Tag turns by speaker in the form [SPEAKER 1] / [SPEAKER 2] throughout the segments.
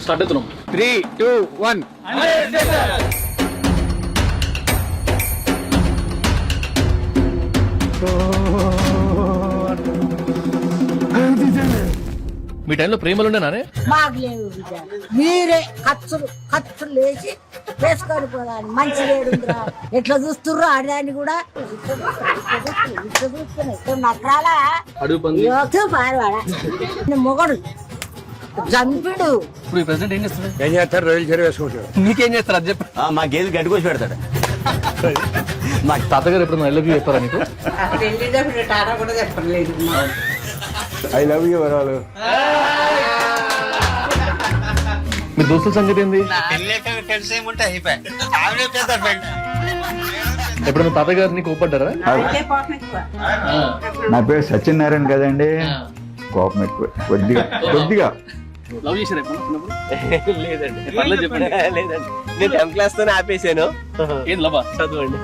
[SPEAKER 1] Start అవుతున్నాం.
[SPEAKER 2] 3, 2, 1.
[SPEAKER 1] మీ టైంలో ప్రేమలు ఉండేనారే?
[SPEAKER 3] మాకు లేవు బిడ్డ. మీరే ఖర్చులు లేచి వేసుకొని పోదాన్ని మంచి లేడుందిరా ఎట్లా చూస్తుర్రు ఆడదాన్ని కూడా ఇట్లా చూస్తున్నాయి నక్కరాలా
[SPEAKER 1] అడుగు పంది.
[SPEAKER 3] పారవాడ మొగడు చంపిడు.
[SPEAKER 1] ఇప్పుడు ఈ ప్రెసిడెంట్ ఏం చేస్తాడు?
[SPEAKER 2] ఏం చేస్తారు? రొయ్యలు చెరువు వేసుకుంటారు.
[SPEAKER 1] నీకేం చేస్తారు అది చెప్పు.
[SPEAKER 4] మా గేదెలు గడ్డి కోసి పెడతాడు.
[SPEAKER 1] మా తాతగారు ఎప్పుడు ఐ లవ్ యూ చెప్పారా నీకు?
[SPEAKER 2] ఐ లవ్ యూ వరాలు.
[SPEAKER 1] మీ దోస్తుల సంగతి ఏంది? ఎప్పుడు మీ తాతగారిని కోపడ్డారా?
[SPEAKER 5] నా పేరు సత్యనారాయణ కదండి. కోపం ఎక్కువ, కొద్దిగా
[SPEAKER 1] లవ్ చేశారు ఎప్పుడు?
[SPEAKER 4] లేదండి. లేదండి, నేను 10th క్లాస్ తోనే ఆపేసాను.
[SPEAKER 1] ఏం లవ్?
[SPEAKER 4] చదవండి.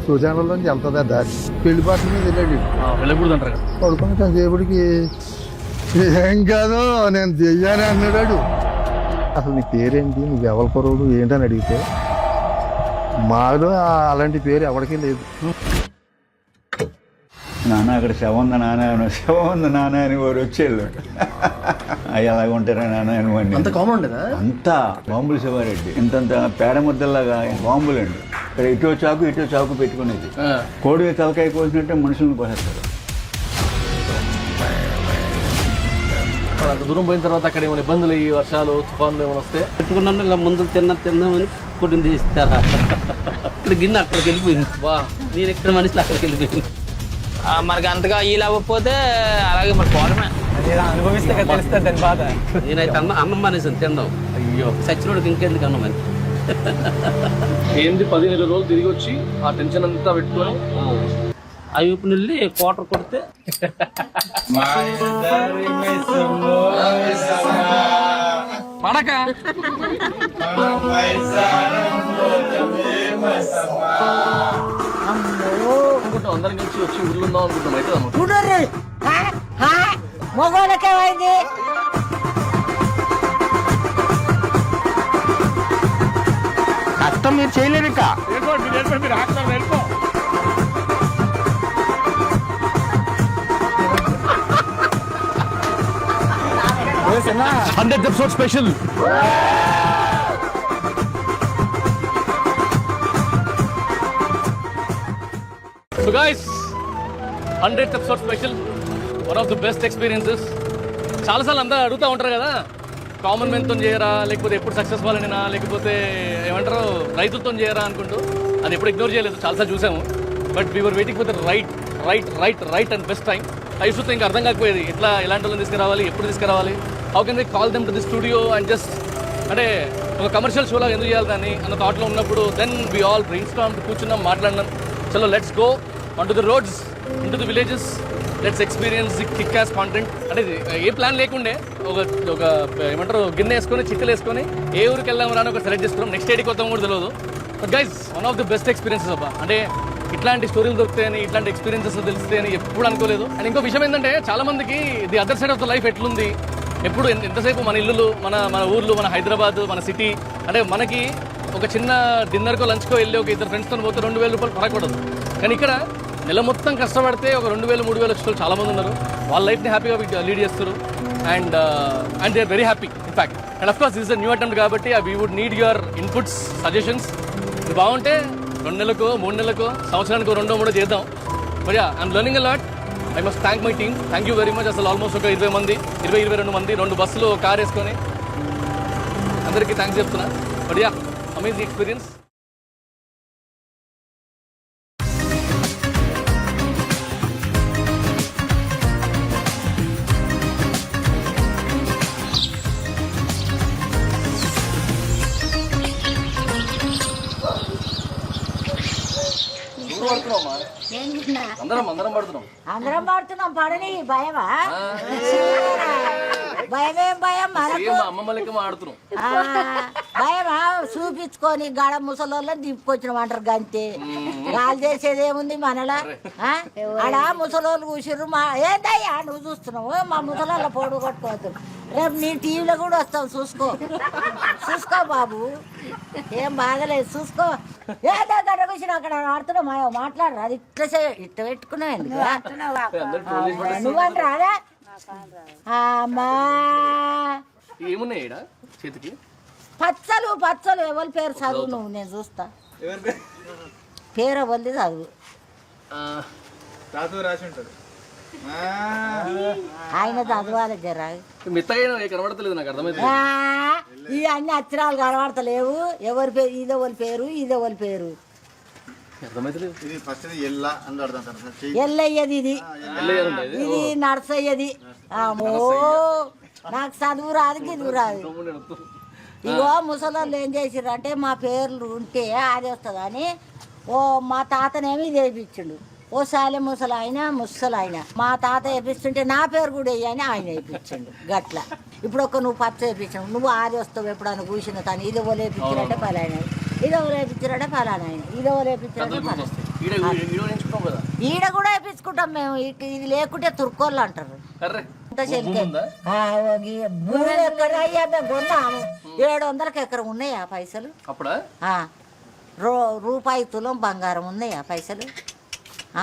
[SPEAKER 6] సుజానలోంచి వెళ్తుందా దారి పెళ్లి పాటల మీద వెళ్ళాడు.
[SPEAKER 1] వెళ్ళకూడదు అంటారు కదా.
[SPEAKER 6] పడుకుని కాసేపటికి ఏం కాదు నేను చెయ్యానే అన్నాడు. అసలు నీ పేరేంటి, నువ్వు ఎవరి కొరవుడు ఏంటని అడిగితే మాలో అలాంటి పేరు ఎవరికీ లేదు.
[SPEAKER 5] నాన్న అక్కడ శవం ఉంది నాన్న అని వారు వచ్చేళ్ళు. అవి అలాగ ఉంటారా నాన్న అని
[SPEAKER 1] అంత కామన్ ఉండదా?
[SPEAKER 5] అంతా బాంబులు శివారెడ్డి ఇంతంత పేడ ముద్దల్లాగా బాంబులు అండి. ఇక్కడ ఇటో చాకు పెట్టుకునేది. కోడి తలకాయ కోసినట్టే మనుషులను కోసేస్తారు.
[SPEAKER 1] అంత దూరం పోయిన తర్వాత అక్కడ ఏమైనా ఇబ్బందులు, ఈ వర్షాలు తుఫాన్లు ఏమైనా వస్తే
[SPEAKER 4] పెట్టుకున్నాను ఇలా ముందు తిన్నామని కొట్టింది ఇస్తారా. ఇక్కడ గిన్నె అక్కడికి వెళ్ళిపోయింది. వా, నేను ఇక్కడ మనిషి అక్కడికి వెళ్ళిపోయింది. మనకి అంతగా ఈ లేకపోతే అలాగే మరి పోవడమే. అనుభవిస్తే తెలుస్తుంది దాని బాధ. నేనైతే అన్నం మానేసాను తిందాం. అయ్యో సచ్చినోడికి ఇంకెందుకు అన్నం అని.
[SPEAKER 1] ఏంది 15 రోజులు తిరిగి వచ్చి ఆ టెన్షన్ అంతా పెట్టుకొని
[SPEAKER 4] అయ్యూపు వెళ్ళి కోటర్ కొడితే
[SPEAKER 1] పడక అనుకుంటాం అందరం కలిసి వచ్చి ఊర్లో ఉందాం అనుకుంటాం. అయితే
[SPEAKER 3] మొగోళ్ళకేమైంది?
[SPEAKER 2] కష్టం మీరు చేయలేరు ఇంకా.
[SPEAKER 1] Episode special. So guys, 100th episode special, one of the best experiences. చాలాసార్లు అందరూ అడుగుతూ ఉంటారు కదా, కామన్ మెన్తో చేయరా, లేకపోతే ఎప్పుడు సక్సెస్ వాళ్ళనినా, లేకపోతే ఏమంటారు రైతులతో చేయరా అనుకుంటూ. అది ఎప్పుడు ఇగ్నోర్ చేయలేదు, చాలాసార్లు చూసాము. But we are waiting for the right and best time. I use to think అర్థం కాకపోయేది ఎట్లా ఎలాంటి వాళ్ళని తీసుకురావాలి, ఎప్పుడు తీసుకురావాలి, how can they call them to the studio and just అంటే ఒక కమర్షియల్ షోలో ఎందుకు చేయాలి దాన్ని అన్న థాట్లో ఉన్నప్పుడు then we all brain storm కూర్చున్నాం, మాట్లాడినాం. చలో let's go on to the roads, in to the villages, let's experience the kick ass content. అంటే ఏ ప్లాన్ లేకుండే ఒక ఏమంటారు గిన్నె వేసుకొని చిక్కలు వేసుకొని ఏ ఊరికి వెళ్దాం రా అని ఒక సెలెక్ట్ చేసుకున్నాం. నెక్స్ట్ ఏడికి వస్తాం కూడా తెలియదు. But guys, one of the best experiences అబ్బా. అంటే ఇట్లాంటి స్టోరీలు దొరుకుతాయని, ఇట్లాంటి ఎక్స్పీరియన్సెస్ తెలుస్తాయని ఎప్పుడు అనుకోలేదు. అండ్ ఇంకో విషయం ఏంటంటే చాలా మందికి the other side of the life ఎట్లుంది, ఎప్పుడు ఎంతసేపు మన ఇల్లులు, మన ఊర్లు, మన హైదరాబాద్, మన సిటీ. అంటే మనకి ఒక చిన్న డిన్నర్కో లంచ్కో వెళ్ళి ఒక ఇద్దరు ఫ్రెండ్స్తో పోతే 2000 రూపాయలు పడకూడదు. కానీ ఇక్కడ నెల మొత్తం కష్టపడితే ఒక 2000-3000 వచ్చే చాలా మంది ఉన్నారు. వాళ్ళ లైఫ్ని హ్యాపీగా లీడ్ చేస్తారు. And they are very happy in fact. And of course this is new attempt కాబట్టి we would need your inputs, suggestions. ఇది బాగుంటే 2 నెలలకో 3 నెలలకో సంవత్సరానికి 2-3 చేద్దాం. But yeah, I'm learning a lot. I must thank my team. Thank you very much. అసలు almost ఒక 20 మంది, 22 మంది, 2 బస్సులు, కార్ వేసుకొని అందరికీ థ్యాంక్స్ చెప్తున్నా. But yeah, amazing experience.
[SPEAKER 3] అందరం పడుతున్నాం. పడని భయమా? భయమేం భయం మనకు
[SPEAKER 1] సేమ్ మా అమ్మమ్మ లెక్క మాడుతున్నాం.
[SPEAKER 3] భయమా చూపించుకొని గడ ముసలోళ్ళని దింపుకొచ్చిన అంటారు గంతే. వాళ్ళు చేసేది ఏముంది మనలా ఆడ ముసలోళ్ళు కూర్చుర్రు. మా ఏందయ్యా నువ్వు చూస్తున్నావు మా ముసలోళ్ళ పొడు కొట్టుకోవద్దు. రేపు నీ టీవీలో కూడా వస్తావు చూసుకో బాబు, ఏం బాధలేదు చూసుకో. ఏదో గడ కూర్చుని అక్కడ ఆడుతున్నావు మాట్లాడరు. అది ఇట్లా పెట్టుకున్నావు నువ్వని రాదా అమ్మా.
[SPEAKER 1] ఏమున్నాయి ఈడ చేతికి?
[SPEAKER 3] పచ్చలు ఎవరి పేరు చదువు నువ్వు, నేను చూస్తా. పేరు ఎవరిది చదువు. ఆయన చదవాలి జరా.
[SPEAKER 1] మెత్తగా కనబడతలేదు నాకు అర్థమైతే.
[SPEAKER 3] ఇవన్నీ అక్షరాలు కనబడతలేవు. ఎవరి పేరు ఇదెవరి పేరు ఇదెవరి పేరు
[SPEAKER 1] అర్థమైతలేదు.
[SPEAKER 3] ఎల్లయ్యది ఇది ఇది నర్సయ్యది. అమ్మో నాకు చదువు రాదు గిదువు రాదు. ఇగో ముసలోళ్ళు ఏం చేసిర్రు అంటే మా పేర్లు ఉంటే అది వస్తుందని మా తాతనేమి ఇది వేయించిండు. ఓ సాలె ముసలాయన ముసలాయన మా తాత వేపిస్తుంటే నా పేరు కూడా వేయని ఆయన వేయించిండు గట్ల. ఇప్పుడు నువ్వు పచ్చ వేయించావు, నువ్వు ఆది వస్తావు ఎప్పుడన్నా కూర్చున్న తాను ఇది ఎవరు వేయించారంటే పలాయన, ఇది ఎవరు వేయించారంటే పలానా ఆయన, ఇది ఎవరు వేయించారంటే ఈడ కూడా వేయించుకుంటాం మేము. ఇది లేకుంటే తుర్కోళ్ళు అంటారు. భూమి ఎక్కడ అయ్యా మేము కొన్నాము. 700కి ఎకరం ఉన్నాయా పైసలు? రూపాయి తులం బంగారం ఉన్నాయా పైసలు?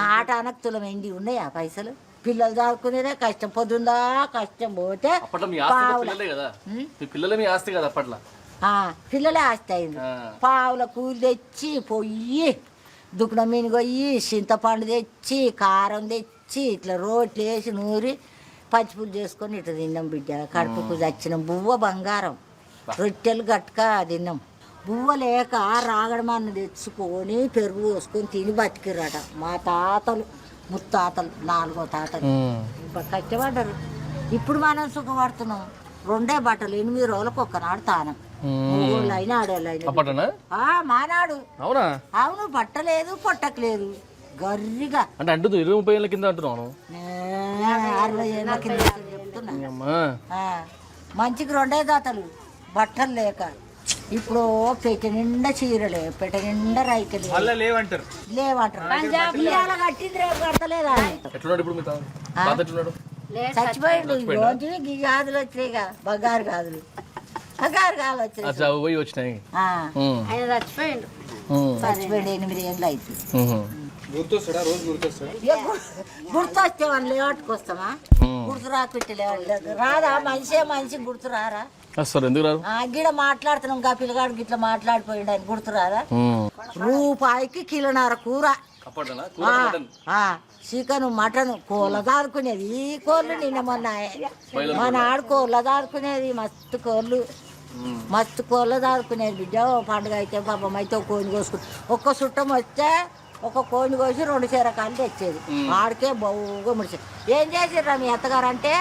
[SPEAKER 3] ఆట అనకు తులం ఎండి ఉన్నాయా పైసలు? పిల్లలు చదువుకునేదే కష్టం. పొద్దుందా కష్టం పోతే పిల్లలే ఆస్తి అయింది. పావుల కూలి తెచ్చి పొయ్యి దుకుడం మీన కొయ్యి చింతపండు తెచ్చి కారం తెచ్చి ఇట్లా రోట్లు వేసి నూరి పచ్చిపులు చేసుకొని ఇట్లా తిన్నాం బిడ్డ. కడుపుకు చచ్చినాం. బువ్వ బంగారం, రొట్టెలు గట్టుక తిన్నాం. బువ్వ లేక రాగడమన్న తెచ్చుకొని పెరుగు పోసుకొని తిని బతికిరట మా తాతలు ముత్తాతలు. 4వ తాతలు కష్టపడ్డారు. ఇప్పుడు మనం సుఖపడుతున్నాం. 2 బట్టలు 8 రోజులకు ఒక్కనాడు తానం. అయినా ఆడోళ్ళైనా మానాడు. అవును బట్టలేదు పొట్టకలేదు గర్రిగా
[SPEAKER 1] అంటే అంటుంది 20-30 ఏళ్ళ కింద అంటున్నాను.
[SPEAKER 3] 60 ఏళ్ళ కింద చెప్తున్నా. మంచికి 2 తాతలు బట్టలు లేక ఇప్పుడు పెట్టె నిండా చీరలే, పెట్టె నిండా రైతులు లేవంటారు. ఇవాళ కట్టింది రేపు కట్టలేదా? చచ్చిపోయిండు. గాజులు వచ్చినాయిగా, బంగారు గాజులు
[SPEAKER 1] వచ్చినాయి.
[SPEAKER 3] ఆయన చచ్చిపోయిండు. 8 ఏళ్ళు అయితే గుర్తొస్తే వాళ్ళు లేవాటుకు వస్తామా? గుర్తు రాకుంటే రాదా? మనిషి గుర్తు రారా? గిడ మాట్లాడుతున్నాం గా పిల్లగాడు గిట్లా మాట్లాడిపోయిండు అని గుర్తు రాదా? రూపాయికి కిలోన్నర కూర, చికెన్ మటన్, కోళ్ళ దాదుకునేది. ఈ కోళ్ళు నిన్న మొన్న మన ఆడు కోళ్ళ దాదుకునేది. మస్తు కోళ్ళ దాదుకునేది బిడ్డ. పండుగ అయితే పాపం అయితే కోని కోసుకుని ఒక్క చుట్టం వస్తే ఒక కోని కోసి 2 చీరకాయలు తెచ్చేది. ఆడికే బౌగా ముడిచేది. ఏం చేసిర్రా మీ అత్తగారు అంటే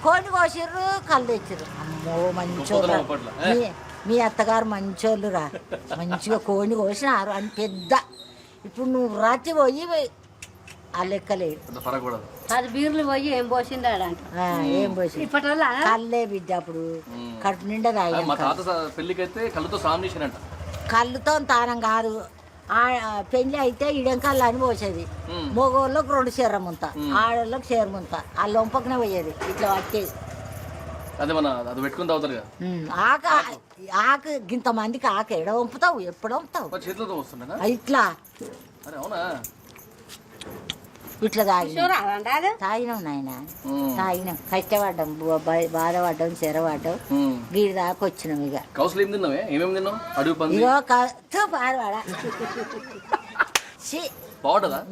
[SPEAKER 3] కోని కోసిర్రు కళ్ళు తెచ్చిర్రు. అమ్మో మంచోళ్ళు మీ అత్తగారు మంచోళ్ళు రా, మంచిగా కోని కోసినారు అని పెద్ద. ఇప్పుడు నువ్వు రాత్రి పోయి ఆ లెక్కలేదు.
[SPEAKER 7] అది బీర్లు పోయి ఏం పోసింది
[SPEAKER 3] ఏం పోసింది కళ్ళే బిడ్డ. అప్పుడు కడుపు నిండా తాగి కళ్ళుతో తానం కాదు. పెళ్లి అయితే ఇడంకల్లా అని పోసేది. మగోళ్ళకి 2 చీర ముంత, ఆడోళ్ళకి చీర ముంత. ఆ లొంపకనే పోయేది ఇట్లా వచ్చేది. ఆకు గింత మందికి ఆకు ఎడ వంపుతావు? ఎప్పుడు వంపుతావు? ఇట్లా ఇట్లా తాగినాం నాయన, తాగినాం. కష్టపడ్డాం, బాధపడ్డాం, చెరపడ్డాం. గీడి దాకా వచ్చినాం. ఇక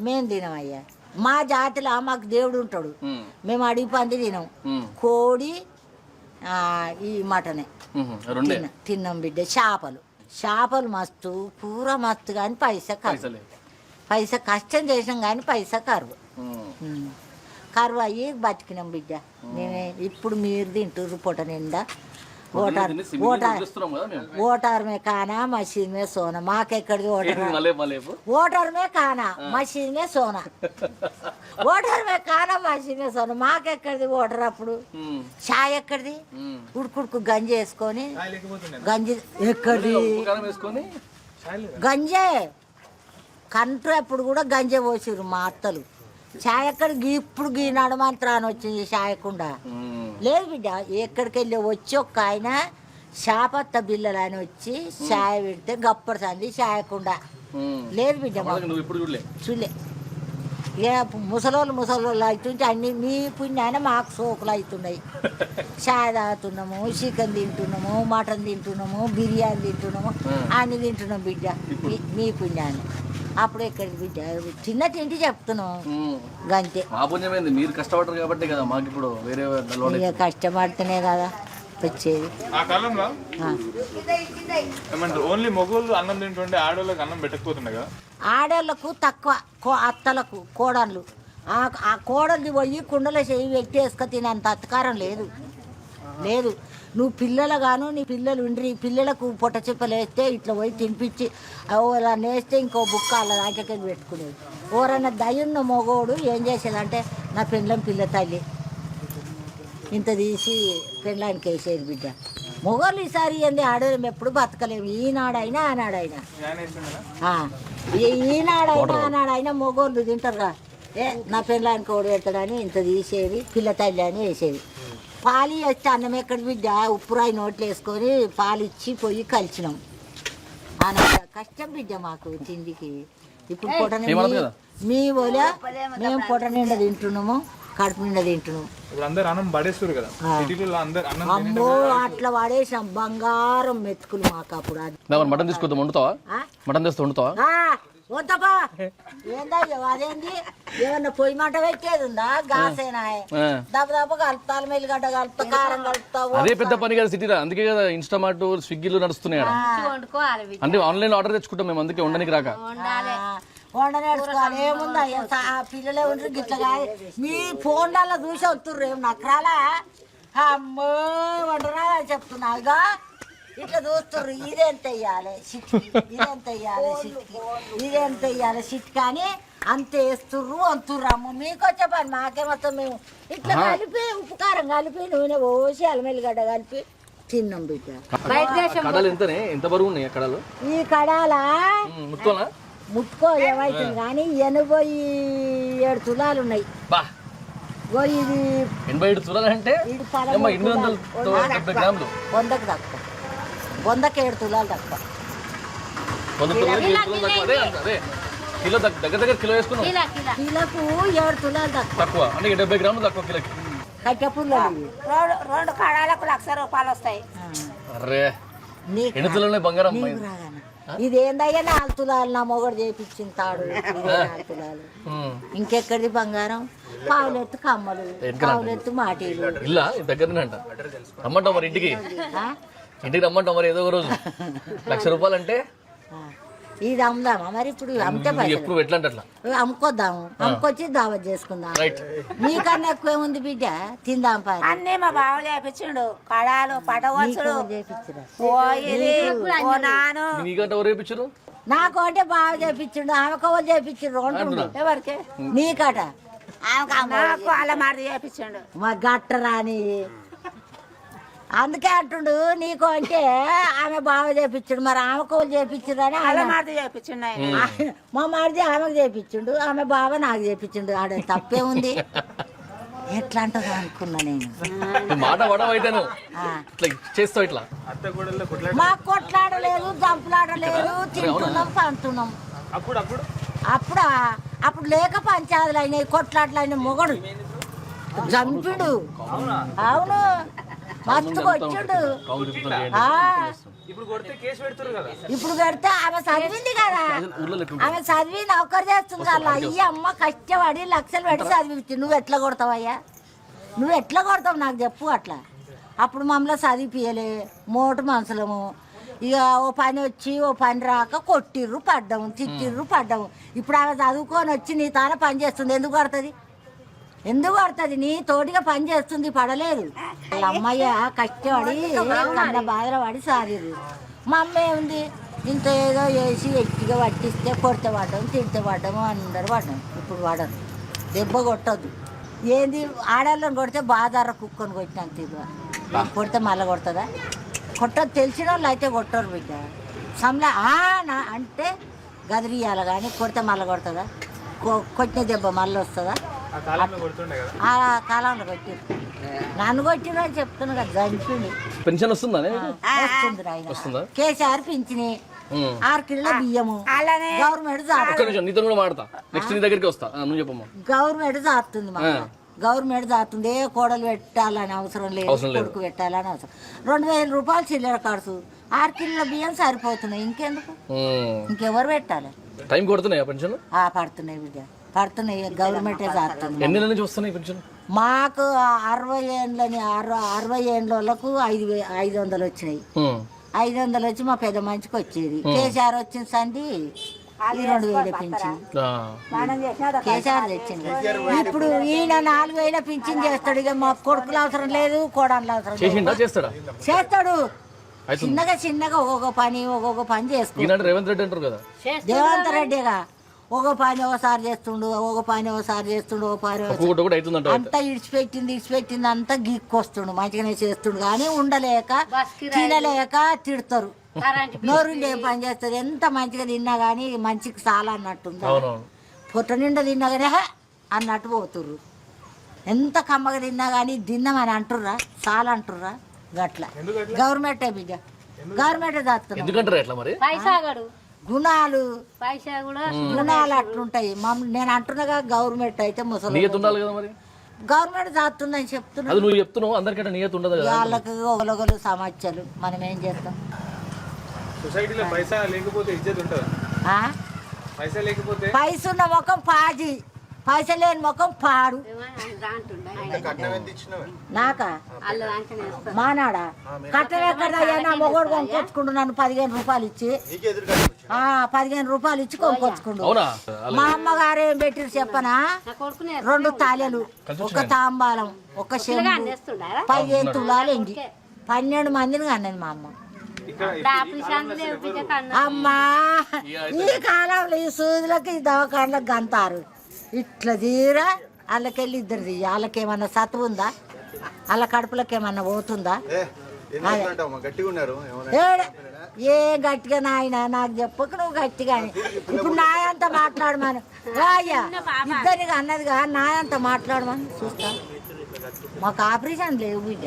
[SPEAKER 3] మేము తినమయ్యా. మా జాతిలో మాకు దేవుడు ఉంటాడు. మేము అడిగి పంది తినాం. కోడి ఈ మటనే తిన్నాం బిడ్డ. చేపలు మస్తు, కూర మస్తు. కానీ పైసా కష్టం చేసాం కానీ పైసా కరువు అయ్యి బతికినాం బిడ్డ. మేమే ఇప్పుడు మీరు తింటుర్రు పొట్ట నిండా. ఓటార్
[SPEAKER 1] దీన్ని సిమ్మింగ్
[SPEAKER 3] ఓటార్
[SPEAKER 1] వదిలేస్తున్నాం కదా మేము.
[SPEAKER 3] ఓటార్ మే కానా మసీద్ మే సోనా మాకెక్కడిది ఓటర్
[SPEAKER 1] మలేపు
[SPEAKER 3] ఓటర్ మే కానా మసీద్ మే సోనా ఓటర్ మే కానా మసీద్ మే సోనా మాకెక్కడిది ఓటర్ అప్పుడు చాయ్ ఎక్కడిది ఉడుకుడుకు గంజి వేసుకొని గంజి ఎక్కడిది
[SPEAKER 1] కారం వేసుకొని
[SPEAKER 3] గంజే కంట్రీ అప్పుడు కూడా గంజే పోసిర్రు మా అత్తలు చాయ్ ఎక్కడ ఇప్పుడు గీనాడు మంత్రాన్ని వచ్చింది చాయకుండా లేదు బిడ్డ ఎక్కడికి వెళ్ళి వచ్చి ఒక ఆయన షాపత్త బిల్లలు అని వచ్చి చాయ్ పెడితే గప్పడు సంది చాయకుండా లేదు బిడ్డ మాకు
[SPEAKER 1] నువ్వు ఇప్పుడు చూడలే
[SPEAKER 3] చూలే ఏ ముసలోళ్ళు అవుతుంటే అన్ని మీ పుణ్యాన మాకు సోకులు అవుతున్నాయి చాయ్ తాగుతున్నాము చికెన్ తింటున్నాము మటన్ తింటున్నాము బిర్యానీ తింటున్నాము అన్ని తింటున్నాం బిడ్డ మీ పుణ్యాన్ని అప్పుడు ఎక్కడికి బిడ్డ చిన్న తింటి చెప్తున్నాం గంతే
[SPEAKER 1] మా పుణ్యమైంది మీరు కష్టపడరు కాబట్టి కదా మాకు ఇప్పుడు వేరే లోన్
[SPEAKER 3] ఇక కష్టపడితేనే కదా వచ్చేది
[SPEAKER 8] ఆ కాలంలో
[SPEAKER 3] ఆ.
[SPEAKER 8] ఏమంటారు ఓన్లీ మగవాళ్ళు అన్నం తింటుంటే ఆడవాళ్ళకి అన్నం పెట్టకపోతుండే కదా.
[SPEAKER 3] ఆడోళ్ళకు తక్కువ అత్తలకు కోడళ్ళు ఆ కోడల్ని పోయి కుండలో చేయి పెట్టేసుక తినేంత అత్తకారం లేదు లేదు నువ్వు పిల్లలుగాను నీ పిల్లలు ఉండ్రి పిల్లలకు పొట్ట చిప్పలు వేస్తే ఇట్లా పోయి తినిపించి అలా వేస్తే ఇంకో బుక్క అలా దాంట్లోకి పెట్టుకునేది ఎవరైనా దయ్యున్న మగోడు ఏం చేసేదంటే నా పిల్ల తల్లి ఇంత తీసి పెళ్ళానికి వేసేది బిడ్డ మొగోళ్ళు ఈసారి ఏంది ఆడలేము ఎప్పుడు బతకలేము ఈనాడైనా ఆనాడైనా ఈనాడైనా ఆనాడైనా మొగోళ్ళు తింటారుగా నా పెళ్ళానికి ఓడి పెడతాడని ఇంత తీసేది పిల్ల తల్లి అని వేసేది పాలు వేస్తే అన్నం ఎక్కడ బిడ్డ ఉప్పురాయి నోట్లు వేసుకొని పాలు ఇచ్చి పోయి కలిసినాం అన్న కష్టం బిడ్డ మాకు తిండికి ఇప్పుడు పొట మీ పోలే మేము పొట నిండా తింటున్నాము కడుపు నిండా తింటున్నాం.
[SPEAKER 8] ఇప్పుడు అందరు అన్నం పడేస్తారు కదా సిటీలో అందరు అన్నం
[SPEAKER 3] అమ్మో అట్లా పడేసాం బంగారం మెతుకులు మాకు అప్పుడు అది
[SPEAKER 1] మటన్ తీసుకొద్దాం వండుతావా మటన్ తెస్తే వండుతావా
[SPEAKER 3] వద్దపా ఏందయ్యో అదేంది ఏమన్నా పొయ్యి మంట పెట్టేది ఉందా గాసేనా దెబ్బ కలుపుతా మెల్లిగడ్డ కలుపుతా కారం కలుపుతావు
[SPEAKER 1] అదే పెద్ద పని కదా సిటీలో అందుకే కదా ఇన్స్టామార్ట్ స్విగ్గీలు నడుస్తున్నాయి ఆడ.
[SPEAKER 7] వండుకోవాలి
[SPEAKER 1] అంటే ఆన్లైన్ ఆర్డర్ తెచ్చుకుంటాం మేము అందుకే ఉండనికి రాక
[SPEAKER 3] వండ నేర్చుకోవాలి ఏముందా పిల్లలే ఉంటారు గిట్లా కాదు మీ ఫోన్లలో చూసి వస్తుర్రు ఏం నక్కరాలా అమ్మో వండరా చెప్తున్నా ఇక ఇట్లా చూస్తుర్రు ఇదేంత వెయ్యాలి సిట్కి ఇదెంత వెయ్యాలి సిట్కి ఇదెంత వెయ్యాలి సిట్ కానీ అంత వేస్తుర్రు అంతుర్రు అమ్మ మీకు వచ్చే పని మాకేమొస్తాం మేము ఇట్లా కలిపి ఉప్పు కారం కలిపి నూనె పోసి అల్లమెల్లిగడ్డ కలిపి తిన్నాం బిడ్డ
[SPEAKER 7] బయట దేశం
[SPEAKER 1] కడాలు ఎంతనే ఎంత బరువు ఉన్నాయి కడాలు
[SPEAKER 3] ఈ కడాలా
[SPEAKER 1] ముట్టుకోనా
[SPEAKER 3] ముట్టుకో ఏమవుతుంది కానీ 87 తులాలు ఉన్నాయి
[SPEAKER 1] బా
[SPEAKER 3] ఇది
[SPEAKER 1] 87 తులాలు అంటే
[SPEAKER 3] ఇది
[SPEAKER 1] 870 గ్రాములు
[SPEAKER 3] 100కి తక్కువ 100కి 7 తులాలు తక్కువ
[SPEAKER 1] 100 తులాలు 7 తులాలు తక్కువ అదే అదే కిలో దగ్గర కిలో వేసుకున్నాం
[SPEAKER 7] కిలా కిలా
[SPEAKER 3] కిలోకు 7 తులాలు తక్కువ
[SPEAKER 1] తక్కువ అంటే 70 గ్రాములు తక్కువ కిలోకి
[SPEAKER 3] కట్టె పుల్లలు
[SPEAKER 9] రెండు కడాలకు ₹1,00,000 వస్తాయి.
[SPEAKER 1] అరే
[SPEAKER 3] నీకు
[SPEAKER 1] ఎన్ని తులాలు బంగారం అమ్మాయి
[SPEAKER 3] నీకు రాగానే ఇదేందయ్యా 4 తులాలు నా మొగడు చేపించింది తాడు 4 తులాలు ఇంకెక్కడిది బంగారం పావులెత్తు కమ్మలు పావులెత్తు మాటీలు
[SPEAKER 1] ఇల్లా దగ్గరనే అంట రమ్మంటాం మరి ఇంటికి రమ్మంటాం మరి ఏదో ఒక రోజు ₹1,00,000 అంటే
[SPEAKER 3] ఇది అమ్ముదామా మరి ఇప్పుడు అమ్మితే
[SPEAKER 1] ఎప్పుడు ఎట్లా అంటే అట్లా
[SPEAKER 3] అమ్ముకొద్దాము అమ్ముకొచ్చి దావత్ చేసుకుందాం
[SPEAKER 1] రైట్
[SPEAKER 3] నీకన్నా ఎక్కువ ఏముంది బిడ్డ తిందాం పని
[SPEAKER 9] అన్నీ మా బావ చేపించిండు కడాలు పటవచ్చుడు
[SPEAKER 3] చేపించరా
[SPEAKER 9] నాను
[SPEAKER 1] నీకంటే ఎవరు వేయించారు
[SPEAKER 3] నాకు అంటే బాగా చేపించిండు ఆమెకోవాలి చేపించిండు అంటుండు
[SPEAKER 9] ఎవరికి
[SPEAKER 3] నీకట
[SPEAKER 9] నాకు అలా మాట చేపించిండు
[SPEAKER 3] మా గట్టరాని అందుకే అంటుండు నీకు అంటే ఆమె బాగా చేపించిండు మరి ఆమెకోవాలి చేపించిండు అని
[SPEAKER 9] అలా మాట చేపించిండు
[SPEAKER 3] మా మాడిది ఆమెకు చేపించిండు ఆమె బావ నాకు చేపించిండు ఆడ తప్పే ఉంది ఎట్లా అంటదో అనుకున్నా నేను
[SPEAKER 1] మాట పడవైతేను ఇట్లా చేస్తావు ఇట్లా
[SPEAKER 3] మాకు కొట్లాడలేదు చంపులాడలేదు తింటున్నాం పంటున్నాం అప్పుడు లేక పంచాదులు అయినాయి కొట్లాటలు అయినాయి మొగడు చంపిడు అవును మస్తు కొచ్చుడు ఇప్పుడు పెడితే ఆమె చదివింది కదా ఆమె చదివి నౌకరు చేస్తుంది కదా అయ్యి అమ్మ కష్టపడి లక్షలు పెట్టి చదివించి నువ్వు ఎట్లా కొడతావయ్యా నువ్వు ఎట్లా కొడతావు నాకు చెప్పు అట్లా అప్పుడు మమ్మల్ని చదివిపియలే మోటు మనుషులము ఇక ఓ పని వచ్చి ఓ పని రాక కొట్టిర్రు పడ్డాము తిట్టిర్రు పడ్డాము ఇప్పుడు ఆమె చదువుకొని వచ్చి నీ తానే పని చేస్తుంది ఎందుకు కొడుతుంది ఎందుకు పడుతుంది? నీ తోటిగా పని చేస్తుంది, పడలేదు. వాళ్ళ అమ్మయ్య కష్టపడి కన్న బాధలు పడి సారీరు. మా అమ్మ ఏముంది, ఇంత ఏదో వేసి ఎట్టిగా పట్టిస్తే కొడితే పడ్డాం, తిడితే పడ్డాము, అందరు పడ్డాం. ఇప్పుడు పడరు, దెబ్బ కొట్టద్దు. ఏంది ఆడవాళ్ళని కొడితే బాధార కుక్కని కొట్టినాక తీరు కొడితే మళ్ళీ కొడుతుందా? కొట్టదు. తెలిసిన వాళ్ళు అయితే కొట్టరు బిడ్డ. సమలా అంటే గదిరియాలి కానీ కొడితే మళ్ళీ కొడుతుందా? కొట్టిన దెబ్బ మళ్ళీ వస్తుందా? ఆ కాలంలో కొట్టిరు. నన్ను కొట్టిన అని చెప్తున్నా కదా, చనిపోయింది.
[SPEAKER 1] పెన్షన్ వస్తుందా?
[SPEAKER 3] వస్తుంది ఆయన. కేసీఆర్ పింఛని 6 కిలోల బియ్యము గవర్నమెంట్
[SPEAKER 1] నీతో కూడా మాడతా. నెక్స్ట్ నీ దగ్గరికి వస్తా, నువ్వు చెప్పమ్మా.
[SPEAKER 3] గవర్నమెంట్ జారుతుంది. గవర్నమెంట్ జారుతుంది. ఏ కోడలు పెట్టాలని అవసరం లేదు, కొడుకు పెట్టాలని అవసరం. 2000 రూపాయలు చిల్లర ఖర్చు, 6 కిలోల బియ్యం సరిపోతున్నాయి. ఇంకెందుకు? ఇంకెవరు పెట్టాలి?
[SPEAKER 1] టైం కొడుతున్నాయా పెన్షన్?
[SPEAKER 3] పడుతున్నాయి బిడ్డ, పడుతున్నాయి. గవర్నమెంటే జారుతుంది.
[SPEAKER 1] ఎన్ని నెలల నుంచి వస్తున్నాయి పెన్షన్?
[SPEAKER 3] మాకు 60 ఏండ్లని 60 ఏండ్లకు 500 వచ్చినాయి. 500 వచ్చి మా పెద్ద మంచికి వచ్చేది. కేసీఆర్ వచ్చిన సంది 2000 పింఛన్ కేసీఆర్ తెచ్చింది. ఇప్పుడు ఈయన 4000 పింఛన్ చేస్తాడు. ఇక మా కొడుకులు అవసరం లేదు, కోడళ్ళు అవసరం చేస్తాడు. చిన్నగా చిన్నగా ఒక్కొక్క పని చేసుకుంటాడు.
[SPEAKER 1] రేవంత్ రెడ్డి అంటారు కదా,
[SPEAKER 3] రేవంత్ రెడ్డిగా ఒక పని ఒకసారి చేస్తుండు, ఒక పని ఒకసారి చేస్తుండు, ఒక పని అంతా ఇడిచిపెట్టింది అంతా గీక్కొస్తుండు. మంచిగానే చేస్తుండు కానీ ఉండలేక తినలేక తిడతారు. నోరు ఏం పని చేస్తారు. ఎంత మంచిగా తిన్నా కానీ మంచికి చాలా అన్నట్టుందా? పొట్ట నిండా తిన్నా కానీ అన్నట్టు పోతుర్రు. ఎంత కమ్మగా తిన్నా కానీ తిన్నామని అంటుర్రా, చాలా అంటుర్రా. గట్ల గవర్నమెంటే బిడ్డ, గవర్నమెంటే దాస్తున్నారు. గుణాలు అట్లుంటాయి. నేను అంటున్నాగా గవర్నమెంట్ అయితే ముసలి గవర్నమెంట్ దాస్తుందని చెప్తున్నావు. వాళ్ళకి ఒకరు సమస్యలు, మనం ఏం చేస్తాం?
[SPEAKER 8] సొసైటీలో పైసా లేకపోతే ఇజ్జత్ ఉంటుందా?
[SPEAKER 3] పైసా ఉన్న ముఖం పాజి, పైసా లేని ముఖం పాడు. నాకా మానాడా కట్టం ఎక్కడయ్యా? నా మొగోడు కొనుక్కొచ్చుకుండు నన్ను 15 రూపాయలు ఇచ్చి, 15 రూపాయలు ఇచ్చి కొనుక్కొచ్చుకుండు. మా అమ్మగారు ఏం పెట్టిరు చెప్పనా? 2 తాళెలు, ఒక తాంబాలం, ఒక చెంబు, 15 తులాలు ఎండి, 12 మందిని అన్నది మా అమ్మ. అమ్మా ఈ కాలంలో ఈ సూదులకి ఈ దవాఖానలకు గంతారు. ఇట్లా తీరా వాళ్ళకెళ్ళి 2 తీయ. వాళ్ళకేమన్నా సత్తు ఉందా? వాళ్ళ కడుపులకి ఏమన్నా పోతుందా? ఏ గట్టిగా నాయన నాకు చెప్పక నువ్వు గట్టిగాని. ఇప్పుడు నాయంత మాట్లాడమని అయ్యా ఇద్దరికి అన్నదిగా, నాయంత మాట్లాడమని చూస్తా. మాకు ఆపరేషన్ లేవు బిడ్డ,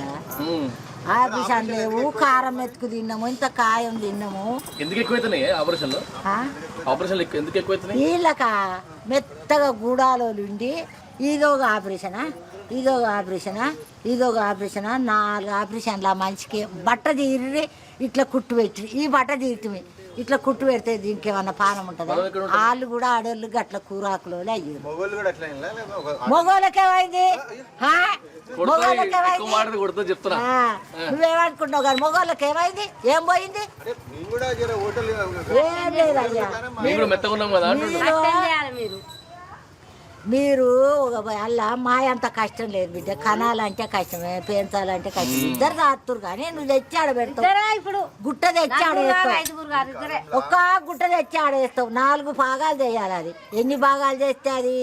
[SPEAKER 3] ఆపరేషన్ లేవు. కారం మెతుకు తిన్నాము, ఇంత కాయం తిన్నాము. వీళ్ళక మెత్తగా గూడాలోలు ఉండి ఇదొక ఆపరేషనా, ఇదొక ఆపరేషనా, ఇదొక ఆపరేషనా, 4 ఆపరేషన్లు. ఆ మనిషికి బట్ట తీరి ఇట్లా కుట్టు పెట్టి, ఈ బట్ట తీరుతుంది ఇట్లా కుట్టు పెడితే దీనికి ఏమన్నా పానం ఉంటుందా? వాళ్ళు కూడా ఆడోళ్ళు గట్ల కూరాకులో అయ్యారు. మొగోళ్ళకేమైంది? నువ్వేమనుకుంటున్నావు కానీ మొగోళ్ళకి ఏమైంది? ఏం పోయింది? ఏం లేదయ్యా. మీరు అలా మాయంత కష్టం లేదు బిడ్డ. కనాలంటే కష్టమే, పెంచాలంటే కష్టం. ఇద్దరు రాత్తురు కానీ నువ్వు తెచ్చి ఆడ పెడతావు. ఇప్పుడు గుట్ట తెచ్చి ఆడేస్తావు, ఒక్క గుట్ట తెచ్చి ఆడేస్తావు. 4 భాగాలు చేయాలి. అది ఎన్ని భాగాలు చేస్తే అది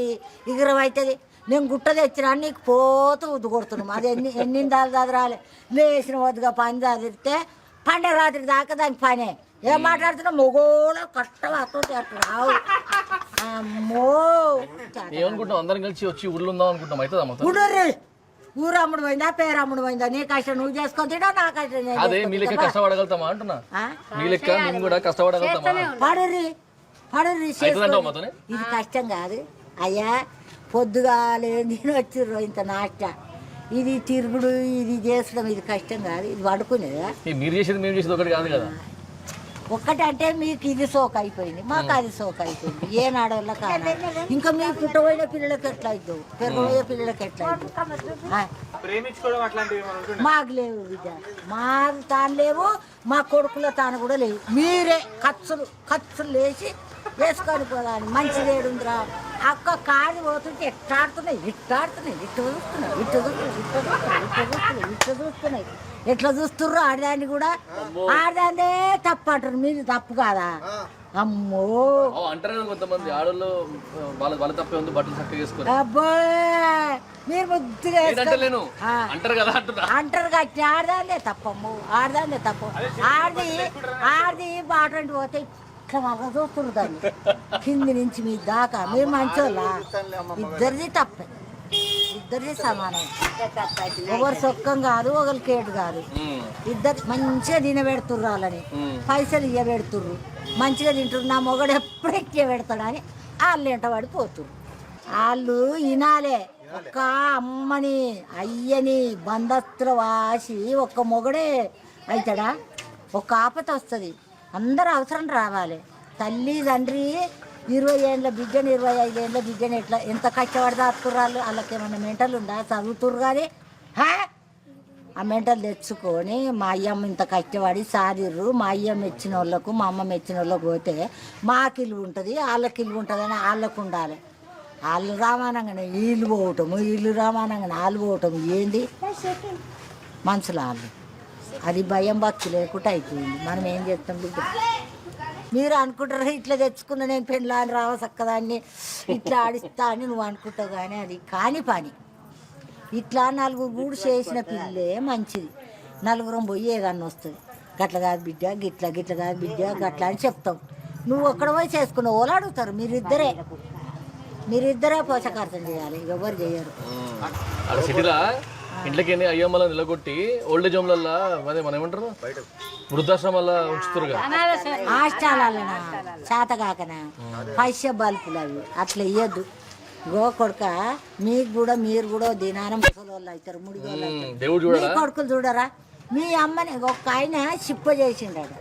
[SPEAKER 3] ఇగురం అవుతుంది. నేను గుట్ట తెచ్చినా నీకు పోతూ ఉద్దు కొడుతున్నాము. అది ఎన్ని చదరాలి. లేచిన వద్దుగా పని చదివితే పండగ రాత్రి దాకా దానికి పనే. ఏం మాట్లాడుతున్నా? మొగోళ్ళ కష్టం అట్లా అట్లా రావు. అమ్మో
[SPEAKER 1] అందరం కలిసి వచ్చి ఊర్లో ఉందాం అనుకుంటాం.
[SPEAKER 3] ఊరు అమ్ముడు పోయిందా, పేరు అమ్ముడు పోయిందా? నీ కష్టం నువ్వు చేసుకొని తింటా, నా కష్టం
[SPEAKER 1] అదే. మీ లెక్క కష్టపడగలుగుతామా అంటున్నా? మీ లెక్క మేము కూడా కష్టపడగలుగుతామా?
[SPEAKER 3] పడుర్రి ఇది కష్టం కాదు అయ్యా. పొద్దుగా నేను వచ్చిర్రు ఇంత నాష్ట, ఇది తిరుగుడు, ఇది చేసుడం, ఇది కష్టం కాదు. ఇది పడుకునేదా?
[SPEAKER 1] మీరు చేసేది మేము చేసేది ఒకటి కాదు కదా.
[SPEAKER 3] ఒక్కటంటే మీకు ఇది సోక అయిపోయింది, మాకు అది సోక అయిపోయింది. ఏ నాడోళ్ళ కాదు. ఇంకా మీ పుట్టబోయిన పిల్లలకి ఎట్లా అవుతావు, పెరగబోయే పిల్లలకి ఎట్లా అవుతావు? మాకు లేవు బిడ్డ, మాకు తాను లేవు, మా కొడుకుల తాను కూడా లేవు. మీరే ఖర్చులు లేచి వేసుకొని పోదాని. మంచిది ఏడుందిరా, అక్క కాదు పోతుంటే ఎట్టాడుతున్నాయి చూస్తున్నాయి ఎట్లా చూస్తుర్రు ఆడదాన్ని కూడా ఆడదాన్నే తప్పు అంటారు మీరు తప్పు కాదా అమ్మో
[SPEAKER 1] అంటారు కొంతమంది ఆడోళ్ళు వాళ్ళ తప్పే ఉంది బట్టలు చక్కగా వేసుకోరు
[SPEAKER 3] అబ్బో మీరు ముద్దుగా
[SPEAKER 1] అంటలేను అంటారు కదా
[SPEAKER 3] అంటారు కట్టి ఆడదాన్నే తప్పమ్ము ఆడదాన్నే తప్పు ఆడది బాటంటి పోతే ఇట్లా మళ్ళీ చూస్తున్నారు దాన్ని కింది నుంచి మీ దాకా మీరు మంచోళ్ళ ఇద్దరిది తప్పే ఇద్దరిది సమానం ఒకరు సొక్కం కాదు ఒకరు కేటు కాదు ఇద్దరు మంచిగా తినబెడుతుర్రు వాళ్ళని పైసలు ఇవ్వబెడుతుర్రు మంచిగా తింటుర్రు నా మొగడు ఎప్పుడు ఎక్కి పెడతాడని వాళ్ళు ఎంట పడిపోతుర్రు వాళ్ళు వినాలే ఒక్క అమ్మని అయ్యని బంధస్తులు వాసి ఒక్క మొగడే అవుతాడా ఒక ఆపత వస్తుంది అందరూ అవసరం రావాలి తల్లి తండ్రి 20 ఏళ్ళ బిడ్డని 25 ఏళ్ళ బిడ్డని ఎట్లా ఎంత కష్టపడి దాక్కుర్రాళ్ళు వాళ్ళకి ఏమన్నా మెంటల్ ఉందా చదువుతుర్రు కానీ ఆ మెంటల్ తెచ్చుకొని మా అయ్యమ్మ ఇంత కష్టపడి సాదిర్రు మా అయ్యమ్మ మెచ్చిన వాళ్ళకు మా అమ్మ మెచ్చిన వాళ్ళకు పోతే మాకు ఇల్లు ఉంటుంది వాళ్ళకి ఇల్లు ఉంటుంది అని వాళ్ళకు ఉండాలి వాళ్ళు రామానంగానే వీళ్ళు పోవటము వీళ్ళు రామానంగానే వాళ్ళు పోవటము ఏంది మనుషులు వాళ్ళు అది భయం భక్తి లేకుండా అయిపోయింది మనం ఏం చేస్తాం బిడ్డ మీరు అనుకుంటారు ఇట్లా తెచ్చుకున్న నేను పెళ్ళా అని రావసక్కదాన్ని ఇట్లా ఆడిస్తా అని నువ్వు అనుకుంటావు కానీ అది కాని పని ఇట్లా 4 గూడు చేసిన పిల్లే మంచిది 4 పోయి ఏదన్నా వస్తుంది గట్ల కాదు బిడ్డ గిట్ల కాదు బిడ్డ గట్ల అని చెప్తాం నువ్వు ఒక్కడ పోయి చేసుకున్నావు వాళ్ళు అడుగుతారు మీరిద్దరే పోషకార్థం చేయాలి ఎవరు చేయరు
[SPEAKER 1] సిటీలా ఇంట్లోకి అయ్యమ్మల నిలగొట్టి ఓల్డేజ్ హోమ్లల్లో అదే మనం ఏమంటారు వృద్ధాశ్రమాల్లో ఉంచుతారుగా
[SPEAKER 3] హాస్టల్ చేతగాకనా పైస బల్పులు అవి అట్లా ఇయ్యద్దు గో కొడుక మీరు కూడా దినానం ముసలోళ్ళు అవుతారు ముడిగోళ్ళు మీ కొడుకులు చూడరా మీ అమ్మని ఒక ఆయన సిప్ప చేసిండట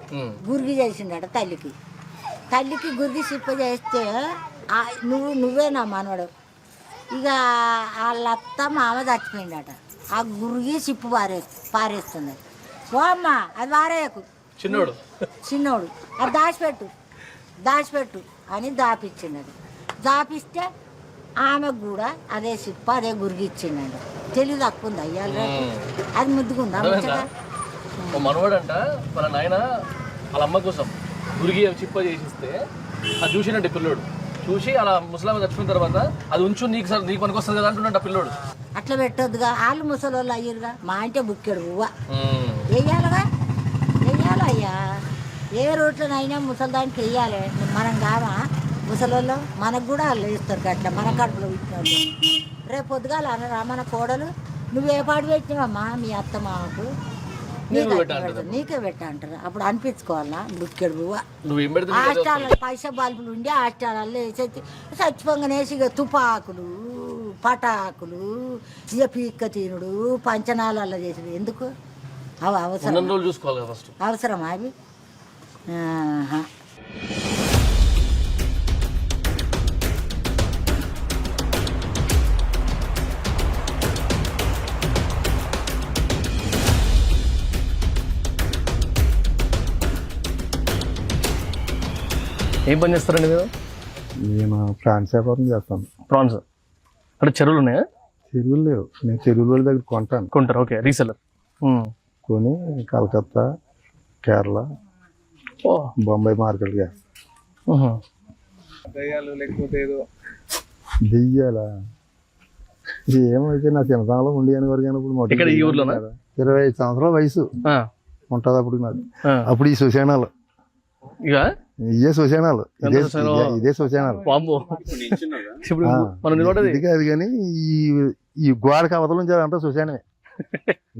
[SPEAKER 3] గురిగి చేసిండట తల్లికి గురిగి సిప్ప చేస్తే నువ్వేనా మనవాడు ఇక వాళ్ళ అత్త మామ చచ్చిపోయిందట ఆ గురిగి సిప్పు పారేస్తుంది ఓ అమ్మ అది వారేయకు చిన్నోడు అది దాచిపెట్టు అని దాపిచ్చిండడు దాపిస్తే ఆమెకు కూడా అదే సిప్పు అదే గురిగి ఇచ్చిండడు తెలివి తక్కువ ఉంది అయ్యాలి అది ముద్దుకుందా
[SPEAKER 1] మనవాడంట వాళ్ళ నాయన వాళ్ళ అమ్మ కోసం గురిగి చిప్ప చేసిస్తే అది చూసినట్టు పిల్లోడు చూసి అలా ముసలామ చచ్చిపోయిన తర్వాత అది ఉంచు నీకు పనికొస్తుంది కదా అంటున్నాడు ఆ పిల్లోడు
[SPEAKER 3] అట్లా పెట్టొద్దుగా వాళ్ళు ముసలోళ్ళు అయ్యారుగా మా అంటే బుక్కాడు పువ్వ వెయ్యాలిగా అయ్యా ఏ రోడ్లనైనా ముసలిదానికి వెయ్యాలి మనం కావా ముసలోళ్ళు మనకు కూడా వాళ్ళు వేస్తారు అట్లా మన కడుపులో పెట్టిన రేపు పొద్దుగాల అనరా మన కోడలు నువ్వే పాడు పెట్టినావమ్మా మీ అత్త మాకు నీకే పెట్ట అంటారు అప్పుడు అనిపించుకోవాలా బుక్కెడు పువ్వ హాస్టల్లో పైసా బల్బులు ఉండి హాస్టల్లో వేసేసి చచ్చిపోగానే ఇక తుపాకులు పటాకులు ఇక పీక్క తినుడు పంచనాలలో చేసుడు ఎందుకు అవి అవసరమా అవి
[SPEAKER 1] ఏం పని చేస్తారండి మీరు?
[SPEAKER 6] నేను ప్రాన్స్ వ్యాపారం చేస్తాను.
[SPEAKER 1] ప్రాన్స్ అంటే చెరువులు ఉన్నాయా?
[SPEAKER 6] చెరువులు లేవు, నేను చెరువుల వాళ్ళ దగ్గర కొంటారు.
[SPEAKER 1] Okay, reseller.
[SPEAKER 6] కొని కలకత్తా, కేరళ, బొంబాయి మార్కెట్కి వేస్తాను. దెయ్యాలా ఏమైతే నా చిన్నతనంలో ఉండి అని వరకు ఇప్పుడు 25 సంవత్సరాల వయసు ఉంటుంది అప్పుడు నాకు. అప్పుడు ఈ సుశానాలు ఇదే శ్మశానాలు, ఇదే శ్మశానాలు కాదు కానీ ఈ గోడకి అవతల నుంచి అదంతా శ్మశానమే.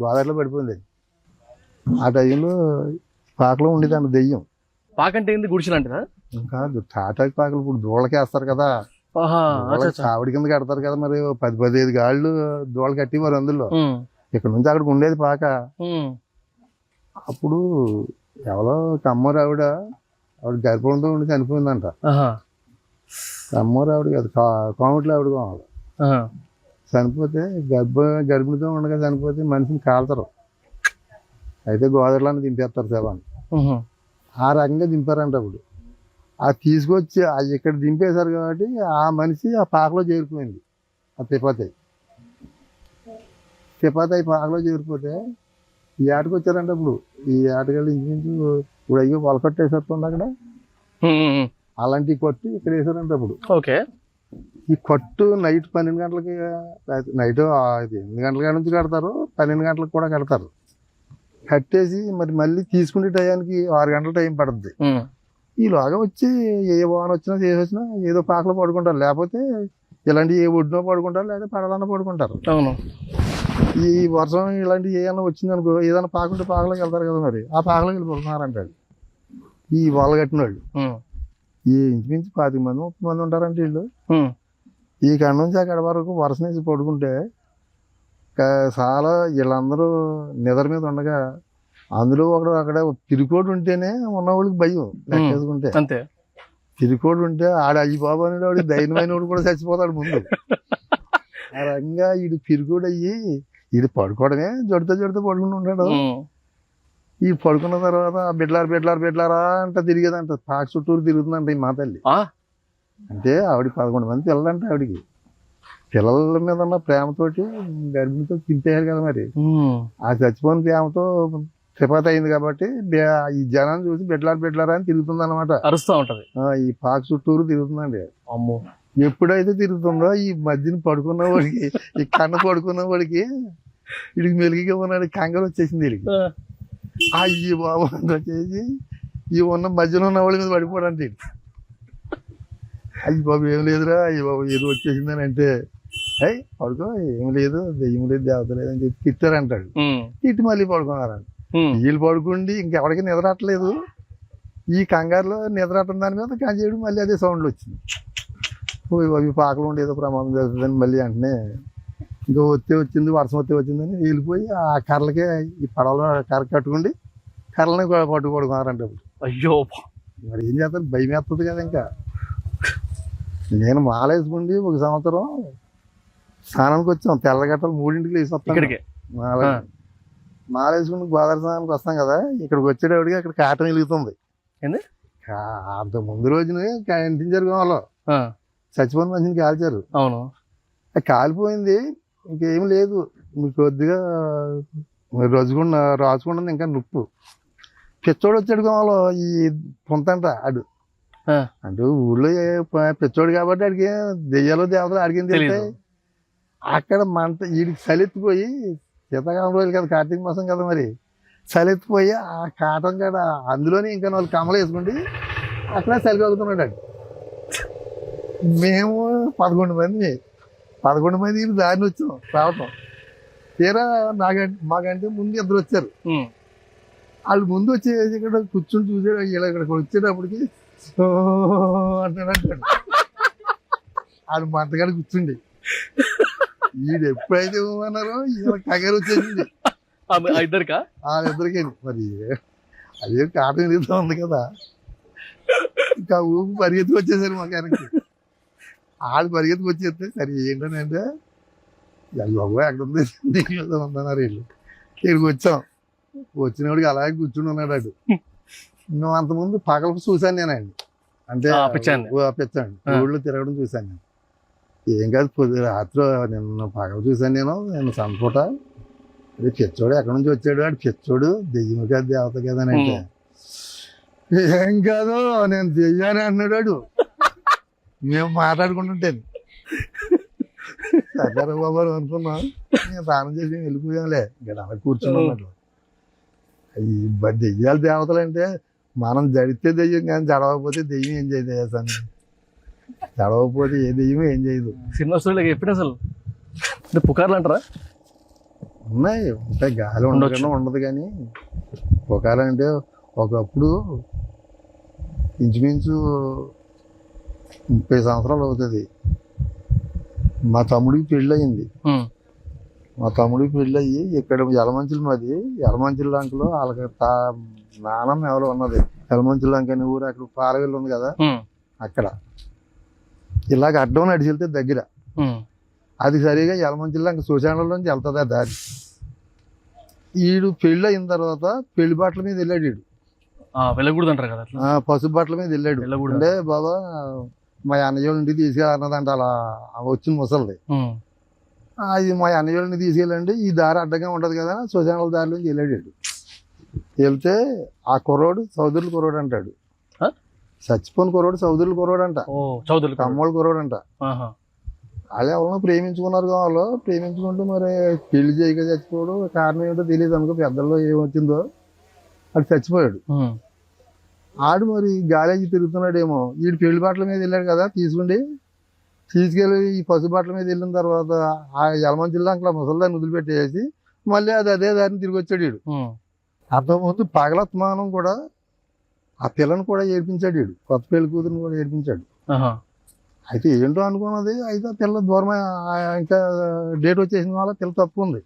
[SPEAKER 6] గోదావరిలో పడిపోయింది. ఆ టైంలో పాకలో ఉండేది దెయ్యం.
[SPEAKER 1] పాకంటే ఏంది? గుడిసెలంటారా?
[SPEAKER 6] కాదు, తాటాకి పాకలు ఇప్పుడు దూళ్ళకి వేస్తారు కదా, చావిడి కింద కడతారు కదా, మరి 10-15 గాళ్ళు దూళ్ళ కట్టి మరి అందులో ఇక్కడ నుంచి అక్కడికి ఉండేది పాక. అప్పుడు ఎవరో కమ్మరు ఆవిడ గర్భంతో ఉండి చనిపోయిందంట. కమ్మరు ఆవిడ కాదు, కోమట్లో ఆవిడ కావాలి. చనిపోతే గర్భిణితో ఉండగా చనిపోతే మనిషిని కాల్చరు, అయితే గోదావరిలో దింపేస్తారు శవాన్ని. ఆ రకంగా దింపారంట. అప్పుడు అది తీసుకొచ్చి అది ఇక్కడ దింపేశారు కాబట్టి ఆ మనిషి ఆ పాకలో చేరిపోయింది. ఆ తిపాతాయి పాకలో చేరిపోతే ఈ ఆటకు వచ్చారంటే ఇప్పుడు ఈ ఆటగాళ్ళు ఇంచుమించు ఇప్పుడు అయ్యో వలకట్టేసేస్తుంది అక్కడ. అలాంటి కట్టు ఇక్కడ వేసారంటే అప్పుడు
[SPEAKER 1] ఓకే.
[SPEAKER 6] ఈ కట్టు నైట్ 12 గంటలకి, నైట్ 8 గంటల నుంచి కడతారు, 12 గంటలకు కూడా కడతారు. కట్టేసి మరి మళ్ళీ తీసుకునే టయానికి 6 గంటల టైం పడుతుంది. ఈలోగా వచ్చి ఏ వాన వచ్చినా చేసి వచ్చినా ఏదో పాకలో పడుకుంటారు, లేకపోతే ఇలాంటి ఏ ఒడ్డునో పడుకుంటారు, లేదా పడలన్నా పడుకుంటారు.
[SPEAKER 1] అవును.
[SPEAKER 6] ఈ వర్షం ఇలాంటి ఏమన్నా వచ్చింది అనుకో, ఏదైనా పాకుంటే పాకలోకి వెళ్తారు కదా, మరి ఆ పాకలోకి వెళ్ళి పడుకున్నారంటాడు ఈ వాళ్ళ కట్టిన వాళ్ళు. ఈ ఇంచుమించు 25 మంది 30 మంది ఉంటారంటే వీళ్ళు. ఈ కాడ నుంచి అక్కడ వరకు వరుస నుంచి పడుకుంటే చాలా వీళ్ళందరూ నిద్ర మీద ఉండగా అందులో ఒకడు అక్కడ తిరుకోడు ఉంటేనే ఉన్నవాడికి భయం లెక్కేసుకుంటే.
[SPEAKER 1] అంతే.
[SPEAKER 6] తిరుకోడు ఉంటే ఆడ అయ్యి బాబు అనేవాడు ధైర్యమైన వాడు కూడా చచ్చిపోతాడు ముందు. ఆ రకంగా వీడు తిరుకోడు అయ్యి వీడు పడుకోవడమే జడుతో పడుకుంటూ ఉంటాడు. ఈ పడుకున్న తర్వాత బిడ్లారా అంట తిరిగేదంట, పాక చుట్టూరు తిరుగుతుందంట ఈ మా తల్లి. అంటే ఆవిడ 11 మంది పిల్లలంట. ఆవిడికి పిల్లల మీద ఉన్న ప్రేమతోటి గర్భిణితో తింపేయాలి కదా మరి. ఆ చచ్చిపోయిన ప్రేమతో త్రిపాత అయింది కాబట్టి ఈ జనాన్ని చూసి బిడ్లారా అని తిరుగుతుంది అనమాట,
[SPEAKER 1] అరుస్తూ ఉంటది.
[SPEAKER 6] ఈ పాక చుట్టూరు తిరుగుతుందండి.
[SPEAKER 1] అమ్మో.
[SPEAKER 6] ఎప్పుడైతే తిరుగుతుందో ఈ మధ్యన పడుకున్న వాడికి, ఈ కన్ను పడుకున్న వాడికి వీడికి మెలిగిగా ఉన్నాడు, కంగారు వచ్చేసింది వీడికి. అయ్యి బాబు అంత వచ్చేసి ఈ ఉన్న మధ్యలో ఉన్న వాళ్ళ మీద పడిపోవడానికి, అయ్యి బాబు ఏం లేదురా, అయ్యి బాబు ఏదో వచ్చేసిందని అంటే, అయ్యి పడుకో ఏం లేదు, దెయ్యం లేదు, దేవత లేదని చెప్పి తిట్టారంటాడు. తిట్టి మళ్ళీ పడుకున్నారంట. వీళ్ళు పడుకుండి ఇంకెవరికి నిద్రట్టలేదు. ఈ కంగారులో నిద్రట్టం దాని మీద కాంచేయడం మళ్ళీ అదే సౌండ్లు వచ్చింది. అవి పాకలు ఉండి ఏదో ప్రమాదం జరుగుతుందని మళ్ళీ వెంటనే ఇంకా వచ్చింది వర్షం వచ్చిందని వెళ్ళిపోయి ఆ కర్రలకే ఈ పడవలో కర్ర కట్టుకుండి కర్రలని పడుకున్నారంట.
[SPEAKER 1] అయ్యో
[SPEAKER 6] మరి ఏం చేస్తారు, భయం వేస్తుంది కదా. ఇంకా నేను మాలేసుకుండి 1 సంవత్సరం స్నానానికి వచ్చాం, తెల్లగట్టలు 3ంటికి లేచి వస్తాం. మాలేసుకుని గోదావరి స్నానానికి వస్తాం కదా, ఇక్కడికి వచ్చేటప్పటికి అక్కడ కాటం వెలుగుతుంది. అంత ముందు రోజున ఇంటిని జరుగులో చచ్చిపోయిన మనిషిని కాల్చారు.
[SPEAKER 1] అవును.
[SPEAKER 6] కాలిపోయింది, ఇంకేం లేదు, మీకు కొద్దిగా రాసుకున్నది ఇంకా నొప్పు. పిచ్చోడు వచ్చాడు గోమలో ఈ పొంతంట ఆడు. అంటే ఊళ్ళో పిచ్చోడు కాబట్టి ఆడికి దెయ్యాలో దేవతలు అడిగింది తెలుస్తాయి. అక్కడ మంట వీడికి చలెత్తిపోయి, శీతాకాలం రోజులు కదా, కార్తీక మాసం కదా, మరి చలెత్తిపోయి ఆ కాటం కాడ అందులోనే ఇంకా 4 కమ్మలు వేసుకుంటే అక్కడ చలిగలుగుతున్నాడు ఆడు. మేము 11 మంది దారిని వచ్చాం రావటం. తీరా మాకంటే ముందు 2 వచ్చారు. వాళ్ళు ముందు వచ్చేసి ఇక్కడ కూర్చుని చూసాడు. ఇలా ఇక్కడ వచ్చేటప్పటికి అంటాడు. వాళ్ళు మంటగాడు కూర్చుండి వీడు ఎప్పుడైతే అన్నారో ఇలా కంగారు వచ్చేసింది వాళ్ళిద్దరికీ. మరి అదే కాటం ఎదుగుతూ ఉంది కదా, ఇంకా ఊపు పరిగెత్తుకు వచ్చేసారు మా వెనక్కి. వాళ్ళు పరిగెత్తుకు వచ్చేస్తే సరే ఏంటని అంటే బాబు ఎక్కడ ఉంది ఉందన్నారు వీళ్ళు. ఇక్కడికి వచ్చాం. వచ్చినవాడికి అలాగే కూర్చుని ఉన్నాడు అడు. నువ్వు అంతకుముందు పగలు చూశాను నేనండి, అంటే పిచ్చాను ఊళ్ళో తిరగడం చూశాను నేను. ఏం కాదు, రాత్రి నిన్న పగలు చూశాను నేను సంపూట. అదే పిచ్చోడు ఎక్కడి నుంచి వచ్చాడు, ఆడు పిచ్చోడు దెయ్యం కాదు దేవత కదా అని అంటే, ఏం కాదు నేను దెయ్యాన్ని అన్నాడు. మేము మాట్లాడుకుంటుంటాను సర్దారు బాబు అనుకున్నాం. నేను స్నానం చేసి వెళ్ళిపోయాంలే, ఇక్కడ అలా కూర్చున్నట్లు. ఈ దెయ్యాలు దేవతలు అంటే మనం జడితే దెయ్యం, కానీ జడవకపోతే దెయ్యం ఏం చేయదు. జడవకపోతే ఏ దెయ్యం ఏం చేయదు.
[SPEAKER 1] సినిమా స్టోరీలో ఎప్పుడు అసలు పుకార్లు అంటారా?
[SPEAKER 6] ఉంటాయి, గాలి ఉండకుండా ఉండదు. కానీ పుకార్లు అంటే ఒకప్పుడు ఇంచుమించు 30 సంవత్సరాలు అవుతుంది. మా తమ్ముడికి పెళ్ళయింది. మా తమ్ముడికి పెళ్ళయ్యి ఇక్కడ యలమంచిలి, మాది యలమంచిలి లంకలో వాళ్ళకి నానమ్మ ఎవరో ఉన్నది. యలమంచిలి లంక అనే ఊరు, అక్కడ పాలవెల్లి ఉంది కదా, అక్కడ ఇలాగ అడ్డం నడిచి వెళ్తే దగ్గర. అది సరిగా యలమంచిలి లంక శ్మశానంలోంచి వెళ్తుంది ఆ దారి. వీడు పెళ్ళి అయిన తర్వాత పెళ్లి బాటల మీద వెళ్ళాడు వీడు.
[SPEAKER 1] వెళ్ళకూడదు అంటారు కదా అట్లా.
[SPEAKER 6] పసుపు బట్టల మీద వెళ్ళాడు.
[SPEAKER 1] వెళ్ళకూడదు.
[SPEAKER 6] అంటే బాబా మా అన్నయ్య నుండి తీసుకెళ్ళన్నదంట అలా వచ్చిన ముసలిది. అది మా అన్నయ్యని తీసుకెళ్ళండి, ఈ దారి అడ్డంగా ఉండదు కదా, శ్మశానాల దారిలోంచి వెళ్ళాడు. వెళ్తే ఆ కుర్రోడు చౌదరుల కుర్రోడు అంటాడు. చచ్చిపోయిన కుర్రోడు చౌదరుల కుర్రోడు అంట, కమ్మోళ్ళ కుర్రోడు అంట. వాళ్ళు ఎవరన్నా ప్రేమించుకున్నారు కావాలో, ప్రేమించుకుంటూ మరి పెళ్లి చేయక చచ్చిపోవడం కారణం ఏంటో తెలియదు అనుకో, పెద్దల్లో ఏమొచ్చిందో అది చచ్చిపోయాడు. ఆడు మరి గాలేజీ తిరుగుతున్నాడేమో, వీడు పెళ్లి బట్టల మీద వెళ్ళాడు కదా, తీసుకెళ్ళి ఈ పసుపు బట్టల మీద వెళ్ళిన తర్వాత ఆ యలమంచిలో అట్లా ముసలిదాన్ని వదిలిపెట్టేసి మళ్ళీ అదే దారిని తిరిగి వచ్చాడు వీడు. అంతకుముందు పగలత్మానం కూడా ఆ పిల్లని కూడా ఏడిపించాడు వీడు, కొత్త పెళ్లి కూతురుని కూడా ఏడిపించాడు. అయితే ఏంటో అనుకున్నది, అయితే ఆ పిల్ల దూరం ఇంకా డేట్ వచ్చేసిన వల్ల పిల్ల తప్పు ఉంది.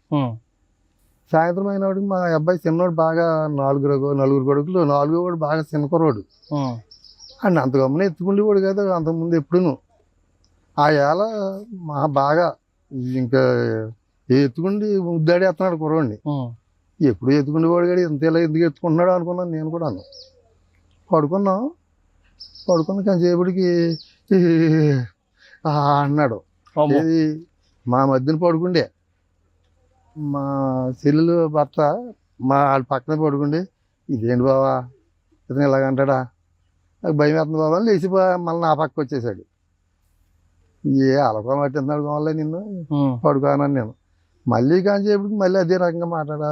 [SPEAKER 6] సాయంత్రం అయినవాడికి మా అబ్బాయి చిన్నోడు బాగా నలుగురు కొడుకులు, నాలుగో వాడు బాగా చిన్న కుర్రోడు. అండ్ అంత గమ్మని ఎత్తుకుండేవాడు కదా అంతకుముందు ఎప్పుడును. ఆ ఏళ మా బాగా ఇంకా ఎత్తుకుండి ముద్దాడేస్తున్నాడు కుర్రోడిని. ఎప్పుడు ఎత్తుకుండేవాడు కానీ ఇంతలా ఎందుకు ఎత్తుకుంటున్నాడు అనుకున్నాను నేను కూడా. పడుకున్న కాసేపటికి అన్నాడు. ఇది మా మధ్యన పడుకుండే మా చెల్లెలు భర్త మా వాళ్ళ పక్కన పడుకుండి, ఇదేంటి బావా ఇతను ఇలాగంటాడా, నాకు భయం వేస్తుంది బాబా, లేచి మళ్ళీ నా పక్క వచ్చేసాడు. అలకం పట్టిస్తున్నాడు కావాలి నిన్ను, పడుకోనని నేను. మళ్ళీ కాసేపటికి మళ్ళీ అదే రకంగా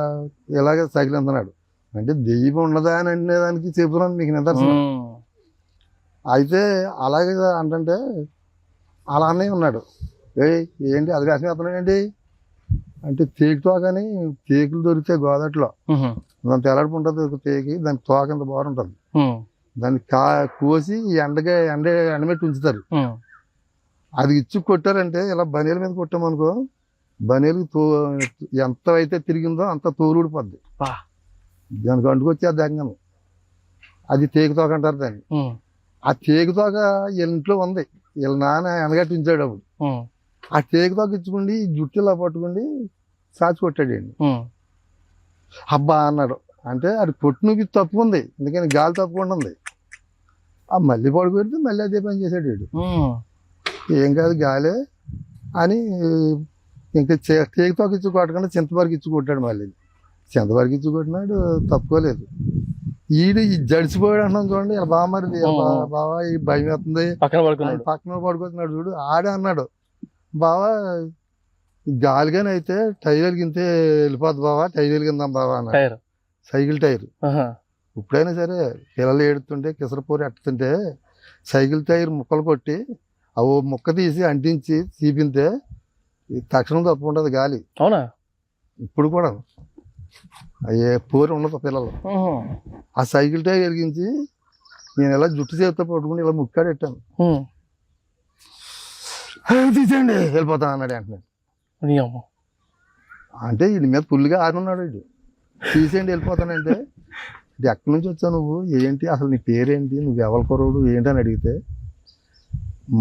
[SPEAKER 6] ఇలాగే తగిలిస్తున్నాడు. అంటే దెయ్యం ఉండదా అని అనేదానికి చెబుతున్నాను మీకు నిదర్శనం. అయితే అలాగే అంటే అలానే ఉన్నాడు. ఏంటి అది వేసం వేస్తున్నాడు ఏంటి అంటే, తేకి తోకని తేకులు దొరికితే గోదట్లో దాని తెలాడుపు ఉంటుంది ఒక తేకి, దాని తోక ఇంత బాగుంటుంది, దాన్ని కోసి ఎండబెట్టి ఉంచుతారు. అది ఇచ్చి కొట్టారంటే ఇలా బనీల మీద కొట్టామనుకో, బనీలకు ఎంత అయితే తిరిగిందో అంత తోలు ఊడిపోద్ది. దానికి అంటుకొచ్చి ఆ దగ్గను అది తేకి తోక అంటారు దాన్ని. ఆ తేకి తోక వీళ్ళ ఇంట్లో ఉంది, వీళ్ళ నాన్న ఎండగట్టి ఉంచాడు. అప్పుడు ఆ తేకి తోక ఇచ్చుకుండి జుట్టు ఇలా పట్టుకుండి సాచి కొట్టాడండి. అబ్బా అన్నాడు. అంటే అది కొట్టునుకి తప్పుకుంది, ఎందుకని గాలి తప్పుకుండా ఉంది. ఆ మళ్ళీ పడుకొడితే మళ్ళీ అదే పని చేశాడు వీడు. ఏం కాదు గాలే అని ఇంకా తేకి తోక ఇచ్చి కొట్టకుండా చింతవరకు ఇచ్చి కొట్టాడు. మళ్ళీ చింతవరకు ఇచ్చి కొట్టినాడు, తప్పుకోలేదు. ఈడు జడిసిపోయాడు అంటున్నాం చూడండి. ఇలా బాగా మరి బావా ఈ భయం వేస్తుంది, పక్కన పడుకుంటున్నాడు చూడు. ఆడే అన్నాడు, బావా గాలిగానే అయితే టైర్ వెలిగితే వెళ్ళిపోద్ది బావా, టైర్ వెలిగిందాం బావా అన్నాడు. Cycle tyre. ఇప్పుడైనా సరే పిల్లలు ఏడుతుంటే కిసరపూరి ఎట్టుతుంటే సైకిల్ టైర్ ముక్కలు కొట్టి అవి ముక్క తీసి అంటించి చీపితే తక్షణం తప్పు ఉంటుంది గాలి.
[SPEAKER 1] అవునా?
[SPEAKER 6] ఇప్పుడు కూడా అయ్యే పూరి ఉండదు పిల్లలు. ఆ సైకిల్ టైర్ వెలిగించి నేను ఇలా జుట్టు చేతితో పట్టుకుని ఇలా ముక్కాడు పెట్టాను. తీసేయండి వెళ్ళిపోతాను అన్నాడు. అంటున్నాడు అంటే వీడి మీద పుల్లిగా ఆరున్నాడు. వీడు తీసేయండి వెళ్ళిపోతానంటే, ఇది ఎక్కడి నుంచి వచ్చావు నువ్వు, ఏంటి అసలు నీ పేరేంటి, నువ్వు ఎవరి కుర్రోడు ఏంటి అని అడిగితే,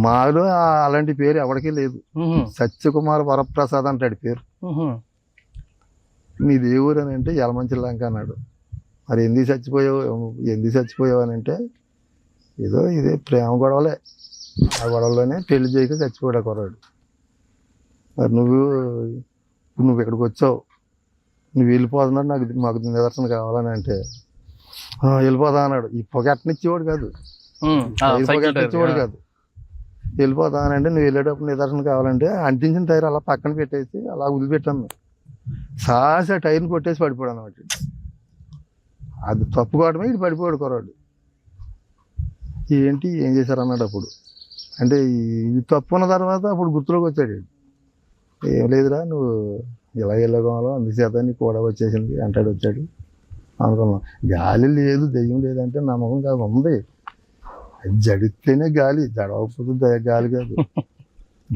[SPEAKER 6] మాలో అలాంటి పేరు ఎవరికీ లేదు, సత్యకుమార్ వరప్రసాద్ అంటాడు పేరు. నీది ఏ ఊరు అని అంటే యలమంచిల లంక అన్నాడు. మరి ఎందుకు చచ్చిపోయావు అని అంటే, ఏదో ఇదే ప్రేమ గొడవలే, ఆ గొడవలోనే పెళ్లి చేయక చచ్చిపోయాడు కుర్రాడు. మరి నువ్వు ఇక్కడికి వచ్చావు, నువ్వు వెళ్ళిపోతున్నాడు, మాకు నిదర్శన కావాలని అంటే వెళ్ళిపోతా అన్నాడు. ఈ పొగ ఎట్టనిచ్చేవాడు కాదు, పొగ ఎట్టనిచ్చేవాడు కాదు. వెళ్ళిపోతా అని అంటే, నువ్వు వెళ్ళేటప్పుడు నిదర్శన కావాలంటే అంటించిన టైర్ అలా పక్కన పెట్టేసి అలా వదిలిపెట్టాను. సాసి ఆ టైర్ని కొట్టేసి పడిపోయాడు అన్నమాట. అది తప్పుకోవడమే ఇది పడిపోయాడు కుర్రాడు. ఏంటి ఏం చేశారు అన్నాడు. అప్పుడు అంటే ఇది తప్పు ఉన్న తర్వాత అప్పుడు గుర్తులోకి వచ్చాడు. ఏం లేదురా నువ్వు ఇలా వెళ్ళగోవాలో అందుచేత నీకు కూడా వచ్చేసింది అంటాడు. వచ్చాడు అనుకున్నాం. గాలి లేదు దెయ్యం లేదంటే నమ్మకం కాదు, ఉంది. అది జడిస్తేనే గాలి, జడవకపోతే గాలి కాదు.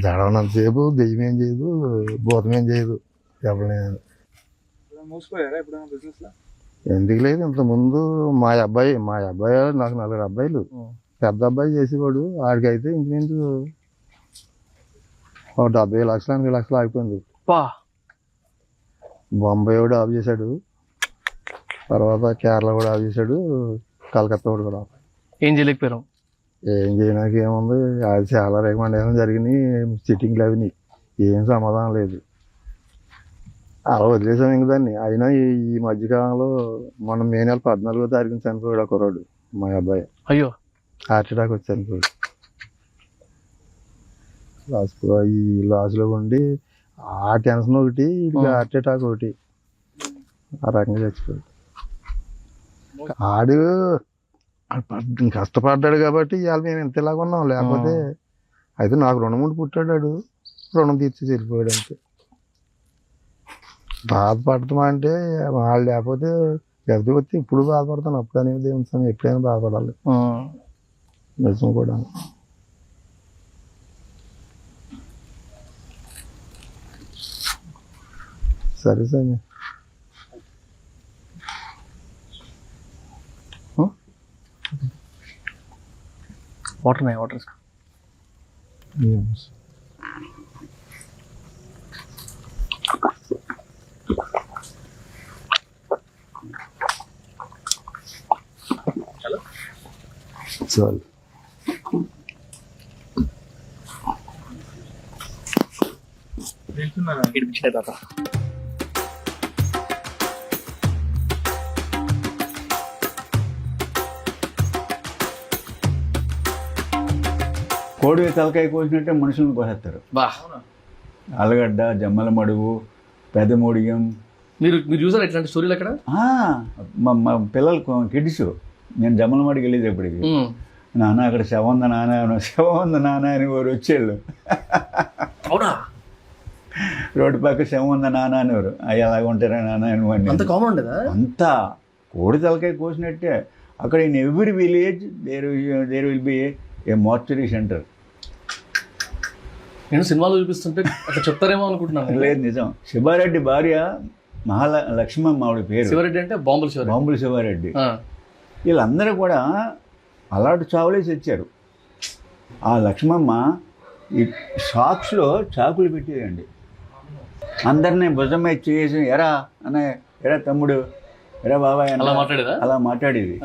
[SPEAKER 6] జడవనంతసేపు దెయ్యం ఏం చేయదు, భూతం ఏం చేయదు. ఎవరైనా ఎందుకు లేదు. ఇంతకుముందు మా అబ్బాయి నాకు 4 అబ్బాయిలు, పెద్ద అబ్బాయి చేసేవాడు. ఆడికైతే ఇంచుమించు 70 లక్షలు 80 లక్షలు ఆగిపోయింది. బొంబాయి కూడా ఆఫ్ చేశాడు, తర్వాత కేరళ కూడా ఆఫ్ చేశాడు, కలకత్తా వాడు కూడా
[SPEAKER 1] ఏం చేయలేకపోయారు?
[SPEAKER 6] ఏం చేయడానికి ఏముంది, అది చాలా రికమెండేషన్ జరిగినాయి, సిట్టింగ్లు అవి ఏం సమాధానం లేదు, అలా వదిలేసాం ఇంక దాన్ని. అయినా ఈ మధ్యకాలంలో మొన్న మే నెల 14వ తారీఖున చనిపోయాడు ఒక కుర్రాడు, మా అబ్బాయి.
[SPEAKER 1] అయ్యో,
[SPEAKER 6] హార్ట్ అటాక్ వచ్చి చనిపోయాడు. ఈ లాస్లో ఉండి ఆ టెన్షన్ ఒకటి, ఇది హార్ట్ అటాక్ ఒకటి, ఆ రకంగా చచ్చిపోయాడు. ఆడు కష్టపడ్డాడు కాబట్టి ఇవాళ మేము ఇంత ఇలాగ ఉన్నాం. లేకపోతే అయితే నాకు రుణం ఉండి పుట్టాడు, రుణం తీర్చి వెళ్ళిపోయాడు అంతే. బాధపడతాం అంటే వాళ్ళు లేకపోతే గది వచ్చి ఇప్పుడు బాధపడతాను, అప్పుడు అనేది ఏమి ఎప్పుడైనా బాధపడాలి, నిజం కూడా. సరే సరే,
[SPEAKER 1] వాటర్ వాటర్
[SPEAKER 6] చాలు.
[SPEAKER 5] కోడి తలకాయ కోసినట్టే మనుషులను కోసేస్తారు.
[SPEAKER 1] బా,
[SPEAKER 5] అలగడ్డ, జమ్మల మడుగు, పెదమూడియం.
[SPEAKER 1] మీరు చూసారు ఇట్లాంటి స్టోరీలు ఎక్కడ?
[SPEAKER 5] మా పిల్లలు కిడ్స్, నేను జమ్మల మడుగు వెళ్ళేటప్పటికి, నాన్న అక్కడ శవంద నాన్న అని వారు వచ్చేళ్ళు.
[SPEAKER 1] అవునా?
[SPEAKER 5] రోడ్డు పక్క శవంద నాన్న అనేవారు. అవి అలాగ ఉంటారా నాన్న అని.
[SPEAKER 1] అంత కామన్ ఉండేదా?
[SPEAKER 5] అంతా కోడి తలకాయ కోసినట్టే. అక్కడ in every village there will be a mortuary centre.
[SPEAKER 1] నేను సినిమాలో చూపిస్తుంటే అట్లా చెప్తారేమో అనుకుంటున్నాను.
[SPEAKER 5] లేదు, నిజం. శివారెడ్డి భార్య లక్ష్మమ్మ ఆవిడ పేరు.
[SPEAKER 1] శివారెడ్డి అంటే బాంబుల శివారెడ్డి.
[SPEAKER 5] వీళ్ళందరూ కూడా అలాంటి చావులే తెచ్చారు. ఆ లక్ష్మమ్మ ఈ షాక్స్లో చాకులు పెట్టేదండి. అందరినీ భుజం మీద చేసి ఎరా తమ్ముడు, ఎరా బాబాయ్ అలా మాట్లాడేది.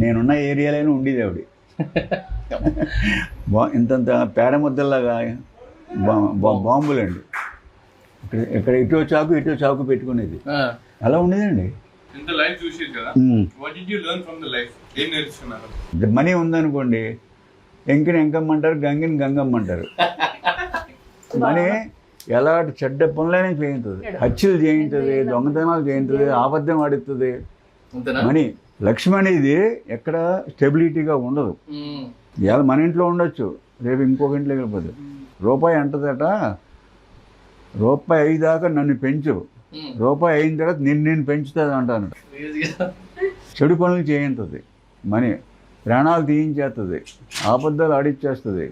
[SPEAKER 5] నేనున్న ఏరియాలోనే ఉండేది ఆవిడ. ఇంతంత పేడ ముద్దల్లాగా బాంబులండి. ఇక్కడ ఇటో చాకు పెట్టుకునేది. అలా ఉండేదండి. మనీ ఉందనుకోండి, ఎంకమ్మంటారు, గంగమ్మంటారు. మనీ ఎలాంటి చెడ్డ పనులైనా చేయించుతుంది, హత్యలు చేయించుతుంది, దొంగతనాలు చేయించుతుంది, అబద్ధం ఆడుతుంది. మనీ లక్ష్మి అనేది ఎక్కడ స్టెబిలిటీగా ఉండదు. ఇవాళ మన ఇంట్లో ఉండొచ్చు, రేపు ఇంకొక ఇంట్లోకి వెళ్ళిపోతుంది. రూపాయి అంటదట, రూపాయి అయ్యేదాకా నన్ను పెంచు, రూపాయి అయిన తర్వాత నేను పెంచుతుంది అంటాను. చెడు పనులు చేయించుతుంది మనీ, ప్రాణాలు తీయించేస్తుంది, అబద్ధాలు ఆడిచ్చేస్తుంది.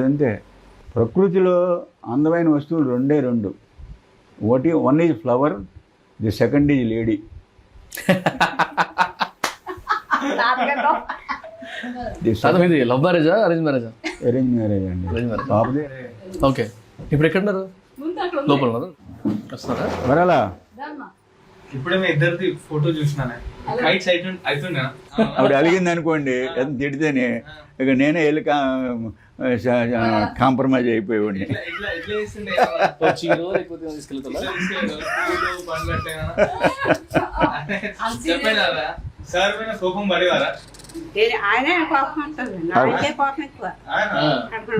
[SPEAKER 5] అంతే. ప్రకృతిలో అందమైన వస్తువులు రెండు. One is flower, the second is lady.
[SPEAKER 1] Love మ్యారేజా, అరేంజ్ మ్యారేజా?
[SPEAKER 5] అరేంజ్ మ్యారేజ్ అండి.
[SPEAKER 1] ఓకే, ఇప్పుడు ఎక్కడున్నారు? లోపల వస్తారా?
[SPEAKER 5] వరాలా
[SPEAKER 8] ఇప్పుడే మీ ఇద్దరిది ఫోటో చూసినానే.
[SPEAKER 5] ఆవిడ అలిగింది అనుకోండి, ఎంత తిడితేనే ఇక నేనే వెళ్ళి కాంప్రమైజ్ అయిపోయేవాడిని.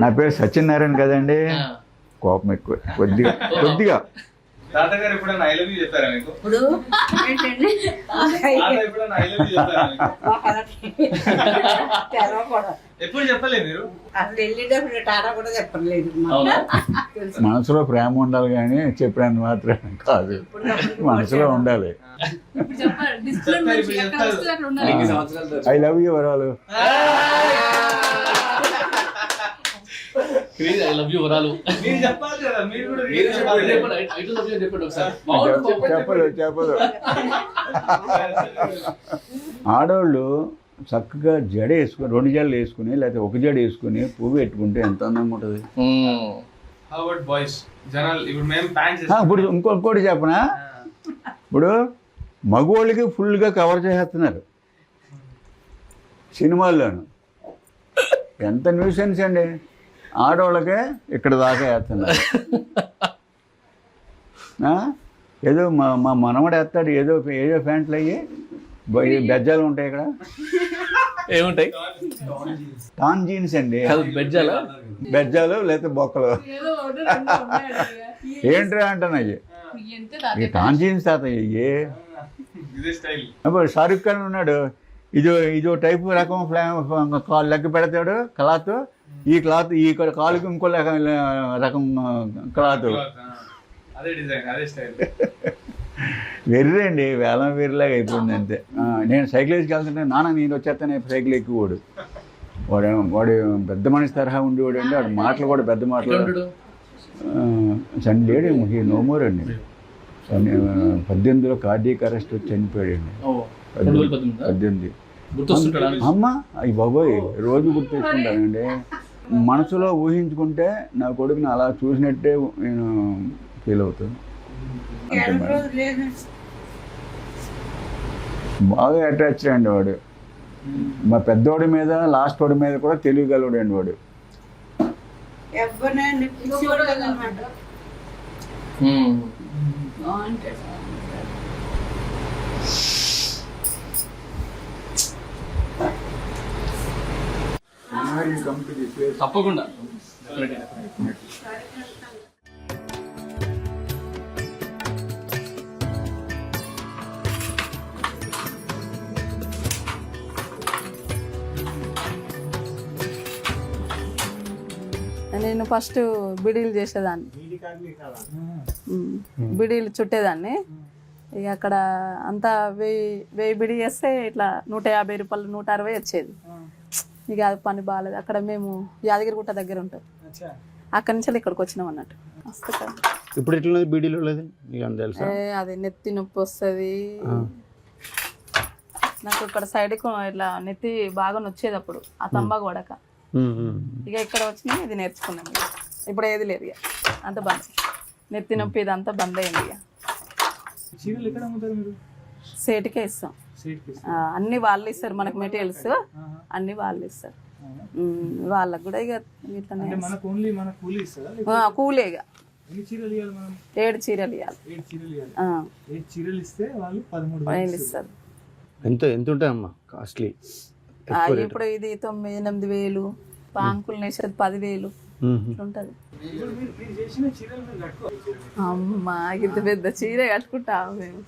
[SPEAKER 5] నా పేరు సత్యనారాయణ కదండి, కోపం ఎక్కువ, కొద్దిగా.
[SPEAKER 8] తాతగారు ఎప్పుడైనా ఐ లవ్ యూ చెప్పారా మీకు? ఎప్పుడు చెప్పలేదు మీరు?
[SPEAKER 5] మనసులో ప్రేమ ఉండాలి కానీ చెప్పడానికి మాత్రం కాదు, మనసులో ఉండాలి. ఐ లవ్ యూ వరాలు.
[SPEAKER 1] ఐ లవ్ యూ వరాలు.
[SPEAKER 5] చెప్పదు. ఆడవాళ్ళు చక్కగా జడ వేసుకుని, 2 జడలు వేసుకుని, లేకపోతే 1 జడ వేసుకుని పువ్వు పెట్టుకుంటే ఎంత అందంగా ఉంటుంది. ఇప్పుడు ఇంకోటి చెప్పనా, ఇప్పుడు మగవాళ్ళకి ఫుల్గా కవర్ చేసేస్తున్నారు సినిమాల్లోను. ఎంత న్యూసెన్స్ అండి. ఆడవాళ్ళకే ఇక్కడ దాకా వేస్తున్నారు. ఏదో మా మనవడు వేస్తాడు ఏదో ప్యాంట్లు అయ్యి బెజ్జాలు ఉంటాయి ఇక్కడ.
[SPEAKER 1] ఏముంటాయి?
[SPEAKER 5] టాన్ జీన్స్ అండి.
[SPEAKER 1] బెజ్జాలా?
[SPEAKER 5] బెజ్జాలు లేకపోతే బొక్కలు ఏంట్రా అంటాను అయ్యి. ఈ టాన్ జీన్స్ తాతయ్య
[SPEAKER 8] ఇదే స్టైల్.
[SPEAKER 5] ఇప్పుడు షారుఖ్ ఖాన్ ఉన్నాడు, ఇదో టైపు రకం కాలు లెక్క పెడతాడు క్లాత్. ఈ క్లాత్ ఈ కాలుకి ఇంకో రకం క్లాత్.
[SPEAKER 8] అదే డిజైన్, అదే స్టైల్.
[SPEAKER 5] వెర్రి అండి, వేలం వెర్రిలాగా అయిపోయింది అంతే. నేను సైకిల్ వేసుకెళ్తుంటే నాన్న నేను వచ్చేస్తానే సైకిల్ ఎక్కువాడు. వాడు పెద్ద మనిషి తరహా ఉండేవాడు అండి. వాడు మాటలు కూడా పెద్ద మాటలు. లేడు నోమోర్ అండి. 18లో కార్డియక్ అరెస్ట్ వచ్చి చనిపోయాడండి. 18. అమ్మ అయ్యి బాబోయ్ రోజు గుర్తు తెచ్చుకుంటానండి. మనసులో ఊహించుకుంటే నా కొడుకుని అలా చూసినట్టే నేను ఫీల్ అవుతాను. బాగా అటాచ్ అండి వాడు. మా పెద్దోడి మీద లాస్ట్ వాడి మీద కూడా తెలియగలవాడు అండి వాడు.
[SPEAKER 1] తప్పకుండా.
[SPEAKER 10] నేను ఫస్ట్ బిడీలు చేసేదాన్ని, బిడీలు చుట్టేదాన్ని. ఇక అక్కడ అంతా 1000 బిడి చేస్తే ఇట్లా 150 రూపాయలు 160 వచ్చేది. ఇక అది పని బాగాలేదు. అక్కడ మేము యాదగిరిగుట్ట దగ్గర ఉంటాం, అక్కడి నుంచి ఇక్కడికి వచ్చినాం అన్నట్టు.
[SPEAKER 2] ఇప్పుడు ఎట్లా బీడీలో లేదు తెలుసా?
[SPEAKER 10] అది నెత్తి నొప్పి వస్తుంది నాకు. ఇక్కడ సైడ్కి ఇట్లా నెత్తి బాగా నొచ్చేది అప్పుడు, ఆ తంబాకు పడక. ఇక ఇక్కడ వచ్చినా ఇది నేర్చుకున్నాం. ఇప్పుడు ఏది లేదు, ఇక అంత బంద్. నెత్తి నొప్పి ఇదంతా బంద్ అయింది. ఇక సేటికే ఇస్తాం, అన్ని వాళ్ళు ఇస్తారు మనకు మెటీరియల్స్, అన్ని వాళ్ళు ఇస్తారు. వాళ్ళకు కూడా ఇక ఇట్లా కూలే. ఇక 7 చీరలు ఇవ్వాలి ఇస్తారు.
[SPEAKER 2] ఎంత ఉంటాయమ్మా కాస్ట్లీ?
[SPEAKER 10] ఇప్పుడు ఇది 9-8 వేలు, పాంకులు నేసేది 10,000 ఉంటుంది. అమ్మా ఇంత పెద్ద చీర కట్టుకుంటాము మేము.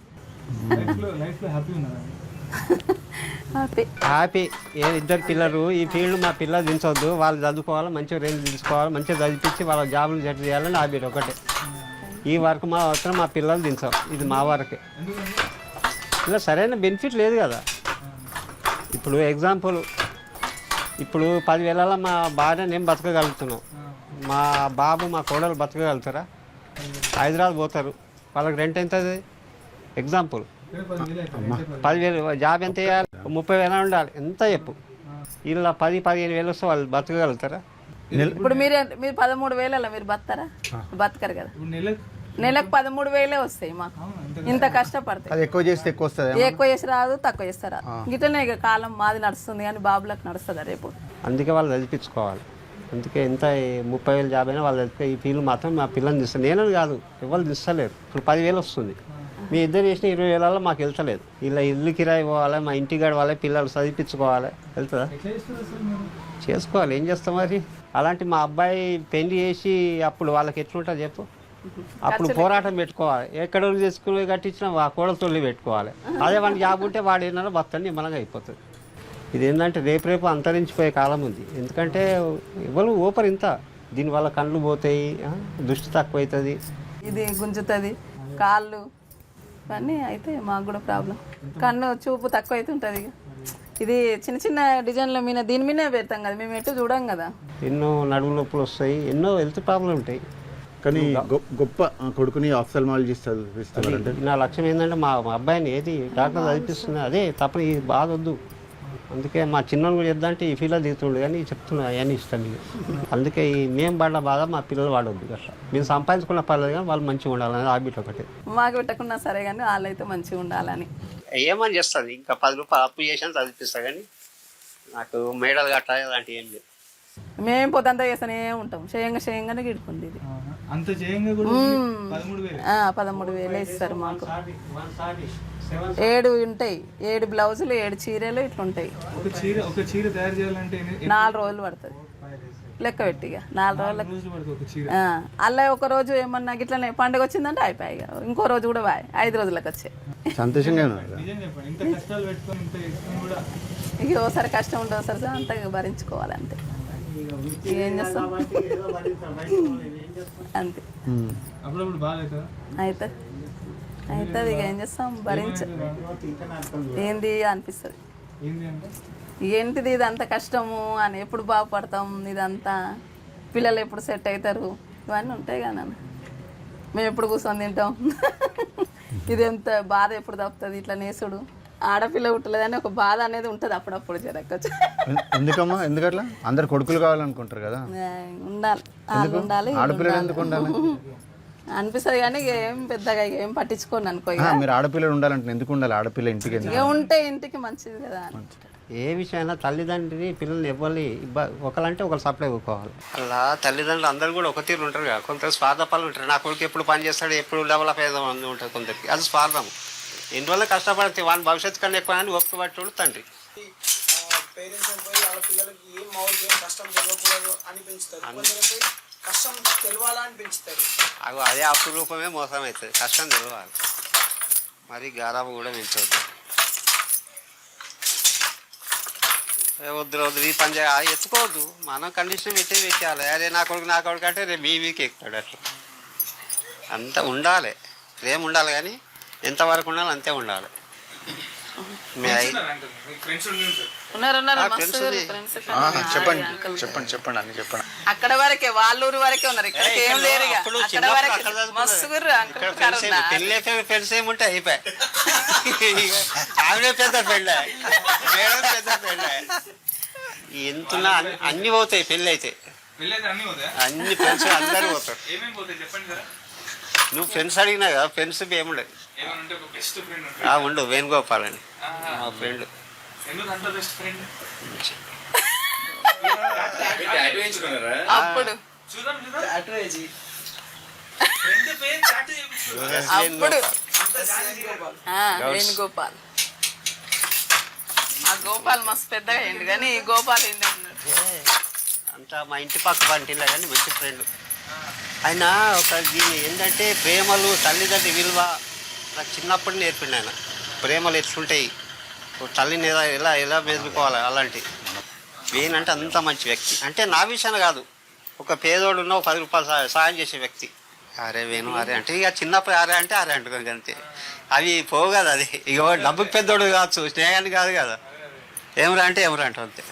[SPEAKER 11] హ్యాపీ. 2 పిల్లలు ఈ ఫీల్డ్ మా పిల్లలు దించవద్దు, వాళ్ళు చదువుకోవాలి, మంచిగా రేంజ్ తీసుకోవాలి, మంచిగా చదివించి వాళ్ళ జాబులు సెట్ చేయాలని హ్యాబీ ఒకటే. ఈ వర్క్ మా అవసరం, మా పిల్లలు దించవు, ఇది మా వరకే. ఇలా సరైన బెనిఫిట్ లేదు కదా. ఇప్పుడు ఎగ్జాంపుల్, ఇప్పుడు 10,000 మా భార్య నేను బతకగలుగుతున్నాం, మా బాబు మా కోడలు బతకగలుగుతారా? హైదరాబాద్ పోతారు, వాళ్ళకి రెంట్ ఎంత? ఎగ్జాంపుల్ 10,000 జాబ్ ఎంత వేయాలి? 30,000 ఉండాలి. ఎంత చెప్పు, ఇలా 10-15 వేలు వస్తే వాళ్ళు బతకగలుగుతారా?
[SPEAKER 10] ఇప్పుడు మీరు 13,000 మీరు బతారా? బతకరు కదా. నెలకు 13,000 వస్తాయి మాకు, ఇంత కష్టపడతాయి.
[SPEAKER 2] ఎక్కువ చేస్తే ఎక్కువ వస్తుంది,
[SPEAKER 10] ఎక్కువ చేసి రాదు, తక్కువ చేస్తే రాదు. గిట్లనే ఇక కాలం మాది నడుస్తుంది కానీ బాబులకు నడుస్తుందా రేపు?
[SPEAKER 11] అందుకే వాళ్ళు చదివించుకోవాలి. అందుకే ఎంత 30,000 జాబ్ అయినా వాళ్ళు చదివితే ఈ ఫీల్డ్ మాత్రం మా పిల్లల్ని తీస్తారు. నేను కాదు, ఎవరు తీస్తలేరు. ఇప్పుడు 10,000 వస్తుంది, మీ ఇద్దరు చేసిన 20,000 మాకు వెళ్తలేదు. ఇలా ఇల్లు కిరాయి పోవాలి, మా ఇంటి గడవాలి, పిల్లలు చదివించుకోవాలి, వెళ్తుందా? చేసుకోవాలి, ఏం చేస్తాం మరి. అలాంటి మా అబ్బాయి పెళ్లి చేసి అప్పుడు వాళ్ళకి ఎట్లుంటుంది చెప్పు. అప్పుడు పోరాటం పెట్టుకోవాలి, ఎక్కడ చేసుకుని కట్టించినా ఆ కోడలతోళ్ళు పెట్టుకోవాలి. అదే వాడికి జాబ్ ఉంటే వాడు ఏదైనా బతకని నిమ్మలంగా అయిపోతుంది. ఇది ఏంటంటే రేపు అంతరించిపోయే కాలం ఉంది. ఎందుకంటే ఎవరు ఓపర్ ఇంత, దీనివల్ల కళ్ళు పోతాయి, దృష్టి తక్కువ అవుతుంది,
[SPEAKER 10] ఇది గుంజుతుంది, కాళ్ళు ఇవన్నీ అయితే మాకు కూడా ప్రాబ్లం. కన్ను చూపు తక్కువ అవుతుంటుంది. ఇది చిన్న చిన్న డిజైన్ల మీద దీని మీదే పెడతాం కదా, మేము ఎటు చూడం కదా.
[SPEAKER 11] ఎన్నో నడుము నొప్పులు వస్తాయి, ఎన్నో హెల్త్ ప్రాబ్లం ఉంటాయి.
[SPEAKER 2] కానీ గొప్ప కొడుకుని ఆఫ్థల్మాలజిస్ట్ చదివిస్తారంటే
[SPEAKER 11] నా లక్ష్యం ఏంటంటే మా అబ్బాయిని ఏది డాక్టర్ చదివిస్తుంది, అదే తప్ప ఈ బాధ వద్దు. అందుకే మా చిన్నోడు కూడా చెప్తా అంటే ఈ ఫీల్డ్లో దిగుతుండు కానీ చెప్తున్నా అవన్నీ ఇష్టం మీకు. అందుకే ఈ మేము పడ్డ బాధ మా పిల్లలు వాడవద్దు అట్లా. మేము సంపాదించుకున్న పర్లేదు కానీ వాళ్ళు మంచిగా ఉండాలని హ్యాబిట్ ఒకటి.
[SPEAKER 10] మాకు పెట్టకున్నా సరే కానీ వాళ్ళైతే మంచిగా ఉండాలని.
[SPEAKER 11] ఏమని చేస్తుంది ఇంకా 10 రూపాయలు అప్పు చేసి చదివిస్తా కానీ నాకు మేడలు కట్టాలి అలాంటివి ఏం లేదు.
[SPEAKER 10] మేము పొద్దంతా చేస్తూనే ఉంటాం, చేయంగానే గిడుకుంది ఇది.
[SPEAKER 8] అంత చేయంగా కూడా 13,000.
[SPEAKER 10] 13,000 ఇస్తారు మాకు. 7 ఉంటాయి, 7 బ్లౌజులు, 7 చీరలు ఇట్లుంటాయి.
[SPEAKER 8] ఒక చీర తయారు చేయాలంటే
[SPEAKER 10] 4 రోజులు పడుతుంది లెక్క పెట్టిగా. 4 రోజులకు అలా ఒక రోజు ఏమన్నా గిట్లనే పండుగ వచ్చిందంటే అయిపోయాయి, ఇంకో రోజు కూడా 5 రోజులకు వచ్చాయి.
[SPEAKER 2] సంతోషంగా
[SPEAKER 8] ఇంత కష్టాలు పెట్టుకొని ఇంత ఇష్టం కూడా
[SPEAKER 10] ఇక ఓసారి కష్టం ఉంటుంది, ఒకసారి అంత భరించుకోవాలి అంతే. ఏం చేస్తాం అంతే.
[SPEAKER 8] అప్పుడప్పుడు బాగా
[SPEAKER 10] అవుతుంది ఇక ఏం చేస్తాం, ఏంది అనిపిస్తుంది. ఏంటిది ఇదంతా కష్టము అని, ఎప్పుడు బాగుపడతాం, ఇదంతా పిల్లలు ఎప్పుడు సెట్ అవుతారు, ఇవన్నీ ఉంటాయి కదా నాన్న. మేము ఎప్పుడు కూర్చొని తింటాం, ఇది ఎంత బాధ ఎప్పుడు తప్పుతుంది, ఇట్లా నేసుడు ఆడపిల్ల పుట్టలేదని ఒక బాధ అనేది ఉంటుంది అప్పుడప్పుడు జరగచ్చు.
[SPEAKER 2] ఎందుకమ్మా, ఎందుకట్లా? అందరు కొడుకులు కావాలనుకుంటారు కదా,
[SPEAKER 10] ఉండాలి, వాళ్ళు ఉండాలి,
[SPEAKER 2] ఆడపిల్లలు ఎందుకు ఉండాలి
[SPEAKER 10] అనిపిస్తుంది కానీ ఏం పెద్దగా ఏం పట్టించుకోండి అనుకో.
[SPEAKER 2] మీరు ఆడపిల్లలు ఉండాలంటే ఎందుకు ఉండాలి? ఆడపిల్ల ఇంటికి
[SPEAKER 10] ఉంటే ఇంటికి మంచిది కదా.
[SPEAKER 11] ఏ విషయమైనా తల్లిదండ్రి పిల్లల్ని ఎవరి ఒకరంటే ఒకరు సప్లై ఇవ్వుకోవాలి. అలా తల్లిదండ్రులు అందరూ కూడా ఒక తీరు ఉంటారు కదా, కొంత స్వార్థపాలు ఉంటారు. నా కొడుకు ఎప్పుడు పని చేస్తాడు, ఎప్పుడు డెవలప్ అయ్యేదాం అని ఉంటుంది కొందరికి, అది స్వార్థం. ఎన్ని రోజులు కష్టపడితే వాని భవిష్యత్తు కన్నా ఎక్కువ అని ఒప్పు పట్టుడు తండ్రి.
[SPEAKER 12] పేరెంట్స్ పోయి వాళ్ళ పిల్లలకి ఏం మౌలిక కష్టం జరగకూడదు అని పెంచుతారు, కష్టం తెలవాలని పెంచుతారు.
[SPEAKER 11] అదే అపురూపమే మోసం అవుతుంది, కష్టం తెలవాలి. మరి గారాబు కూడా పెంచవద్దు. వద్దు ఈ పని చేయాలి ఎత్తుకోవద్దు, మనం కండిషన్ పెట్టేయాలి. అరే నా కొడుకు అంటే రేపు మీకు ఎక్కుతాడు. అట్లా అంత ఉండాలి, ప్రేమ ఉండాలి, కానీ ఎంతవరకు ఉండాలి అంతే ఉండాలి.
[SPEAKER 2] చెప్పండి అన్ని చెప్పండి.
[SPEAKER 10] అక్కడ వరకే, వాళ్ళ ఊరు వరకే ఉన్నారు, ఇక్కడ ఏం లేరు.
[SPEAKER 11] ఫ్రెండ్స్ ఏముంటే అయిపోయి ఆవిడే పెద్ద పెళ్ళ, మేడం పెద్ద పెళ్ళ, ఎంతున్నా అన్ని పోతాయి. పెళ్ళి అయితే అన్ని ఫ్రెండ్స్ అందరూ పోతారు. నువ్వు ఫ్రెండ్స్ అడిగినా కదా, ఫ్రెండ్స్ ఏముండదు. ఉండు, వేణుగోపాల్ అని మా ఫ్రెండ్.
[SPEAKER 10] అప్పుడు వేణుగోపాల్. ఆ గోపాల్ మస్తు పెద్దగా అయింది, కానీ ఈ గోపాల్
[SPEAKER 11] అంతా మా ఇంటి పక్క పంటిలో కానీ మంచి ఫ్రెండ్. ఆయన ఒక దీన్ని ఏంటంటే ప్రేమలు, తల్లిదండ్రి విలువ నాకు చిన్నప్పుడు నేర్పిండి ఆయన. ప్రేమలు ఎట్లుంటాయి, తల్లిని ఎలా ఎలా మెదులుకోవాలి, అలాంటి వేణంటే అంత మంచి వ్యక్తి. అంటే నా విషయాన్ని కాదు, ఒక పేదోడు ఉన్న 10 రూపాయలు సాయం చేసే వ్యక్తి. అరే వేణు అరే అంటే ఇక చిన్నప్పుడు అరే అంటే అరే అంటున్నాను అంతే, అవి పోవు కదా. అది ఇక డబ్బుకి పెద్దోడు కావచ్చు, స్నేహాన్ని కాదు కదా. ఏమరా అంటే అంతే.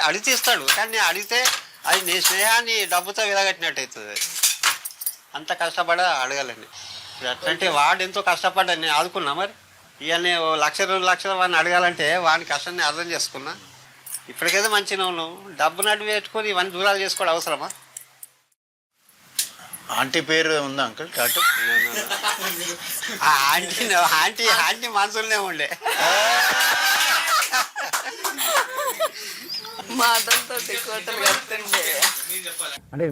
[SPEAKER 11] అడిగితే ఇస్తాడు, కానీ నేను అడిగితే అది నీ స్నేహాన్ని డబ్బుతో విలగట్టినట్టు అవుతుంది. అంత కష్టపడ అడగాలండి. అట్లంటే వాడు ఎంతో కష్టపడ్డా నేను ఆదుకున్నా. మరి ఇవన్నీ 1,00,000 2 లక్షలు వాడిని అడగాలంటే వాని కష్టాన్ని అర్థం చేసుకున్నా. ఇప్పటికైతే మంచిగా ఉన్నావు, డబ్బు నడ్డు పెట్టుకొని ఇవన్నీ దూరాలు చేసుకోవడం అవసరమా?
[SPEAKER 2] ఆంటీ పేరు ఉందా అంకుల్?
[SPEAKER 11] ఆంటీ మనసులోనే ఉండే.
[SPEAKER 2] అంటే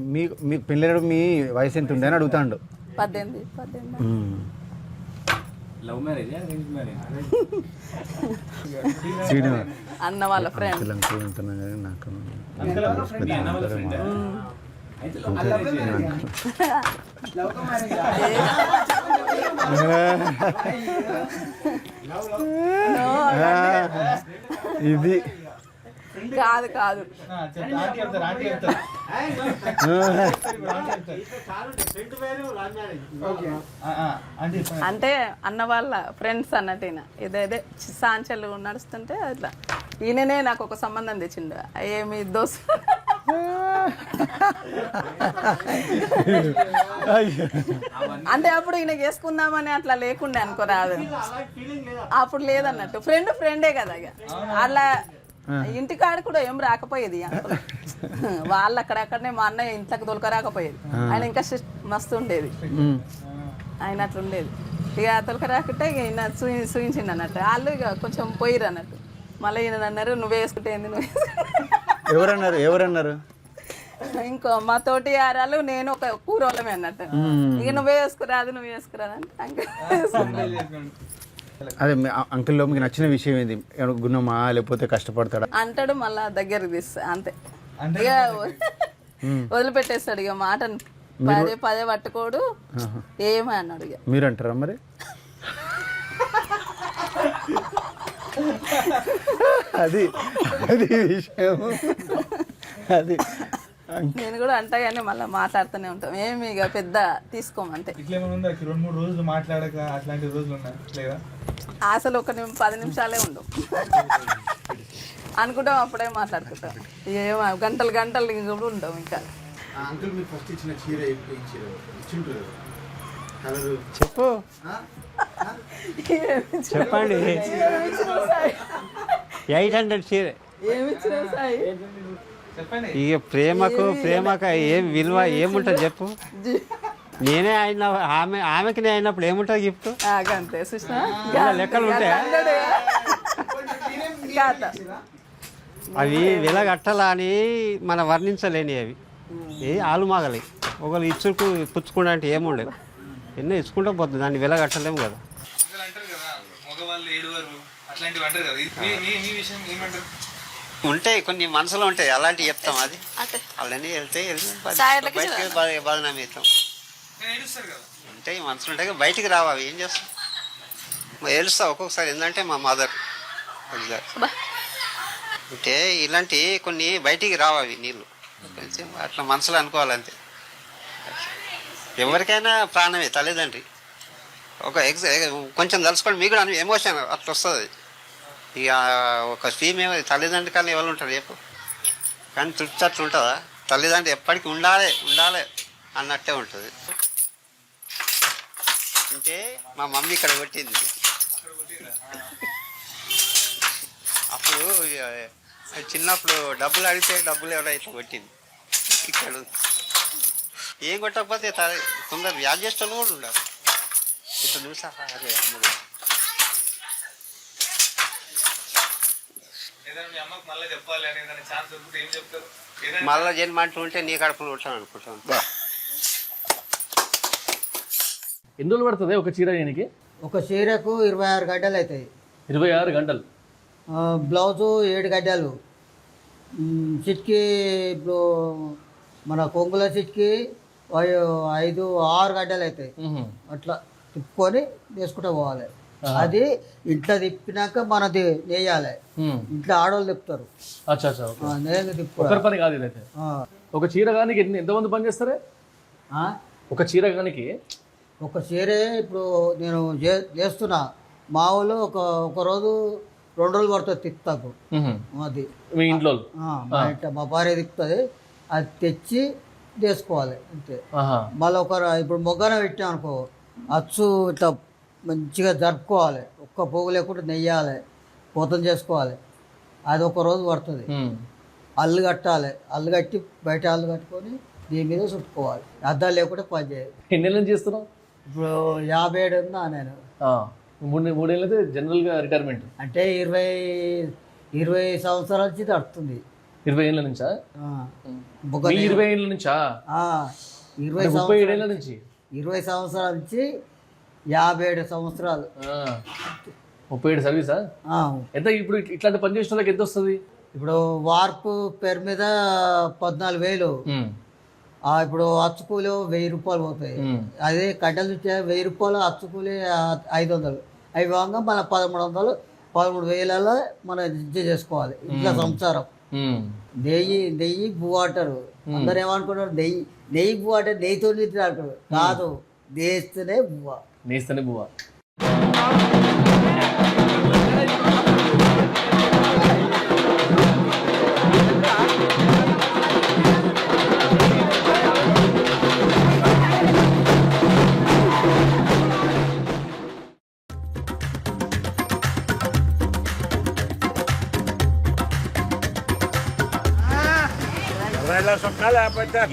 [SPEAKER 2] మీ పిల్లలు మీ వయసు ఎంత ఉండే అని అడుగుతాడు.
[SPEAKER 10] 18.
[SPEAKER 1] లవ్ మ్యారేజ్
[SPEAKER 10] అన్న వాళ్ళ ఫ్రెండ్.
[SPEAKER 2] ఇది
[SPEAKER 10] కాదు అంటే అన్న వాళ్ళ ఫ్రెండ్స్ అన్నట్టు. ఇదే సాంచలు నడుస్తుంటే అట్లా ఈయననే నాకు ఒక సంబంధం తెచ్చిండు. ఏమి దోస్తు అంటే అప్పుడు ఈయన చేసుకుందామని అట్లా లేకుండే అనుకోరాదు, అప్పుడు లేదన్నట్టు. ఫ్రెండే కదా ఇక అట్లా ఇంటికాడ కూడా ఏం రాకపోయేది అంకుల్. వాళ్ళు అక్కడక్కడనే మా అన్నయ్య ఇంట్లోకి తొలకరాకపోయేది. ఆయన ఇంకా మస్తు ఉండేది, ఆయన అట్లా ఉండేది. ఇక తొలకరాకుంటే ఇక ఈయన చూయించిండు అన్నట్టు. వాళ్ళు ఇక కొంచెం పోయిరు అన్నట్టు. మళ్ళీ ఈయన అన్నారు నువ్వే వేసుకుంటే ఏంది నువ్వు.
[SPEAKER 2] ఎవరన్నారు?
[SPEAKER 10] ఇంకో మా తోటి ఆరాలు నేను ఒక కూరోళ్ళమే అన్నట్టు. ఇక నువ్వే వేసుకురాదు అంటే
[SPEAKER 2] అదే అంకుల్లో మీకు నచ్చిన విషయం ఏంది? గుణమా లేకపోతే కష్టపడతాడా
[SPEAKER 10] అంటాడు, మళ్ళా దగ్గరికి తీస్తా అంతే. ఇక వదిలిపెట్టేస్తాడు ఇక మాటను. పదే పట్టుకోడు, ఏమీ అన్నాడు. ఇక
[SPEAKER 2] మీరు అంటారా మరి? అది విషయం. అది
[SPEAKER 10] నేను కూడా అంటా కానీ మళ్ళీ మాట్లాడుతూనే ఉంటాం. ఏమి ఇక పెద్ద తీసుకోమంతే.
[SPEAKER 8] ఇట్లేమన్నా 2-3 రోజులు మాట్లాడక అట్లాంటి రోజులు ఉన్నాయి లేదా?
[SPEAKER 10] అసలు 10 నిమిషాలే ఉండవు అనుకుంటాం, అప్పుడే మాట్లాడుకుంటాం. ఏమో గంటలు కూడా ఉండవు. ఇంకా
[SPEAKER 11] చెప్పు, చెప్పండి. 800 చీర. ఇక ప్రేమకు ఏం విలువ ఏముంటుంది చెప్పు? నేనే అయిన ఆమెకి నేను అయినప్పుడు ఏముంటుంది గిఫ్ట్? లెక్కలు ఉంటాయా? అవి వెలగట్టాలా అని మనం వర్ణించలేని అవి. ఆలుమాగలి ఒకళ్ళు ఇచ్చుకు పుచ్చుకుంటా అంటే ఏముండదు. ఎన్నో ఇచ్చుకుంటా పోతుంది, దాన్ని వెలగట్టలేము కదా. ఉంటాయి కొన్ని మనసులో ఉంటాయి, అలాంటివి చెప్తాం. అది వాళ్ళని వెళ్తే బయటకి బదనామీ అవుతాం. ఉంటాయి మనసులు ఉంటాయి, బయటికి రావు. అవి ఏం చేస్తాం, ఏడుస్తా ఒక్కొక్కసారి. ఏంటంటే మా మదర్ అంటే ఇలాంటి కొన్ని బయటికి రావు అవి నీళ్ళు. అట్లా మనసులో అనుకోవాలంతే. ఎవరికైనా ప్రాణమే తల్లిదండ్రి. కొంచెం తలుచుకోండి, మీకు కూడా ఎమోషన్ అట్లా వస్తుంది. ఇక ఒక ఫీమేల్ తల్లిదండ్రి కానీ ఎవరు ఉంటారు చెప్పు? కానీ తృప్తి అట్లా ఉంటుందా? తల్లిదండ్రి ఎప్పటికీ ఉండాలి అన్నట్టే ఉంటుంది. అంటే మా మమ్మీ ఇక్కడ కొట్టింది. అప్పుడు చిన్నప్పుడు డబ్బులు అడిగితే డబ్బులు ఎవరైతే కొట్టింది. ఇక్కడ ఏం కొట్టకపోతే కొందరు వ్యాజ్యేష్టలు కూడా ఉన్నారు. ఇప్పుడు చూసా మళ్ళా జన్మ అంటూ ఉంటే నీ కడుపులో ఉంటాను అనుకుంటాను.
[SPEAKER 1] ఎన్ని రోజులు పడుతుంది ఒక చీర చేయడానికి?
[SPEAKER 3] ఒక చీరకు 26 గడ్డలు అవుతాయి.
[SPEAKER 1] 26 గంటలు.
[SPEAKER 3] బ్లౌజు 7 గడ్డలు. చిట్కి ఇప్పుడు మన కొంగుల చిట్కి 5-6 గడ్డలు అవుతాయి. అట్లా తిప్పుకొని వేసుకుంటూ పోవాలి. అది ఇంట్లో తిప్పినాక మనది నేయాలి. ఇంట్లో ఆడవాళ్ళు తిప్పుతారు. నేను తిప్పుకోవాలి.
[SPEAKER 1] పని కాదు ఇదైతే. ఒక చీర కానీ ఎంతమంది పని చేస్తారే? ఒక చీర కానీ
[SPEAKER 3] ఒక చీరే ఇప్పుడు నేను చేస్తున్నా. మా ఊళ్ళో ఒక రోజు 2 రోజులు పడుతుంది తిప్పుతాకు. అది
[SPEAKER 1] మీ ఇంట్లో
[SPEAKER 3] మా భార్య తిప్పుతుంది. అది తెచ్చి చేసుకోవాలి అంతే. మళ్ళీ ఇప్పుడు మొగ్గన పెట్టాం అనుకో, అచ్చు ఇట్లా మంచిగా జరుపుకోవాలి. ఒక్క పోగు లేకుండా నెయ్యాలి, పూతం చేసుకోవాలి. అది ఒక రోజు పడుతుంది. అల్లు కట్టాలి. అల్లు కట్టి బయట అల్లు కట్టుకొని దీని మీద చుట్టుకోవాలి. అద్దాలు లేకుండా పని చేయాలి.
[SPEAKER 1] ఎన్ని ఏళ్ళని చేస్తున్నావు?
[SPEAKER 3] ఇప్పుడు 57 ఉందా నేను.
[SPEAKER 1] 3 ఏళ్ళైతే జనరల్గా రిటైర్మెంట్ అంటే
[SPEAKER 3] 20 సంవత్సరాల నుంచి తడుతుంది.
[SPEAKER 1] 20 ఏళ్ళ నుంచా? 20 ఏళ్ళ నుంచా? 37 ఏళ్ళ నుంచి. 20
[SPEAKER 3] సంవత్సరాల నుంచి 57 సంవత్సరాలు.
[SPEAKER 1] 37 సర్వీసా? ఎంత ఇప్పుడు ఇట్లాంటి పని చేసిన వాళ్ళకి ఎంత వస్తుంది?
[SPEAKER 3] ఇప్పుడు వార్పు పేరు మీద 14,000. ఇప్పుడు అచ్చుకూలి 1000 రూపాయలు పోతాయి. అదే కట్టెలు చుట్టే 1000 రూపాయలు, అచ్చుకూలి 500. అవి వాంగా మన 1300, 13,000 మనం ఇచ్చే చేసుకోవాలి. ఇట్లా సంసారం. నెయ్యి బువ్వ అంటారు. అందరు ఏమనుకుంటారు, నెయ్యి బువ్వ అంటే నెయ్యితో అంటారు. కాదు, నేస్తేనే బువ్వ.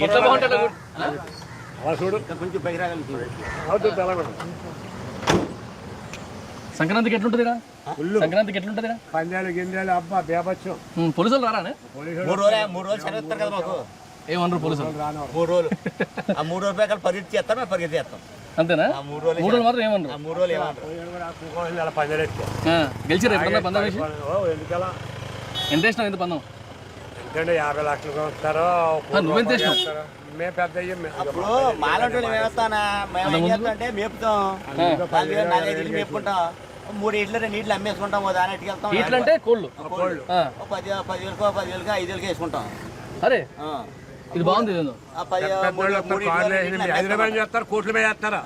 [SPEAKER 1] ఎట్లా బాగుంటాడు సంక్రాంతికి ఎట్లుంటుంది సంక్రాంతికి ఎట్లుంటుంది
[SPEAKER 6] పందాలు గింజాలు అబ్బా బేబచ్చు
[SPEAKER 1] పోలీసులు రారా
[SPEAKER 4] 3 రోజులు సెలవుస్తారు కదా మాకు.
[SPEAKER 1] ఏమన్నారు పోలీసులు
[SPEAKER 4] 3 రోజులు ఆ 3 రోజుల ప్రకారం పరిగెత్తి చేస్తాం, మేము పరిగెత్తి చేస్తాం.
[SPEAKER 1] అంతేనా?
[SPEAKER 4] 3 రోజులు
[SPEAKER 1] 3 రోజులు మాత్రం ఏమన్నారు?
[SPEAKER 4] 3 రోజులు ఏమన్నారు?
[SPEAKER 1] గెలిచిరా ఎప్పుడన్నా పందెం వేసి? ఎంత వేసినావు? ఎంత పందెం?
[SPEAKER 6] 50 లక్షలు వస్తారో
[SPEAKER 1] నువ్వెంత వేసినావు?
[SPEAKER 6] మేము పెద్ద
[SPEAKER 4] అప్పుడు మాలంటోళ్ళు మేమేస్తానా, మేము ఏం చేస్తాం అంటే మేపుతాం, 4 ఇడ్లు మేపుకుంటాం, 3 ఇడ్లు 2 ఇడ్లు అమ్మేసుకుంటాం, ఓ దాని ఎట్టుకు వెళ్తాం.
[SPEAKER 1] ఇట్లా అంటే కోళ్ళు
[SPEAKER 4] 10,000కో 5,000కో వేసుకుంటాం.
[SPEAKER 1] అరే ఇది బాగుంది. ఇదేందో
[SPEAKER 6] హైదరాబాద్ చేస్తారు, కోట్లు మీద చేస్తారా?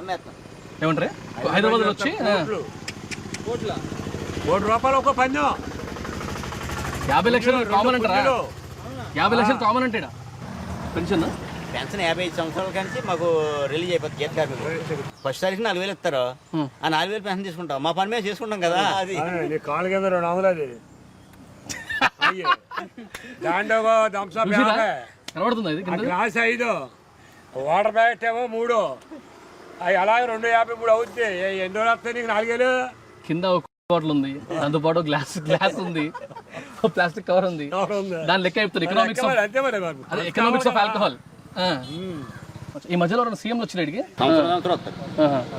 [SPEAKER 1] ఏమంటారు హైదరాబాద్ వచ్చి
[SPEAKER 6] ₹1 ఒక పందెం
[SPEAKER 1] 50 లక్షలు కామన్ అంటారా? 50 లక్షలు కామన్ అంటే పెన్షన్
[SPEAKER 4] 55 సంవత్సరాల నుంచి మాకు రిలీజ్ అయిపోతుంది గీత కార్మికులు. ఫస్ట్ తారీఖు 4,000 ఇస్తారు, ఆ 4,000 పెన్షన్ తీసుకుంటాం. మా పని మీద చేసుకుంటాం కదా. అది
[SPEAKER 6] కాలు కింద 200 అది దాంట్లో
[SPEAKER 1] కనబడుతుంది. ఇది
[SPEAKER 6] గ్లాస్ 5, వాటర్ ప్యాకెట్ ఏమో 3, అవి అలాగే 253 అవుతుంది. ఎన్ని రోజులు వస్తాయి నీకు 4,000?
[SPEAKER 1] కింద ఒక బాటిల్ ఉంది, దాంతో పాటు గ్లాస్ ఉంది, ప్లాస్టిక్ కవర్ ఉంది. దాని లెక్క చెప్తారు ఎకనామిక్స్ ఆఫ్ ఆల్కహాల్. ఈ మధ్యలో ఎవరైనా సీఎంలు వచ్చిన ఇడికి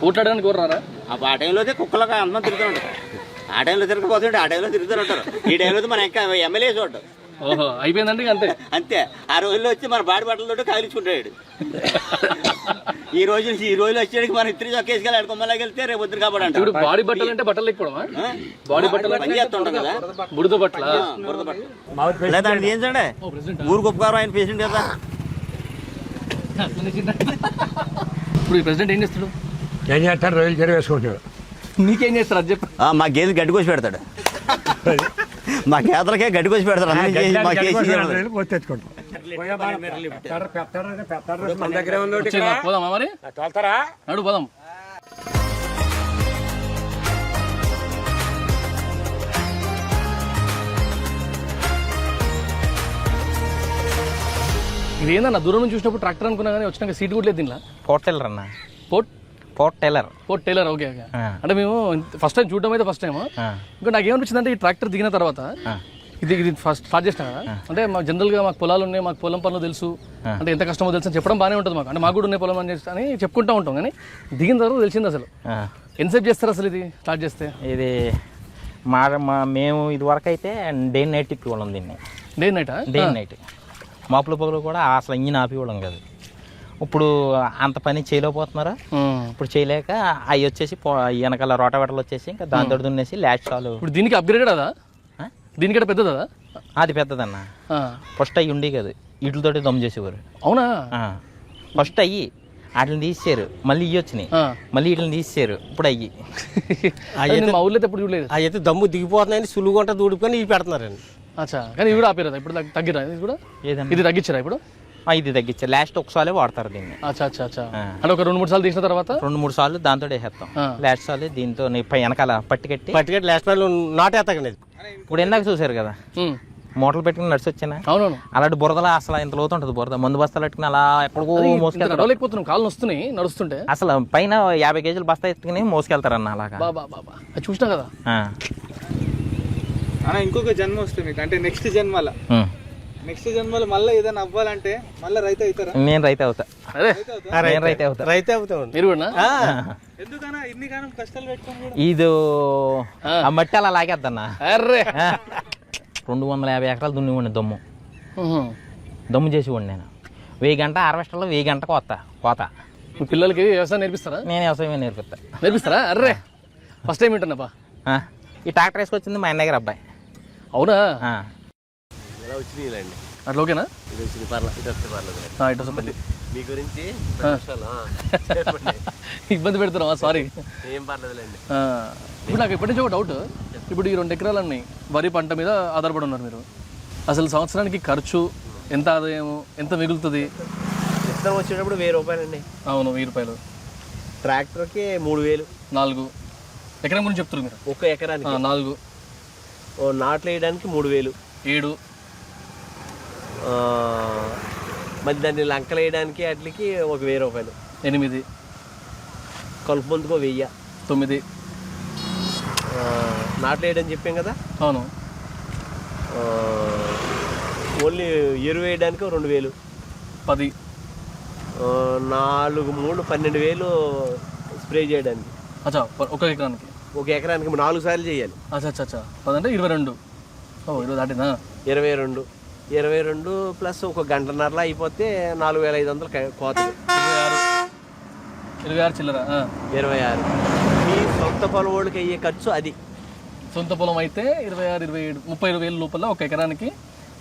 [SPEAKER 1] ఓట్లాడడానికి కోరారా?
[SPEAKER 4] ఆ టైంలో అయితే కుక్కలకు అందరం తిరుగుతూ ఉంటారు. ఆ టైంలో తిరగకపోతుంటే ఆ టైంలో తిరుగుతూ ఉంటారు. ఈ టైంలో మన ఇంకా ఎమ్మెల్యే చూడటం.
[SPEAKER 1] ఓహో అయిపోయిందండి అంతే.
[SPEAKER 4] అంతే ఆ రోజుల్లో వచ్చి మన బాడి బట్టలతో కాగిలించుకుంటాడు. ఈ రోజులు వచ్చేటికి మన ఇద్దరు చొక్కేసుకెళ్ళి కొమ్మలాకి వెళ్తే రేపు వద్దు కాబట్టి అంటారు.
[SPEAKER 1] ఇప్పుడు బాడీ బట్టలు అంటే బట్టలు లేకపోవడమా? బాడీ బట్టలు
[SPEAKER 4] పని చేస్తుంటాం కదా,
[SPEAKER 1] బురద బట్టల
[SPEAKER 4] లేదా ఏంటంటే ఊరికి ఉపకారం ఆయన పేషెంట్ కదా.
[SPEAKER 1] ఇప్పుడు ఈ ప్రెసిడెంట్ ఏం చేస్తాడు?
[SPEAKER 6] ఏం చేస్తాడు? రోజులు చెరువు వేసుకుంటాడు.
[SPEAKER 1] నీకేం చేస్తారు అది చెప్పు.
[SPEAKER 4] మా గేదె గడ్డి కోసి పెడతాడు, మా గేదలకే గడ్డి కోసి పెడతాడు.
[SPEAKER 1] పోదామా మరి? నడు పోదాం. ఇది ఏందన్నా దూరం నుంచి చూసినప్పుడు ట్రాక్టర్ అనుకున్నా కానీ వచ్చినాక సీట్ కూడా లేదు దీనిలో.
[SPEAKER 11] పోర్ట్ టైలర్ అన్న,
[SPEAKER 1] పోర్ట్
[SPEAKER 11] టైలర్.
[SPEAKER 1] Okay okay. అంటే మేము ఫస్ట్ టైం చూడడం అయితే ఫస్ట్ టైం. ఇంకా నాకు ఏమనిపించింది అంటే ఈ ట్రాక్టర్ దిగిన తర్వాత ఇది ఫస్ట్ స్టార్ట్ చేసినా కదా, అంటే మాకు జనరల్గా మాకు పొలాలు ఉన్నాయి, మాకు పొలం పనులు తెలుసు, అంటే ఎంత కష్టమో తెలుసు అని చెప్పడం బాగానే ఉంటుంది మాకు. అంటే మాకు కూడా ఉన్నాయి పొలం అని చెప్పుకుంటూ ఉంటాం, కానీ దిగిన తర్వాత తెలిసింది అసలు ఎంతసేపు చేస్తారు అసలు ఇది స్టార్ట్ చేస్తే.
[SPEAKER 11] ఇది మేము ఇది వరకు అయితే డే నైట్ తిప్పేవాళ్ళం దీన్ని.
[SPEAKER 1] డే నైటా?
[SPEAKER 11] డే నైట్ మాపుల పొగలు కూడా అసలు ఇంజిన్ ఆపివ్వడం కాదు. ఇప్పుడు అంత పని చేయలేకపోతున్నారు. ఇప్పుడు చేయలేక అవి వచ్చేసి వెనకాల రోటావేటర్లు వచ్చేసి ఇంకా దాంతో దున్నేసి లాస్ట్ చాలు.
[SPEAKER 1] ఇప్పుడు దీనికి అప్గ్రేడ్ అదా? దీనికంటే పెద్దదా?
[SPEAKER 11] అది పెద్దదన్న. ఫస్ట్ అయ్యి ఉండే కదా, వీటితోటి దమ్ చేసేవారు.
[SPEAKER 1] అవునా?
[SPEAKER 11] ఫస్ట్ అయ్యి వాటిని తీసేశారు, మళ్ళీ ఇవి వచ్చినాయి, మళ్ళీ వీటిని తీసేశారు, ఇప్పుడు అయ్యి
[SPEAKER 1] మా ఊళ్ళో ఎప్పుడు చూడలేదు.
[SPEAKER 11] అవి అయితే దమ్ము దిగిపోతున్నాయని సులుగుంట దూడుకొని ఇవి పెడుతున్నారండి.
[SPEAKER 1] అచ్చా, కానీ ఇవి కూడా ఆపారు ఇప్పుడు తగ్గిరా? ఇది కూడా ఇది తగ్గించారా ఇప్పుడు?
[SPEAKER 11] ఇది తగ్గించారు. లాస్ట్ ఒకసారి వాడతారు దీన్ని.
[SPEAKER 1] అచ్చా అచ్చా అచ్చా. అంటే ఒక 2-3 సార్లు తీసిన తర్వాత
[SPEAKER 11] 2-3 సార్లు దాంతో వేసేస్తాం. లాస్ట్ సార్లు దీంతో వెనకాల పట్టి లాస్ట్ సార్లు నాటేస్తాకండి. ఇప్పుడు ఎందాక చూసారు కదా మూటలు పెట్టుకుని నడిచి వచ్చానా.
[SPEAKER 1] అవునవును.
[SPEAKER 11] అలాంటి బురదలా అసలు ఇంత లోతు ఉంటుంది బురద. మందు బస్తాలు పెట్టుకుని అలా ఎక్కడికో
[SPEAKER 1] మోసుకెళ్తారు, కాళ్ళు వస్తున్నాయి నడుస్తుంటే.
[SPEAKER 11] అసలు పైన 50 కేజీలు బస్తా ఎత్తుకుని మోసుకెళ్తారన్న అలాగా.
[SPEAKER 1] చూసినా కదా.
[SPEAKER 8] ఇంకొక జన్మ వస్తుంది మీకు, అంటే నెక్స్ట్ జన్మలో మళ్ళీ ఏదైనా అవ్వాలంటే మళ్ళీ రైతు అవుతారా?
[SPEAKER 11] నేను రైతు అవుతా. రైతు అవుతా.
[SPEAKER 1] మీరు కూడా?
[SPEAKER 8] ఎందుకన్నా ఇన్ని కాలం కష్టాలు పెట్టుకోండి.
[SPEAKER 11] ఇది ఆ మట్టి అలా లాగేద్దన్నా. 250 ఎకరాలు దున్నివ్వండి దమ్ము చేసేవాడిని నేను. 1000 గంట హార్వెస్టర్లో 1000 గంట కోత.
[SPEAKER 1] పిల్లలకి వ్యవసాయం నేర్పిస్తారా?
[SPEAKER 11] నేను వ్యవసాయం
[SPEAKER 1] నేర్పిస్తారా? అర్రే ఫస్ట్ టైం వింటున్నాపా.
[SPEAKER 11] ఈ ట్రాక్టర్ వేసుకొచ్చింది మా అన్న దగ్గర అబ్బాయి.
[SPEAKER 1] అవునా?
[SPEAKER 4] వచ్చినాయిలండి.
[SPEAKER 1] అట్లా ఓకేనా?
[SPEAKER 4] ఇది వచ్చింది పర్లేదు. మీ గురించి
[SPEAKER 1] ఇబ్బంది పెడుతున్నావా? సారీ.
[SPEAKER 4] ఏం పర్లేదులేండి.
[SPEAKER 1] ఇప్పుడు నాకు ఎప్పటి నుంచి ఒక డౌట్. ఇప్పుడు ఈ 2 ఎకరాలన్నీ వరి పంట మీద ఆధారపడి ఉన్నారు మీరు. అసలు సంవత్సరానికి ఖర్చు ఎంత, ఆదాయము ఎంత మిగులుతుంది?
[SPEAKER 4] విత్తనం వచ్చేటప్పుడు 1000 రూపాయలండి.
[SPEAKER 1] అవును, 1000 రూపాయలు.
[SPEAKER 4] ట్రాక్టర్కి 3000.
[SPEAKER 1] 4 ఎకరం గురించి చెప్తారు మీరు?
[SPEAKER 4] ఒక ఎకరానికి
[SPEAKER 1] 4.
[SPEAKER 4] నాట్లు వేయడానికి 3000.
[SPEAKER 1] 7.
[SPEAKER 11] మరి దాన్ని లంకలు వేయడానికి వాటికి ఒక 1000 రూపాయలు.
[SPEAKER 1] 8
[SPEAKER 11] కలుపు మందుకో 1000.
[SPEAKER 1] 9
[SPEAKER 11] నాట్లు వేయడానికి చెప్పాం కదా.
[SPEAKER 1] అవును.
[SPEAKER 11] ఓన్లీ ఎరువు వేయడానికి 2000.
[SPEAKER 1] 10
[SPEAKER 11] 4 3 12,000 స్ప్రే చేయడానికి.
[SPEAKER 1] అచ్చా ఒక ఎకరానికి?
[SPEAKER 11] ఒక ఎకరానికి 4 సార్లు చేయాలి.
[SPEAKER 1] అచ్చా 10 అంటే 22. 20 దాటినా?
[SPEAKER 11] 22 ప్లస్ ఒక గంటన్నరలో అయిపోతే 4500 కోత.
[SPEAKER 1] 26 చిల్లర.
[SPEAKER 11] 26 మీ సొంత పొలం వాళ్ళకి అయ్యే ఖర్చు అది.
[SPEAKER 1] సొంత పొలం అయితే 26, 27, 32,000 లోపల ఒక ఎకరానికి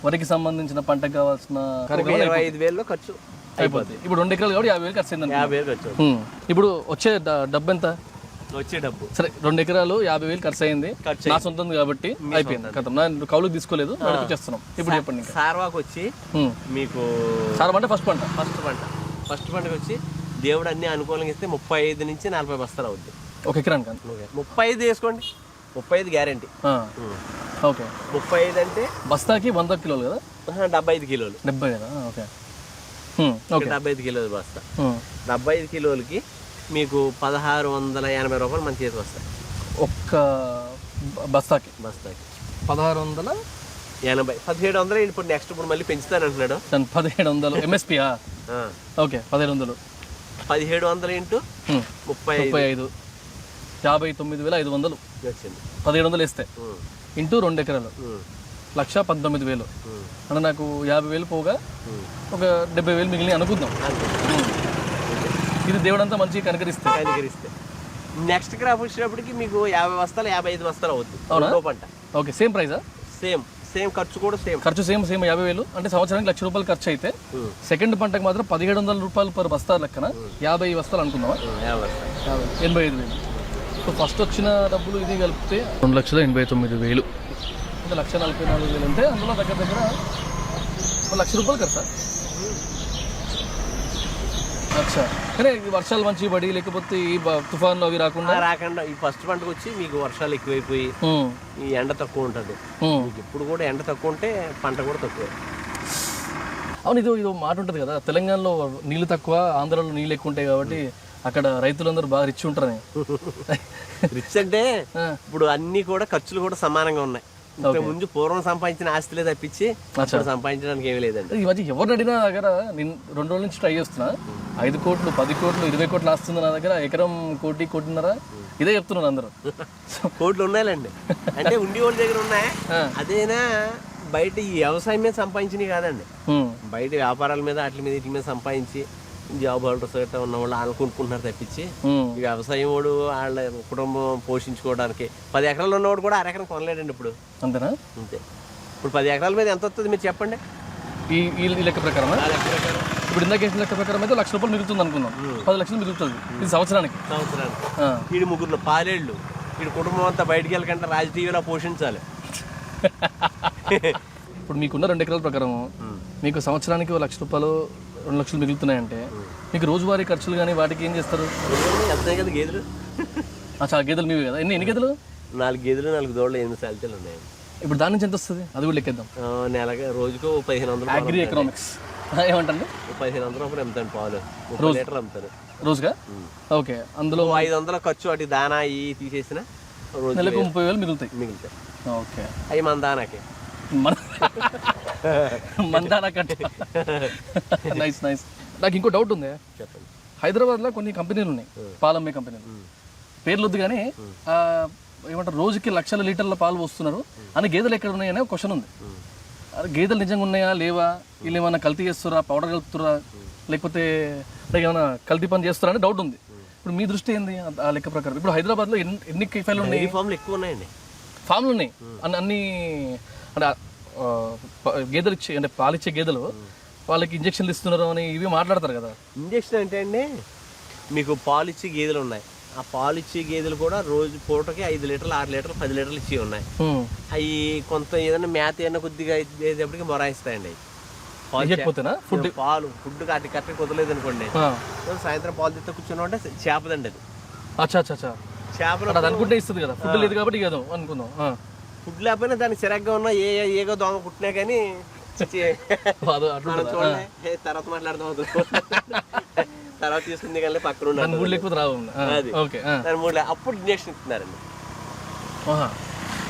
[SPEAKER 1] వరికి సంబంధించిన పంటకు కావాల్సిన
[SPEAKER 11] 25,000 ఖర్చు అయిపోతుంది.
[SPEAKER 1] ఇప్పుడు 2 ఎకరాలు కాబట్టి 50,000 ఖర్చు అయింది.
[SPEAKER 11] 50,000 ఖర్చు.
[SPEAKER 1] ఇప్పుడు వచ్చే డబ్బు ఎంత?
[SPEAKER 11] వచ్చే డబ్బు
[SPEAKER 1] సరే 2 ఎకరాలు 50,000 ఖర్చు అయింది. నా సొంతం కాబట్టి అయిపోయింది కథం. నా కౌలుకి తీసుకోలేదు, చేస్తున్నాం. ఇప్పుడు చెప్పండి.
[SPEAKER 11] సార్వాకు వచ్చి మీకు
[SPEAKER 1] సార్ అంటే ఫస్ట్
[SPEAKER 11] పంటకు వచ్చి దేవుడు అన్ని అనుకూలంగా ఇస్తే 35 నుంచి 40 బస్తాలు అవుద్ది
[SPEAKER 1] ఒక ఎకరానికి.
[SPEAKER 11] 35 వేసుకోండి, 35 గ్యారంటీ.
[SPEAKER 1] ఓకే
[SPEAKER 11] 35 అంటే
[SPEAKER 1] బస్తాకి 100 కిలోలు కదా?
[SPEAKER 11] 75 కిలోలు.
[SPEAKER 1] 70 కదా? ఓకే
[SPEAKER 11] 75 కిలోలు బస్తా. 75 కిలోలకి మీకు 1680 రూపాయలు మన చేతికి వస్తాయి
[SPEAKER 1] ఒక్క బస్తాకి. 1680.
[SPEAKER 11] 1700 ఇప్పుడు నెక్స్ట్ ఇప్పుడు మళ్ళీ పెంచుతాను అంటున్నాడు.
[SPEAKER 1] 1700 ఎంఎస్పీయా? ఓకే 1700.
[SPEAKER 11] 1700 ఇంటూ 35
[SPEAKER 1] 59,500
[SPEAKER 11] వచ్చింది.
[SPEAKER 1] 1700 వేస్తే ఇంటూ 2 ఎకరాలు 1,19,000 అంటే నాకు 50,000 పోగా ఒక 70,000 మిగిలిన అనుకుందాం. ఇది దేవుడంతా మంచిగా కనికరిస్తే
[SPEAKER 11] నెక్స్ట్ క్రాప్ వచ్చినప్పటికి మీకు 50 బస్తాలు 55 బస్తాలు అవుతుంది.
[SPEAKER 1] అవునా?
[SPEAKER 11] పంట
[SPEAKER 1] ఓకే సేమ్ ప్రైజా?
[SPEAKER 11] సేమ్ ఖర్చు కూడా
[SPEAKER 1] ఖర్చు సేమ్ 50,000 అంటే సంవత్సరానికి 1,00,000 రూపాయలు ఖర్చు అయితే సెకండ్ పంటకు మాత్రం 1,700 రూపాయలు పర్ బస్తా లెక్కన 50 బస్తాలు అనుకుందామా? 85,000. సో ఫస్ట్ వచ్చిన డబ్బులు ఇది కలిపితే 2,89,000 అంటే 1,44,000 అంటే అందులో దగ్గర 1,00,000 రూపాయలు ఖర్చా? అచ్చా. కానీ వర్షాలు మంచి పడి లేకపోతే ఈ తుఫాన్లు అవి రాకుండా
[SPEAKER 11] ఈ ఫస్ట్ పంటకు వచ్చి మీకు వర్షాలు ఎక్కువైపోయి ఈ ఎండ తక్కువ ఉంటుంది. ఇప్పుడు కూడా ఎండ తక్కువ ఉంటే పంట కూడా తక్కువ.
[SPEAKER 1] అవును. ఇదో మాట ఉంటుంది కదా, తెలంగాణలో నీళ్ళు తక్కువ, ఆంధ్రాలో నీళ్ళు ఎక్కువ ఉంటాయి కాబట్టి అక్కడ రైతులందరూ బాగా రిచ్ ఉంటారని.
[SPEAKER 11] రిచ్ అంటే ఇప్పుడు అన్ని కూడా ఖర్చులు కూడా సమానంగా ఉన్నాయి. ముందు పూర్వం సంపాదించిన ఆస్తులే తప్పించి సంపాదించడానికి ఏమీ లేదండి.
[SPEAKER 1] ఈ మధ్య ఎవరిని అడిగినా నా దగ్గర నేను 2 రోజుల నుంచి ట్రై చేస్తున్నా. 5 కోట్లు 10 కోట్లు 20 కోట్లు ఆస్తుంది నా దగ్గర. ఎకరం 1.5 ఇదే చెప్తున్నాను అందరూ.
[SPEAKER 11] కోట్లు ఉన్నాయండి అంటే ఉండి వాళ్ళ దగ్గర ఉన్నాయి. అదేనా బయట ఈ వ్యవసాయం మీద సంపాదించినవి కాదండి. బయట వ్యాపారాల మీద వాటి మీద సంపాదించి జాబ్ హోల్డర్స్ గట్రా ఉన్న వాళ్ళు వాళ్ళు కొనుక్కుంటున్నారు తప్పించి ఈ వ్యవసాయం వాడు వాళ్ళ కుటుంబం పోషించుకోవడానికి 10 ఎకరాలు ఉన్నవాడు కూడా 1 ఎకరం కొనలేడండి ఇప్పుడు.
[SPEAKER 1] అంతేనా?
[SPEAKER 11] అంతే. ఇప్పుడు 10 ఎకరాల మీద ఎంత వస్తుంది మీరు చెప్పండి.
[SPEAKER 1] ఈ లెక్క ప్రకారం ఇప్పుడు ఇందాక వేసిన లెక్క ప్రకారం అయితే 1,00,000 రూపాయలు మిగులుతుంది అనుకుందాం. 10 లక్షలు మిగులుతుంది ఇది సంవత్సరానికి.
[SPEAKER 11] వీడి 3 పాలేళ్ళు వీడి కుటుంబం అంతా బయటికి వెళ్ళకంటే రాజకీయాలో పోషించాలి.
[SPEAKER 1] ఇప్పుడు మీకున్న 2 ఎకరాల ప్రకారం మీకు సంవత్సరానికి 1,00,000 రూపాయలు 2 లక్షలు మిగులుతున్నాయంటే మీకు రోజువారీ ఖర్చులు కానీ వాటికి ఏం చేస్తారు?
[SPEAKER 11] కదా గేదెలు.
[SPEAKER 1] చాలా గేదెలు మీవి కదా? ఎన్ని గేదెలు?
[SPEAKER 11] 4 గేదెలు 4 దోళ్ళు 8 సాలితలు ఉన్నాయి.
[SPEAKER 1] ఇప్పుడు దాని నుంచి ఎంత వస్తుంది అది కూడా లెక్కేద్దాం.
[SPEAKER 11] నెలగా రోజుకు 1,500.
[SPEAKER 1] అగ్రి ఎకనామిక్స్ ఏమంటారు?
[SPEAKER 11] 1,500 రూపాయలు అమ్ముతాను పాలు. 30 లీటర్లు అమ్ముతాను
[SPEAKER 1] రోజుగా. ఓకే అందులో
[SPEAKER 11] 500 ఖర్చు అటు దానా ఇవి తీసేసిన
[SPEAKER 1] నెలకు 30,000 మిగులుతాయి. ఓకే
[SPEAKER 11] అవి మన దానాకే
[SPEAKER 1] మందానా కంటే. నైస్. నాకు ఇంకో డౌట్ ఉంది.
[SPEAKER 11] చెప్పండి.
[SPEAKER 1] హైదరాబాద్లో కొన్ని కంపెనీలు ఉన్నాయి, పాలమ్మే కంపెనీలు. పేర్లు వద్దు కానీ ఏమంటారు రోజుకి 1,00,000 లీటర్ల పాలు పోస్తున్నారు అని గేదెలు ఎక్కడ ఉన్నాయనే ఒక క్వశ్చన్ ఉంది. గేదెలు నిజంగా ఉన్నాయా లేవా? వీళ్ళు ఏమైనా కల్తీ చేస్తురా, పౌడర్ కలుపుతురా, లేకపోతే ఏమైనా కల్తీ పని చేస్తారా అని డౌట్ ఉంది. ఇప్పుడు మీ దృష్టి ఏంది ఆ లెక్క ప్రకారం? ఇప్పుడు హైదరాబాద్లో ఎన్ని కేఫాలు ఉన్నాయి?
[SPEAKER 11] ఫామ్లు ఎక్కువ ఉన్నాయండి.
[SPEAKER 1] ఫామ్లు ఉన్నాయి అన్ని అంటే గేదెలు ఇచ్చే అంటే పాలిచ్చే గేదెలు వాళ్ళకి ఇంజక్షన్లు ఇస్తున్నారు అని ఇవి మాట్లాడతారు కదా.
[SPEAKER 11] ఇంజక్షన్ అంటే అండి మీకు పాలు ఇచ్చే గేదెలు ఉన్నాయి. ఆ పాలు ఇచ్చే గేదెలు కూడా రోజు పూటకి 5 లీటర్లు 6 లీటర్లు 10 లీటర్లు ఇచ్చి ఉన్నాయి. అవి కొంత ఏదైనా మేత ఏదైనా కొద్దిగా అయ్యేటప్పటికి మొరాయిస్తాయండి. పాలు ఫుడ్ కరెక్ట్గా కుదరలేదు అనుకోండి, సాయంత్రం పాలు తెస్తే కూర్చున్నా అంటే చేపదండి అది. చేపలు
[SPEAKER 1] అనుకుంటే ఇస్తుంది కదా, ఫుడ్ లేదు కాబట్టి అనుకుందాం.
[SPEAKER 11] ఫుడ్ లేకపోయినా దానికి చిరగ్గా ఉన్నా ఏగో దోమ కుట్టినా కానీ తర్వాత మాట్లాడదాం తర్వాత తీసుకుంది కానీ పక్కన
[SPEAKER 1] మూడు లేకపోతే రావు. ఓకే.
[SPEAKER 11] దాని మూడు అప్పుడు ఇంజక్షన్ ఇస్తున్నారండి.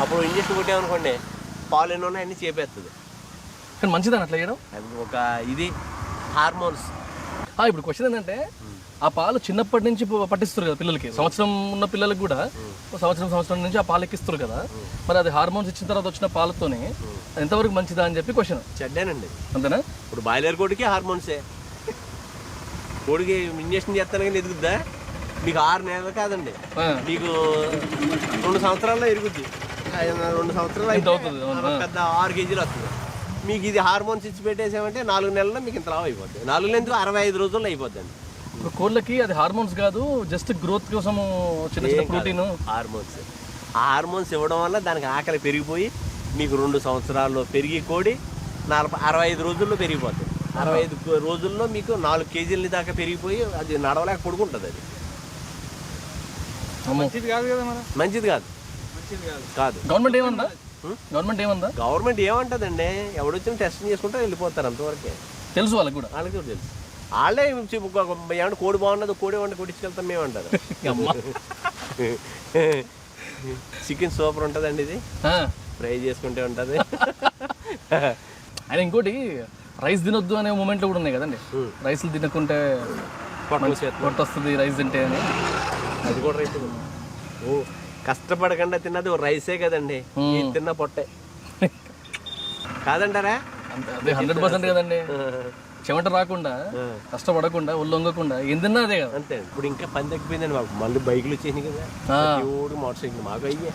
[SPEAKER 11] అప్పుడు ఇంజక్షన్ కొట్టామనుకోండి పాలు ఎన్ని ఉన్నాయి అన్ని చేపేస్తుంది.
[SPEAKER 1] కానీ మంచిదని అట్లా చేయడం
[SPEAKER 11] అది ఒక ఇది హార్మోన్స్.
[SPEAKER 1] ఇప్పుడు క్వశ్చన్ ఏంటంటే ఆ పాలు చిన్నప్పటి నుంచి పట్టిస్తారు కదా పిల్లలకి, సంవత్సరం ఉన్న పిల్లలకి కూడా సంవత్సరం నుంచి ఆ పాలు ఎక్కిస్తారు కదా, మరి అది హార్మోన్స్ ఇచ్చిన తర్వాత వచ్చిన పాలతోనే ఎంతవరకు మంచిదా అని చెప్పి క్వశ్చన్.
[SPEAKER 11] చెడ్డానండి.
[SPEAKER 1] అంతేనా?
[SPEAKER 11] ఇప్పుడు బాయిలర్ కోడికి హార్మోన్సే. కోడికి ఇంజక్షన్ చేస్తాను కానీ ఎదుగుద్దా? మీకు 6 నెలలు కాదండి, మీకు 2 సంవత్సరాల్లో ఎరుగుద్ది. 2 సంవత్సరాలు అయితే పెద్ద 6 కేజీలు వస్తుంది. మీకు ఇది హార్మోన్స్ ఇచ్చి పెట్టేసామంటే 4 నెలల్లో మీకు ఇంత లావు అయిపోద్ది. 4 నెలలకు 65 రోజుల్లో అయిపోద్దండి.
[SPEAKER 1] కోళ్ళకి అది హార్మోన్స్ కాదు, జస్ట్ గ్రోత్ కోసం చిన్న చిన్న ప్రోటీన్
[SPEAKER 11] హార్మోన్స్. ఆ హార్మోన్స్ ఇవ్వడం వల్ల దానికి ఆకలి పెరిగిపోయి మీకు 2 సంవత్సరాల్లో పెరిగి కోడి 65 రోజుల్లో పెరిగిపోతుంది. 65 రోజుల్లో మీకు 4 కేజీల దాకా పెరిగిపోయి అది నడవలేక పడుకుంటుంది. అది
[SPEAKER 8] మంచిది కాదు కదా మన.
[SPEAKER 11] మంచిది కాదు. కాదు.
[SPEAKER 1] గవర్నమెంట్ ఏమందా? గవర్నమెంట్
[SPEAKER 11] ఏమంటుందండి? ఎవడొచ్చిన టెస్ట్ చేసుకుంటే వెళ్ళిపోతారు అంతవరకే.
[SPEAKER 1] తెలుసు వాళ్ళకి కూడా
[SPEAKER 11] తెలుసు. వాళ్ళే ఏమంటే కోడి బాగున్నది, కోడి వంట కొట్టించుకెళ్తాం మేమంటారు. చికెన్ సూపర్ ఉంటుందండి, ఇది ఫ్రై చేసుకుంటే ఉంటుంది.
[SPEAKER 1] ఆయన ఇంకోటి రైస్ తినొద్దు అనే మూమెంట్లో కూడా ఉన్నాయి కదండి, రైస్లు తినకుంటే పొట్ట వస్తుంది రైస్ తింటే అని.
[SPEAKER 11] అది కూడా రైస్ కష్టపడకుండా తిన్నది రైసే కదండి, తిన్న పొట్టే కాదంటారా?
[SPEAKER 1] అదే 100% కదండి. చెమట రాకుండా కష్టపడకుండా ఒళ్ళొంగకుండా ఏం తిన్నా అదే కదా.
[SPEAKER 11] అంతే. ఇప్పుడు ఇంకా పని తగ్గిపోయిందండి మాకు. మళ్ళీ బైకులు వచ్చేసినాయి కదా, మోటార్ సైకిల్ మాకు అయ్యే.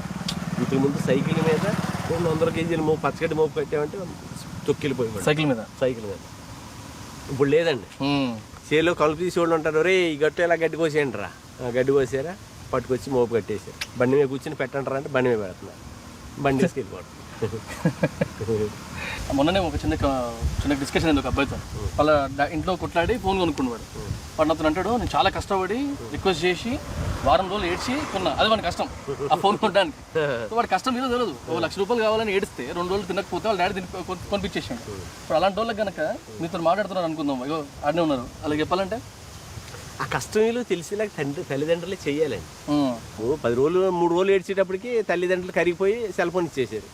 [SPEAKER 11] ఇంతకు ముందు సైకిల్ మీద 200 కేజీలు పచ్చగడ్డి మోపు కట్టామంటే తొక్కిలిపోయి సైకిల్ మీద. ఇప్పుడు లేదండి. చేలో కలుపు తీసి వాళ్ళు ఉంటారు, రే ఈ గట్టు ఎలా గడ్డి కోసేయండి రా. గడ్డి కోసారా, పట్టుకొచ్చి మోపు కట్టేసారు. బండి మీద కూర్చొని పెట్టంటారా అంటే బండి మీద పెడుతున్నారు. బండి తీసుకెళ్ళిపోవడం.
[SPEAKER 1] మొన్ననే ఒక చిన్న డిస్కషన్ అయింది ఒక అబ్బాయితో. వాళ్ళ ఇంట్లో కొట్లాడి ఫోన్ కొనుక్కున్నాడు. వాడు నాతో అంటాడు, నేను చాలా కష్టపడి రిక్వెస్ట్ చేసి వారం రోజులు ఏడ్చి కొన్నా, అది వాడి కష్టం ఆ ఫోన్ కొనడానికి. వాడి కష్టం మీద తెలియదు. ₹1,00,000 కావాలని ఏడిస్తే 2 రోజులు తినకపోతే వాళ్ళ డాడీ కొనిపించేసాడు. ఇప్పుడు అలాంటి వాళ్ళకి కనుక మీతో మాట్లాడుతున్నారు అనుకుందాం, అయ్యో ఆడనే ఉన్నారు, అలాగే చెప్పాలంటే
[SPEAKER 11] ఆ కష్టం వీళ్ళు తెలిసేలాగా తల్లిదండ్రులే చెయ్యాలండి. 10 రోజులు 3 రోజులు ఏడ్చేటప్పటికి తల్లిదండ్రులు కరిగిపోయి సెల్ ఫోన్ ఇచ్చేసారు.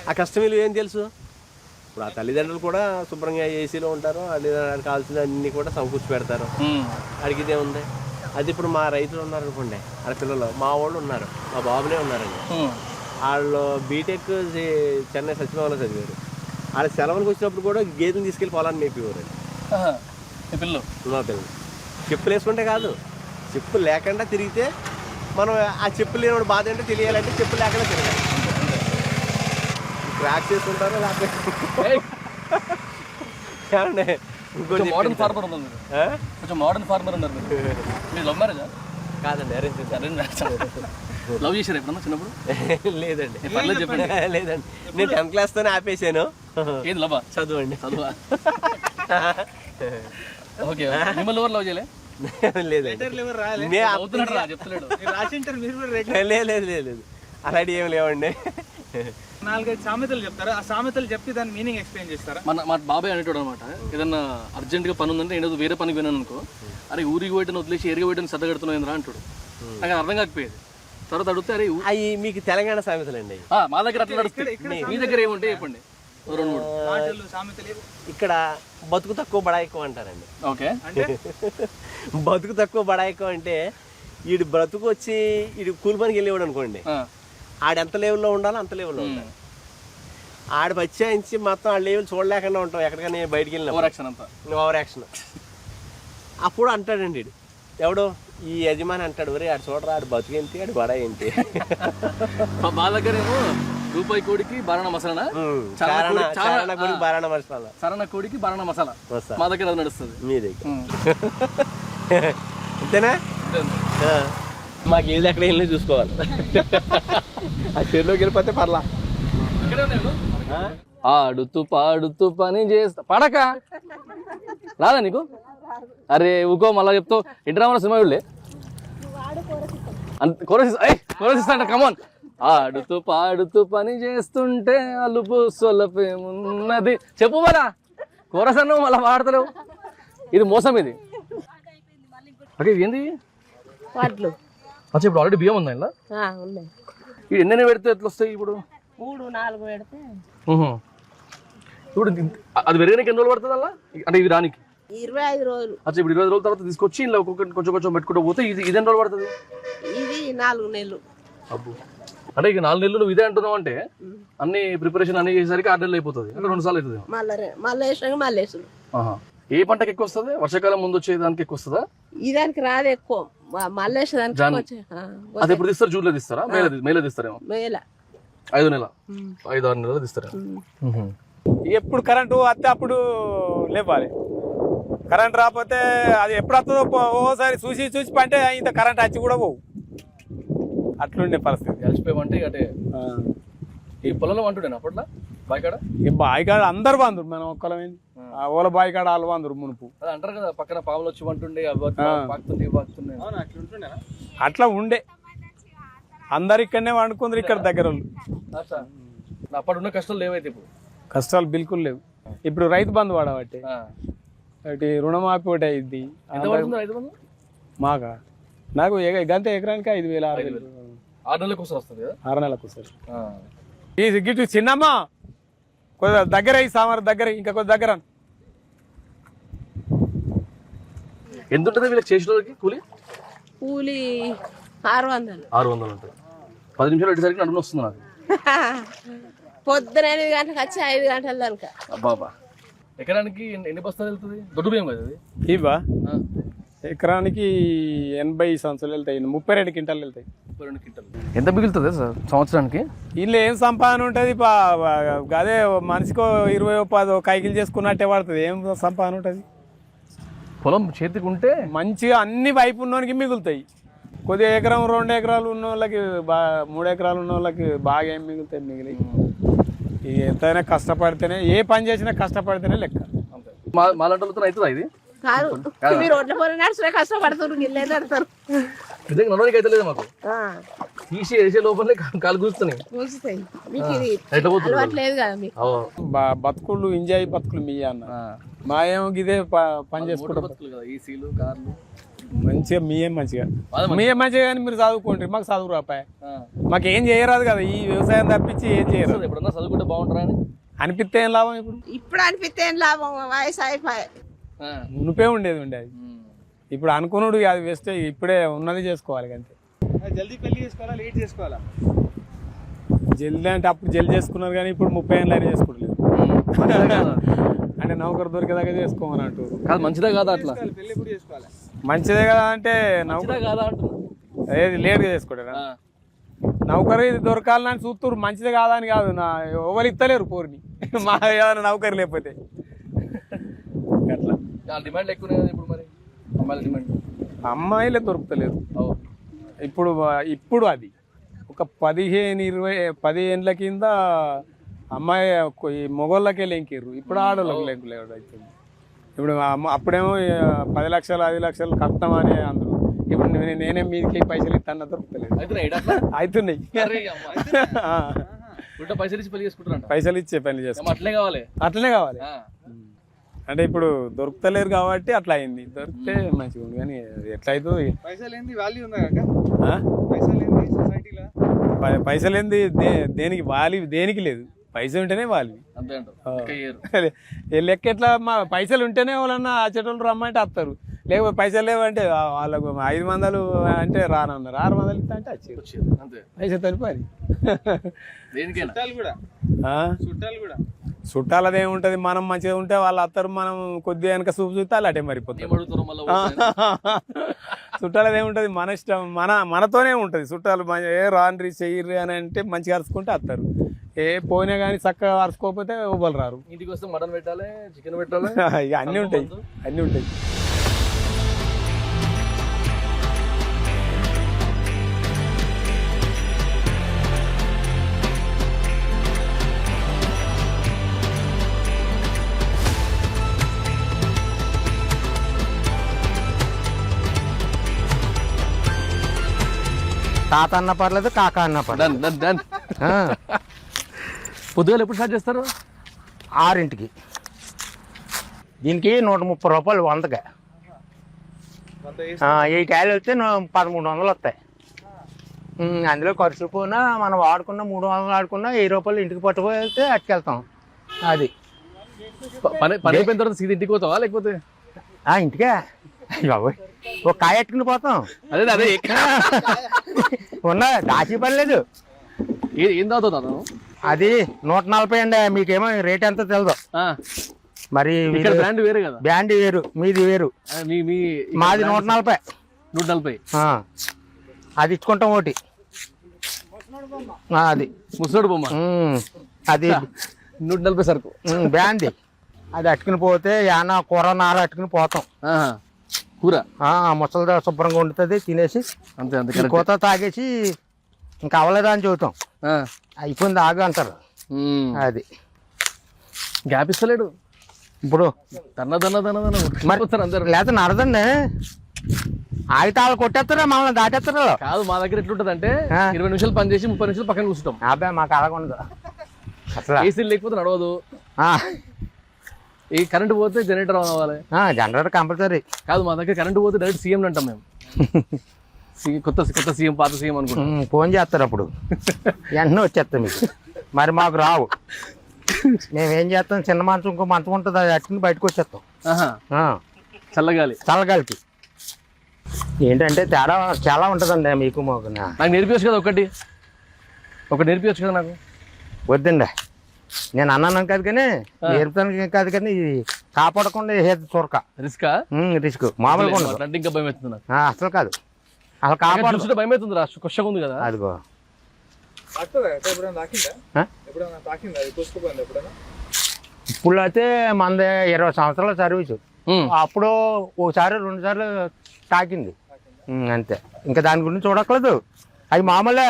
[SPEAKER 11] ఆ కష్టం వీళ్ళు ఏం తెలుసు? ఇప్పుడు ఆ తల్లిదండ్రులు కూడా శుభ్రంగా ఏసీలో ఉంటారు, వాళ్ళకి కావాల్సిన అన్ని కూడా సమకూర్చి పెడతారు. అడిగితే ఉంది. అది ఇప్పుడు మా రైతులు ఉన్నారు అనుకోండి, వాళ్ళ పిల్లలు మా వాళ్ళు ఉన్నారు, మా బాబునే ఉన్నారండి. వాళ్ళు బీటెక్ చెన్నై సచివాలయంలో చదివారు. వాళ్ళ సెలవులకు వచ్చినప్పుడు కూడా గేదెలు తీసుకెళ్ళి పొలాన్ని మేపేవారండి మా పిల్లలు. చెప్పులు వేసుకుంటే కాదు, చెప్పులు లేకుండా తిరిగితే మనం ఆ చెప్పులు లేనివాడు బాధ ఏంటో తెలియాలంటే చెప్పులు లేకుండా తిరగాలి. క్రాక్ చేసుకుంటారు
[SPEAKER 1] మోడర్న్ ఫార్మర్ ఉన్నారు, కొంచెం మోడర్న్ ఫార్మర్ ఉన్నారు. మీరు లవ్ మ్యారేజా?
[SPEAKER 11] కాదండి, అరేంజ్
[SPEAKER 1] లవ్ చేశారు ఎప్పుడన్నా చిన్నప్పుడు?
[SPEAKER 11] లేదండి.
[SPEAKER 1] చెప్పండి.
[SPEAKER 11] లేదండి, నేను 10th క్లాస్తోనే ఆపేసాను.
[SPEAKER 1] ఏది లవ్వా?
[SPEAKER 11] చదువండి.
[SPEAKER 1] చదువా? ఓకే. మిమ్మల్ని ఎవరు లవ్ చేయలే?
[SPEAKER 11] లేదండి. లేదు, అలాంటి ఏమి లేవండి.
[SPEAKER 8] 4-5 సామెతలు చెప్తారా? ఆ సామెతలు చెప్తే దాని మీనింగ్ ఎక్స్ప్లెయిన్ చేస్తారా?
[SPEAKER 1] మా బాబాయ్ అనేటోడు అనమాట, ఏదన్నా అర్జెంట్గా పని ఉందంటే ఏదో వేరే పనికి విన్నాను అనుకో, అరే ఊరికి పోయటం వదిలేసి ఎరిగి పోయటం సర్ద కడుతున్నాయిందిరా అంటాడు. నాకు అర్థం కాకపోయేది. తర్వాత అడిగితే అరే
[SPEAKER 11] అవి మీకు తెలంగాణ సామెతలు అండి.
[SPEAKER 1] మా దగ్గర అట్లా నడుస్తుంది. మీ దగ్గర ఏముంటే చెప్పండి.
[SPEAKER 8] 2-3 సామెతలు.
[SPEAKER 11] ఇక్కడ బతుకు తక్కువ బడా ఎక్కువ అంటారండి.
[SPEAKER 1] ఓకే.
[SPEAKER 11] బతుకు తక్కువ బడా ఎక్కువ అంటే వీడు బ్రతుకు వచ్చి వీడు కూలి పనికి వెళ్ళేవాడు అనుకోండి, ఆడు ఎంత లెవెల్లో ఉండాలో అంత లెవెల్లో ఉండాలి. ఆడు వచ్చాయించి మొత్తం ఆ లెవెల్ చూడలేకుండా ఉంటాం ఎక్కడికైనా బయటికి వెళ్ళిన ఓవర్ యాక్షన్. అప్పుడు అంటాడండి వీడు, ఎవడో ఈ యజమాని అంటాడు, ఒరే ఆడు చూడరా ఆడు బతుకు ఏంటి, ఆడు బడా ఏంటి.
[SPEAKER 1] మా దగ్గర ఏమో రూపాయి కోడికి బారణ మసాలా,
[SPEAKER 11] బారణ మసాలా,
[SPEAKER 1] సరణ కోడికి బారణ మసాలా. మా దగ్గర అది నడుస్తుంది.
[SPEAKER 11] మీ దగ్గర అంతేనా? మాకు ఏది ఎక్కడ వెళ్ళి చూసుకోవాలి. ఆ చెరువులోకి వెళ్ళిపోతే పర్లా.
[SPEAKER 1] ఆడుతూ పాడుతూ పని చేస్తా. పాడక రాదా నీకు? అరే ఊకో, మళ్ళా చెప్తావు. ఇంటి రామన్న సినిమా చూడలే? కోరసిస్తా అంట. కమాన్, ఆడుతూ పాడుతూ పని చేస్తుంటే అలుపు సొలపేమున్నది. చెప్పు మరా కోరసన్ను మళ్ళీ పాడతలేవు. ఇది మోసం ఇది. ఓకే ఇది ఏంది?
[SPEAKER 10] వాటిలో
[SPEAKER 1] అచ్చా ఇప్పుడు ఆల్రెడీ బియ్యం ఉందా ఇలా?
[SPEAKER 10] ఉన్నాయి.
[SPEAKER 1] ఇది ఎన్నెన్ని పెడితే ఎట్లా వస్తాయి ఇప్పుడు?
[SPEAKER 10] 3-4 పెడితే
[SPEAKER 1] ఇప్పుడు అది పెరగడానికి ఎన్ని రోజులు పడుతుంది అలా? అంటే ఇది రానికి
[SPEAKER 10] 25 రోజులు.
[SPEAKER 1] అచ్చా ఇప్పుడు 20 రోజుల తర్వాత తీసుకొచ్చి ఇలా ఒక్కొక్కటి కొంచెం కొంచెం పెట్టుకుంటూ పోతే ఇది ఎన్ని రోజులు పడుతుంది?
[SPEAKER 10] ఇది 4 నెలలు.
[SPEAKER 1] అబ్బు అంటే ఇక 4 నెలలు నువ్వు ఇదే అంటున్నావు అంటే అన్ని ప్రిపరేషన్ అన్ని చేసేసరికి 6 నెలలు అయిపోతుంది. అంటే 2 సార్లు అవుతుంది.
[SPEAKER 10] మళ్ళీ వేసినాక మళ్ళీ వేసుడు.
[SPEAKER 1] ఏ పంటకి ఎక్కువ వస్తుంది? వర్షాకాలం ముందు వచ్చే దానికి ఎక్కువ వస్తుందా?
[SPEAKER 10] ఈ దానికి రాదు ఎక్కువ, మళ్ళీ వేసేదానికి.
[SPEAKER 1] అది ఎప్పుడు తీస్తారు? జూన్లో తీస్తారా? మేలో తీస్తారేమో.
[SPEAKER 10] మేల
[SPEAKER 1] 5 నెలలు 5-6 నెలలు తీస్తారేమో.
[SPEAKER 8] ఎప్పుడు కరెంటు వస్తే అప్పుడు లేపాలి. కరెంట్ రాకపోతే అది ఎప్పుడు వస్తుందో ఓసారి చూసి చూసి పంటే ఇంత కరెంట్ వచ్చి కూడా పోవు. అట్లుండే పరిస్థితి.
[SPEAKER 1] కలిసిపోయామంటే అంటే ఈ పొలంలో అంటుండేనా అప్పట్లో బాయికాడ?
[SPEAKER 8] ఈ బాయికాడ అందరు బాందురు, మనం ఒక్కలమైంది. ఓల బాయికాడ వాళ్ళు బాందురు మునుపు.
[SPEAKER 1] అది అంటారు కదా పక్కన పాములు వచ్చి వంటుండే
[SPEAKER 8] అట్లా ఉండే. అందరు ఇక్కడనే వండుకుందరు, ఇక్కడ దగ్గర వాళ్ళు.
[SPEAKER 1] అప్పుడున్న కష్టాలు లేవైతే ఇప్పుడు?
[SPEAKER 8] కష్టాలు బిల్కుల్ లేవు. ఇప్పుడు రైతు బంధు వాడబట్టి ఒకటి రుణమాఫీ ఒకటి అయింది మాకా. నాకు గంట ఎకరానికి 5,000 6,000.
[SPEAKER 1] 6 నెలలకు ఒకసారి వస్తుంది కదా?
[SPEAKER 8] 6 నెలలకు ఒకసారి. ఈ గిట్టు చిన్నమ్మ కొద్దిగా దగ్గర ఈ సామారు దగ్గర ఇంకా కొద్ది దగ్గర.
[SPEAKER 1] ఎంత ఉంటుంది వీళ్ళకి చేసిన వాళ్ళకి కూలి?
[SPEAKER 10] కూలి 600.
[SPEAKER 1] 600 ఉంటుంది. 10 నిమిషాలు వచ్చేసరికి నడుము వస్తుంది నాకు.
[SPEAKER 10] పొద్దున 8 గంటలకు వచ్చి 5 గంటల దాకా.
[SPEAKER 1] అబ్బాబా ఎకరానికి ఎన్ని బస్తాలు వెళ్తుంది? దొడ్డు బియ్యం కదా అది?
[SPEAKER 8] ఇవా ఎకరానికి 80 సంవత్సరాలు వెళ్తాయి. 32 క్వింటాలు వెళ్తాయి.
[SPEAKER 1] 32 క్వింటాలు ఎంత మిగులుతుంది సార్ సంవత్సరానికి?
[SPEAKER 8] ఇంట్లో ఏం సంపాదన ఉంటుంది? అదే మనిషికో 20-10 కైకిలు చేసుకున్నట్టే పడుతుంది. ఏం సంపాదన ఉంటుంది?
[SPEAKER 1] పొలం చేతికి ఉంటే
[SPEAKER 8] మంచిగా అన్ని వైపు ఉన్నోనికి మిగులుతాయి. కొద్దిగా ఎకరం 2 ఎకరాలు ఉన్న వాళ్ళకి 3 ఎకరాలు ఉన్న వాళ్ళకి బాగా ఏం మిగులుతాయి? మిగిలి ఎంతైనా కష్టపడితేనే, ఏ పని చేసినా కష్టపడితేనే లెక్క.
[SPEAKER 1] మాలంటతో అవుతుందా ఇది?
[SPEAKER 10] కాదు, మీరు రోడ్ల పోయి నడుచుకునే కష్టపడుతున్నారు, గిల్లే నడతారు.
[SPEAKER 1] నిజంగా నడవడానికి అయితే లేదు మాకు. తీసి వేసే లోపలే కాలు కూర్చున్నాయి.
[SPEAKER 10] మీకు ఇది అలవాటు లేదు కదా మీకు.
[SPEAKER 8] బతుకులు ఎంజాయ్ బతుకులు మీ అన్న. మా ఏమో ఇదే పని చేసుకుంటాం.
[SPEAKER 1] ఈసీలు కార్లు
[SPEAKER 8] మంచిగా మీయే మంచిగా కానీ మీరు చదువుకోండి. మాకు చదువు రాపాయ, మాకు ఏం చేయరాదు కదా. ఈ వ్యవసాయం తప్పించి ఏం చేయరాదు.
[SPEAKER 1] ఎప్పుడన్నా చదువుకుంటే బాగుంటారా అని
[SPEAKER 8] అనిపిస్తే ఏం లాభం?
[SPEAKER 9] ఇప్పుడు అనిపిస్తే ఏం లాభం? వయసు అయిపోయి
[SPEAKER 8] మునిపే ఉండేది ఉండేది. ఇప్పుడు అనుకున్నాడు అది వేస్ట్. ఇప్పుడే ఉన్నది చేసుకోవాలి అంతే.
[SPEAKER 12] జల్దీ పెళ్లి చేసుకోవాలా లేట్ చేసుకోవాలా?
[SPEAKER 8] జల్దీ అంటే అప్పుడు జల్దీ చేసుకున్నారు కానీ ఇప్పుడు 30 ఏళ్ళు అయినా చేసుకోవట్లేదు. అంటే నౌకరు దొరికేదాకా చేసుకోమని అంటారు.
[SPEAKER 1] కాదు మంచిదే కాదా అట్లా?
[SPEAKER 12] పెళ్లి ఎప్పుడు చేసుకోవాలి?
[SPEAKER 8] మంచిదే కదా అంటే
[SPEAKER 1] నౌకరు కాదా అంటున్నా.
[SPEAKER 8] ఏది లేట్గా చేసుకోవడం. నౌకరు ఇది దొరకాలని చూస్తున్నారు. మంచిదే కాదా అని కాదు, ఎవరు ఇస్తలేరు పోరుని. మా ఏదైనా నౌకరు లేకపోతే అట్లా
[SPEAKER 1] డిమాండ్ ఎక్కువ ఇప్పుడు. మరి అమ్మాయిల డిమాండ్
[SPEAKER 8] అమ్మాయిలే దొరుకుతలేరు ఇప్పుడు. అది ఒక 15-20 ఏళ్ళ కింద అమ్మాయి మొగోళ్ళకే లెంకిర్రు. ఇప్పుడు ఆడోళ్ళకి లెంకులేడు అవుతుంది. ఇప్పుడు అప్పుడేమో 10 లక్షలు 5 లక్షలు కట్టమని అందరూ. ఇప్పుడు నేనే మీదకి పైసలు ఇస్తాను దొరుకుతలేదు. అవుతున్నాయి. పైసలు ఇచ్చే పని చేస్తాం. అట్లనే కావాలి. అంటే ఇప్పుడు దొరుకుతలేరు కాబట్టి అట్లా అయింది. దొరికితే మంచిగా ఉంది కానీ ఎట్లా అవుతుంది? పైసలు ఏంది దేనికి వాల్యూ? దేనికి లేదు. పైసలు ఉంటేనే వాల్యూ. లెక్క ఎట్లా? పైసలు ఉంటేనే వాళ్ళన్నా చెట్లు రమ్మంటే వస్తారు. లేకపోతే పైసలు లేవంటే వాళ్ళకు 500 అంటే రానన్నారు. 600 ఇస్తా అంటే వచ్చారు. పైసలు తలిపాలి. చుట్టాలది ఏముంటది? మనం మంచిగా ఉంటే వాళ్ళు వస్తారు. మనం కొద్దిగా వెనక చూపు చూస్తే వాళ్ళు అటే మరిపోతాం. చుట్టాలది ఏముంటది? మన ఇష్టం, మనతోనే ఉంటుంది. చుట్టాలు ఏ రాండ్రి చెయ్యిర్రి అని అంటే మంచిగా అరుచుకుంటే వస్తారు. ఏ పోయినా కానీ చక్కగా అరుచుకోకపోతే ఊబలు రారు.
[SPEAKER 1] ఇంటికి వస్తే మటన్ పెట్టాలి, చికెన్ పెట్టాలి,
[SPEAKER 8] ఇక అన్నీ ఉంటాయి. అన్నీ ఉంటాయి.
[SPEAKER 6] తాత అన్న పర్లేదు, కాక అన్న పర్లేదు.
[SPEAKER 1] Done done done. పొద్దుగాల ఎప్పుడు స్టార్ట్ చేస్తారు?
[SPEAKER 6] 6ంటికి. దీనికి 130 రూపాయలు 100కి. 8 కాయలు వస్తే 1300 వస్తాయి. అందులో ఖర్చు పోయినా మనం వాడుకున్న 300 ఆడుకున్నా 1000 రూపాయలు ఇంటికి పట్టుకుపోతే అట్టుకెళ్తాం. అది
[SPEAKER 1] పని అయిపోయిన తర్వాత సీదా ఇంటికి పోతావా లేకపోతే?
[SPEAKER 6] ఇంటికే బాబోయ్ ఒక కాయ ఎట్టుకుని పోతాం.
[SPEAKER 1] అదే అదే
[SPEAKER 6] ఉన్నా దాచి పని లేదు.
[SPEAKER 1] ఏం తాగుతావు?
[SPEAKER 6] అది 140 అండి. మీకేమో రేట్ ఎంత తెలియదు. మరి
[SPEAKER 1] బ్రాండ్ వేరే కదా.
[SPEAKER 6] బ్రాండ్ వేరు, మీది వేరు. మాది 140.
[SPEAKER 1] 140
[SPEAKER 6] అది ఇచ్చుకుంటాం ఒకటి. అది
[SPEAKER 1] ముసలోడు బొమ్మ.
[SPEAKER 6] అది
[SPEAKER 1] 140 సరుకు
[SPEAKER 6] బ్రాండ్. అది అట్టుకుని పోతే ఏమన్నా కూర నార అట్టుకుని పోతాం.
[SPEAKER 1] కూర
[SPEAKER 6] ముసలిదా శుభ్రంగా వండుతుంది, తినేసి
[SPEAKER 1] అంతే అంతే.
[SPEAKER 6] కోత తాగేసి ఇంకా అవ్వలేదా అని చెబుతాం. అయిపోయింది ఆగు అంటారు. అది
[SPEAKER 1] గ్యాప్ ఇస్తలేడు
[SPEAKER 6] ఇప్పుడు.
[SPEAKER 1] లేదా
[SPEAKER 6] నడదండి, ఆగితే వాళ్ళు కొట్టేస్తారా, మమ్మల్ని దాటేస్తారా?
[SPEAKER 1] కాదు, మా దగ్గర ఎట్లుంటది అంటే 20 నిమిషాలు పని చేసి 30 నిమిషాలు పక్కన కూర్చుంటాం.
[SPEAKER 6] అబ్బాయి మాకు అలాగ ఉండదు అసలు.
[SPEAKER 1] ఏసీ లేకపోతే నడవదు. ఈ కరెంట్ పోతే జనరేటర్ ఆన్ అవ్వాలి.
[SPEAKER 6] Generator compulsory.
[SPEAKER 1] కాదు, మా దగ్గర కరెంట్ పోతే డైరెక్ట్ సీఎం అంటాం మేము. కొత్త సీఎం పాత సీఎం అనుకుంటాం.
[SPEAKER 6] ఫోన్ చేస్తారు అప్పుడు వెంటనే వచ్చేస్తాం మీకు. మరి మాకు రావు. మేమేం చేస్తాం, చిన్న మంచం ఇంకో మంచం ఉంటుంది, అది అట్టుకుని బయటకు వచ్చేస్తాం. చల్లగాలికి. ఏంటంటే తేడా చాలా ఉంటుందండి మీకు మాకు.
[SPEAKER 1] నాకు నేర్పించచ్చు కదా, ఒకటి నేర్పించచ్చు కదా నాకు.
[SPEAKER 6] వద్దండి, నేను అన్నాను కాదు కానీ నేర్పుతానికి కాదు కానీ ఇది కాపాడకుండా వేసేది చూరక. రిస్క్ మామూలుగా ఉండదు.
[SPEAKER 1] ఇంకా భయం అవుతుంది నాకు.
[SPEAKER 6] అసలు కాదు, అసలు కాపాడు
[SPEAKER 1] భయం అవుతుంది. కొషగా ఉంది కదా.
[SPEAKER 6] అదిగో ఇప్పుడు అయితే మనది 20 సంవత్సరాల సర్వీసు. అప్పుడు ఒకసారి 2 సార్లు తాకింది అంతే. ఇంకా దాని గురించి చూడక్కలేదు. అవి మామూలే.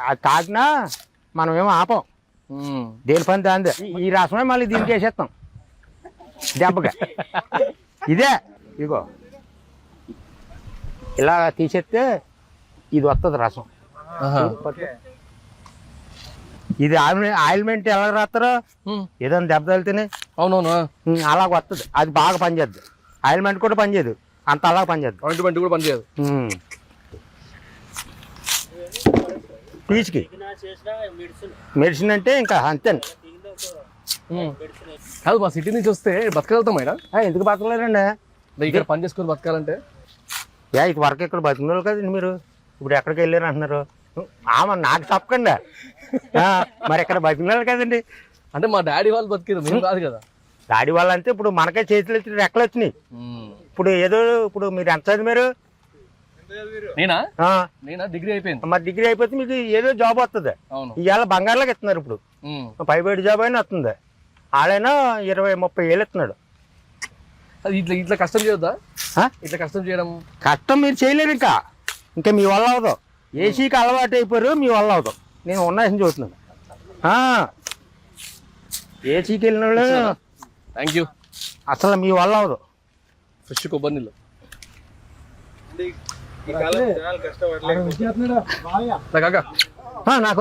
[SPEAKER 6] అది తాకినా మనం ఏమో ఆపం. దేని పని దాందే. ఈ రసమే మళ్ళీ దీనికి వేసేస్తాం దెబ్బగా. ఇదే ఇగో ఇలా తీసేస్తే ఇది వస్తుంది రసం. ఇది ఆయిల్మెంట్ ఎలా రాస్తారో ఏదైనా దెబ్బ తగిలితేనే.
[SPEAKER 1] అవునవును,
[SPEAKER 6] అలాగ వస్తుంది. అది బాగా పనిచేద్ది. ఆయిల్మెంట్ కూడా పనిచేయదు, అంత అలాగ పనిచేద్ది.
[SPEAKER 1] ఆయింట్మెంట్ కూడా పనిచేయదు.
[SPEAKER 6] పీచుకి మెడిసిన్ అంటే ఇంకా అంతే.
[SPEAKER 1] కాదు, మా సిటీ నుంచి వస్తే బతకగలుగుతాం మేడం.
[SPEAKER 6] ఎందుకు బతకలేదండి?
[SPEAKER 1] ఇక్కడ పని చేసుకొని బతకాలంటే
[SPEAKER 6] ఇది వరకు ఇక్కడ బతికిన కదండి మీరు. ఇప్పుడు ఎక్కడికి వెళ్ళారు అంటున్నారు. నాకు చెప్పకండి. మరి ఇక్కడ బతికినారు కదండి.
[SPEAKER 1] అంటే మా డాడీ వాళ్ళు బతికేది, మేము కాదు కదా.
[SPEAKER 6] డాడీ వాళ్ళు అంటే ఇప్పుడు మనకే చేతులు ఎత్తి రెక్కలు వచ్చినాయి. ఇప్పుడు ఏదో ఇప్పుడు మీరు ఎంత చదివారు?
[SPEAKER 1] నేనా డిగ్రీ అయిపోయింది.
[SPEAKER 6] మరి డిగ్రీ అయిపోతే మీకు ఏదో జాబ్ వస్తుంది. ఇవాళ బంగారులోకి ఇస్తున్నారు. ఇప్పుడు ప్రైవేట్ జాబ్ అయినా వస్తుంది. ఆడైనా 20-30 ఏళ్ళు ఇస్తున్నాడు.
[SPEAKER 1] ఇట్లా కష్టం చేయొద్దా? ఇట్లా కష్టం చేయడం
[SPEAKER 6] కష్టం మీరు చేయలేరు. ఇంకా మీ వల్ల అవదు. ఏసీకి అలవాటు అయిపోయారు, మీ వల్ల అవదు. నేను ఉన్నాయని చూస్తున్నాను. ఏసీకి వెళ్ళిన వాళ్ళు
[SPEAKER 1] థ్యాంక్ యూ.
[SPEAKER 6] అసలు మీ వల్ల అవదు.
[SPEAKER 1] ఫ్రెష్ కొబ్బరి నీళ్ళు
[SPEAKER 6] నాకు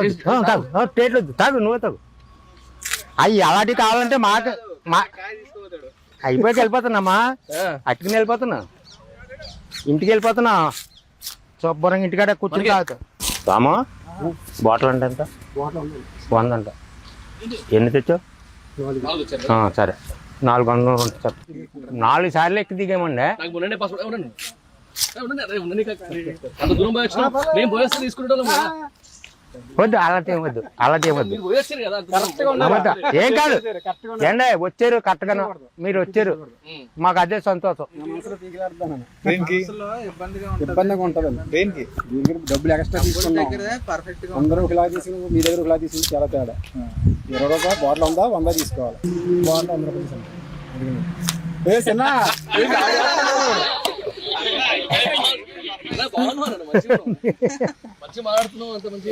[SPEAKER 6] టేట్లు వద్దు. తాగు, నువ్వే తాగు. అవి అలాంటివి కావాలంటే మాకు అయిపోయాక వెళ్ళిపోతున్నామ్మా. అట్టుకుని వెళ్ళిపోతున్నా, ఇంటికి వెళ్ళిపోతున్నా. శుభ్రంగా ఇంటికాడ కూర్చొని తాగుతా. రామా బాటిల్ అంటే ఎంత? 100 అంట. ఎన్ని తెచ్చావు? సరే 400. 4 సార్లు ఎక్కి దిగామండి. వద్దు, అలాంటి ఏమొద్దు, అలాంటి ఏమొద్దు. ఏం కాదు ఏండి, వచ్చారు కరెక్ట్గాను. మీరు వచ్చారు, మాకు అదే సంతోషం.
[SPEAKER 2] ఇబ్బందిగా ఉంటుంది. దేనికి డబ్బులు ఎక్స్ట్రా తీసుకున్నాం. అందరూ ఒకలా తీసుకుని మీ దగ్గర ఒకలా తీసుకుని చాలా తేడా. 20 రూపాయలు బాటిల్ ఉందా, 100 తీసుకోవాలి. బాటిల్ 100 రూపాయలు.
[SPEAKER 1] మంచి మాట్లాడుతున్నావు. అంత మంచి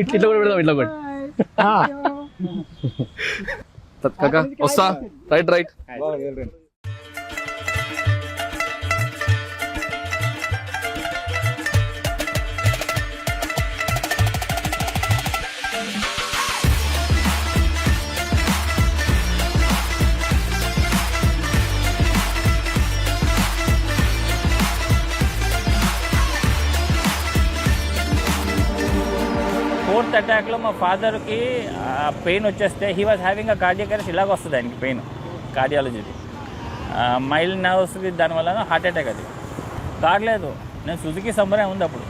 [SPEAKER 1] ఇట్లా కూడా పెడదాం. ఇట్లా కూడా వస్తా. రైట్.
[SPEAKER 13] 4th అటాక్లో మా ఫాదర్కి పెయిన్ వచ్చేస్తే he was having a cardiac arrest. ఇలాగ వస్తుంది ఆయనకి పెయిన్, కార్డియాలజీది మైల్డ్ నర్వ్స్కి, దానివల్ల హార్ట్ అటాక్. అది కావట్లేదు. నేను సుజుకి సంబరం ఉంది అప్పుడు,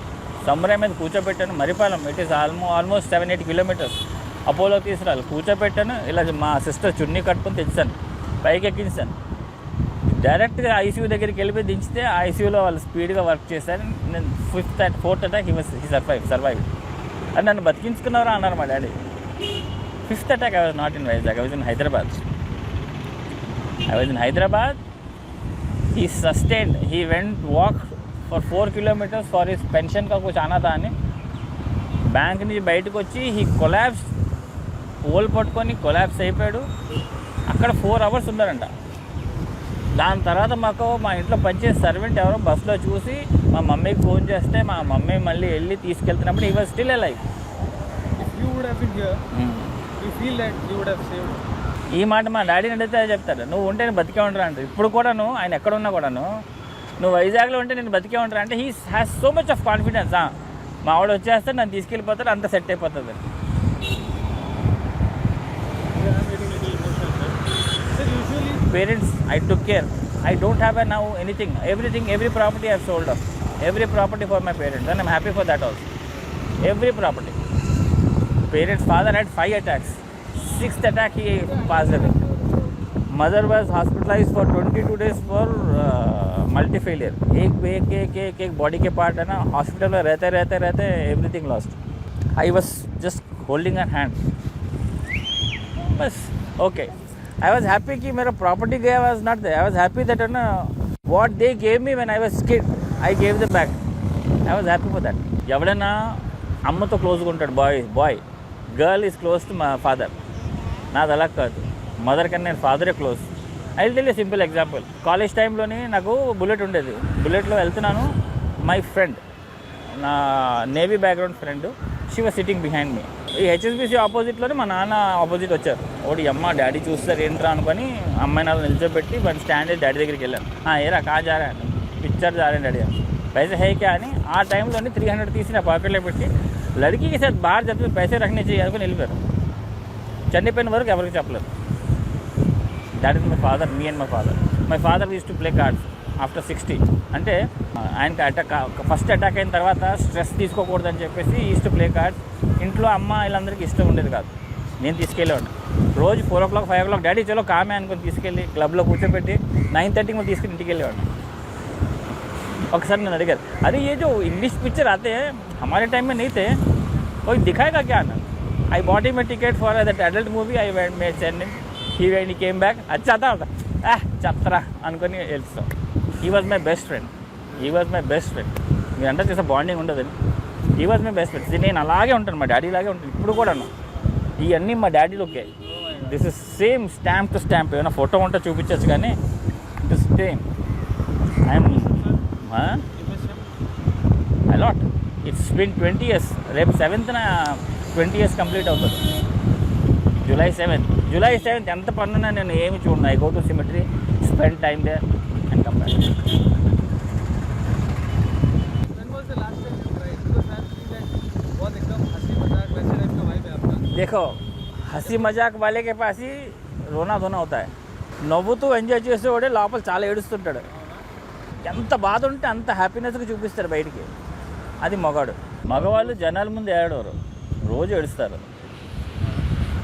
[SPEAKER 13] సంబరం మీద కూర్చోబెట్టాను. Maripalem, it is almost 7-8 kilometres. Apollo తీసుకురాలి, కూర్చోబెట్టాను. ఇలా మా సిస్టర్ చున్నీ కట్టుకొని తెచ్చాను, పైకి ఎక్కించాను. డైరెక్ట్గా ఐసీయూ దగ్గరికి వెళ్ళిపోయి దించితే ఆ ఐసీయూలో వాళ్ళు స్పీడ్గా వర్క్ చేశారు. నేను 4th అటాక్ హీ సర్వైవ్ అని నన్ను బతికించుకున్నారా అన్నారు మా daddy. 5th attack I was not in Vizag, I was in Hyderabad. He sustained, he went walk for 4 kilometers for his pension కా కుచ్ ఆనా థా అని. బ్యాంక్ నుంచి బయటకు వచ్చి హీ కొలాబ్స్, పోల్ పట్టుకొని కొలాబ్స్ అయిపోయాడు. అక్కడ 4 hours ఉన్నారంట. దాని తర్వాత మాకు మా ఇంట్లో పనిచేసే సర్వెంట్ ఎవరో బస్సులో చూసి మా మమ్మీకి ఫోన్ చేస్తే మా మమ్మీ మళ్ళీ వెళ్ళి తీసుకెళ్తున్నప్పుడు హీ వాజ్ స్టిల్ అలైవ్. ఈ మాట మా డాడీని అడిగితే చెప్తాడు, నువ్వు ఉంటే నేను బతికే ఉంటారా అంటే. ఇప్పుడు కూడాను ఆయన ఎక్కడున్నా కూడాను, నువ్వు వైజాగ్లో ఉంటే నేను బతికే ఉంటారా అంటే he has so much of confidence. మా ఆవిడ వచ్చేస్తే నన్ను తీసుకెళ్ళిపోతాడు, అంత సెట్ అయిపోతుంది. Parents, I took care. I don't have now anything. Every property I have sold off. Every property for my parents, and I'm happy for that also. Every property. Parents' father had 5 attacks. 6th attack he passed away. Mother was hospitalized for 22 days for multi failure. एक body के part है ना, hospital में रहते everything lost. I was just holding her hand. बस okay. I was happy कि मेरा property गया was not there. I was happy that what they gave me when I was kid, I gave them back. I was happy for that. ఎవడైనా అమ్మతో క్లోజ్గా ఉంటాడు, boy. Girl is close to మా father. నాది అలా కాదు, mother కన్నా నేను ఫాదరే close. I will tell you simple example. College టైంలోని నాకు బుల్లెట్ ఉండేది. బుల్లెట్లో వెళ్తున్నాను, మై ఫ్రెండ్, నా navy background friend, she was sitting behind me. ఈ హెచ్ఎస్బిసి ఆపోజిట్లోనే మా నాన్న ఆపోజిట్ వచ్చారు. ఒకటి అమ్మ డాడీ చూస్తారు ఏంట్రా అనుకొని అమ్మాయి నాన్న నిల్చోబెట్టి వాడిని స్టాండ్ చేసి డాడీ దగ్గరికి వెళ్ళాను. ఏరా కా జారా, పిక్చర్ జారే డాడీ పైసే హై క్యా అని. ఆ టైంలోని 300 తీసి నా పాకెట్లో పెట్టి లड़की के साथ बाहर जाते हुए पैसे रखने चाहिए అనుకుని వెళ్ళిపోయారు. చనిపోయిన వరకు ఎవరికి చెప్పలేదు. That is my father, me and my father use to play cards after 60. అంటే ఆయనకి అటాక్, ఫస్ట్ అటాక్ అయిన తర్వాత స్ట్రెస్ తీసుకోకూడదని చెప్పేసి యూస్ టు ప్లే కార్డ్స్. ఇంట్లో అమ్మ వీళ్ళందరికీ ఇష్టం ఉండేది కాదు. నేను తీసుకెళ్ళేవాడిని రోజు 4 o'clock 5 o'clock డాడీ చలో కామే అనుకుని తీసుకెళ్ళి క్లబ్లో కూర్చోబెట్టి 9:30 మళ్ళీ తీసుకుని ఇంటికి వెళ్ళేవాడిని. ఒకసారి నేను అడిగారు, అరే ये जो इंग्लिश पिक्चर आते हैं हमारे टाइम में नहीं थे, कोई दिखाएगा क्या ना. I bought him a ticket for that adult movie. I went, made send him. When he came back, अच्छा था చత్రా అనుకొని వెళ్తాం. He was my best friend. మీ అందరూ చేసే బాండింగ్ ఉండదండి. He was my best friend. నేను అలాగే ఉంటాను, మా డాడీ లాగే ఉంటాను ఇప్పుడు కూడా. ఇవన్నీ మా డాడీలోకే. This is same stamp to stamp. ఏమైనా ఫోటో ఉంటే చూపించచ్చు కానీ it is same. I'm a lot. It's been 20 years. రేపు 7th 20 years కంప్లీట్ అవుతుంది. July 7th ఎంత పన్నున్నా నేను ఏమి చూడను. I go to cemetery, spend time there and come back. देखो हंसी मजाक वाले के पास ही रोना धोना होता है. నవ్వుతూ ఎంజాయ్ చేసేవాడే లోపల చాలా ఏడుస్తుంటాడు. ఎంత బాధ ఉంటే అంత హ్యాపీనెస్గా చూపిస్తాడు బయటికి. అది మగవాళ్ళు జనాల ముందు ఏడవరు, రోజు ఏడుస్తారు.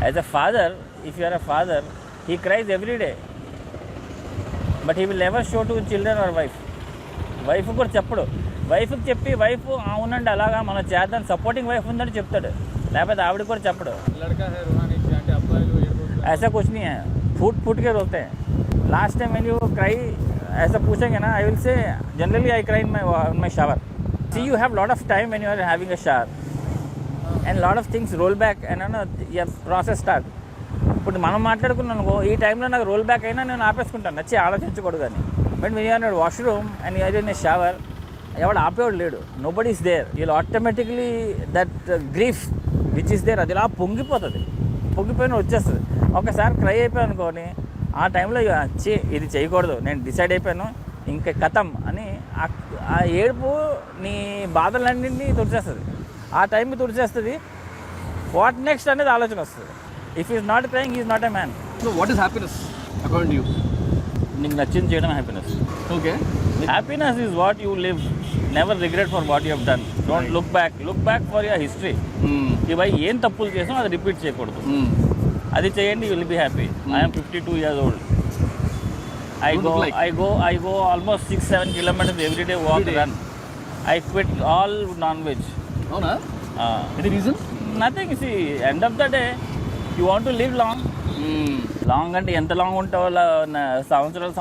[SPEAKER 13] As a father, if you are a father, he cries every day, but he will never show to children or wife కూడా చెప్పడు. వైఫ్కి చెప్పి వైఫ్ అవునండి అలాగా మనం చేద్దాం, సపోర్టింగ్ వైఫ్ ఉందని చెప్తాడు. లేకపోతే ఆవిడ కూడా చెప్పడు. ऐसा कुछ नहीं है, फूट के रोते हैं. Last time when you cry, ऐसा पूछेंगे ना, I will say generally I cry in my shower. See, you have lot of time when you are having a shower and lot of things roll back and your process start. ఇప్పుడు మనం మాట్లాడుకున్నాను, ఈ టైంలో నాకు roll back అయినా నేను ఆపేసుకుంటాను, నచ్చి ఆలోచించకూడదు. కానీ but when you are in washroom and you are in a shower, ఎవడు ఆపేవాడు లేడు. Nobody is there. వీళ్ళు automatically that grief which is there అది ఇలా పొంగిపోయిన వచ్చేస్తుంది. ఒకసారి క్రై అయిపోయాను అనుకోని ఆ టైంలో ఇది చేయకూడదు, నేను డిసైడ్ అయిపోయాను, ఇంకా కథం అని ఆ ఏడుపు నీ బాధలన్నింటినీ తుడిచేస్తుంది. ఆ టైంకి తుడిచేస్తుంది. వాట్ నెక్స్ట్ అనేది ఆలోచన వస్తుంది. If is not crying is not a man.
[SPEAKER 1] So what is happiness according to you?
[SPEAKER 13] నీకు నచ్చింది చేయడం happiness.
[SPEAKER 1] Okay.
[SPEAKER 13] Happiness is what you live, never regret for what you have done. Don't look back for your history. ఇవి ఏం తప్పులు చేసామో అది repeat చేయకూడదు. అది చేయండి, you will be happy. I'm 52 years old. I go almost 6-7 kilometers every day walk run. I quit all non-veg.
[SPEAKER 1] అవునా? Any reason?
[SPEAKER 13] Nothing. See, end of the day, you want to live long. Long అంటే ఎంత long ఉంటావో సంవత్సరాలు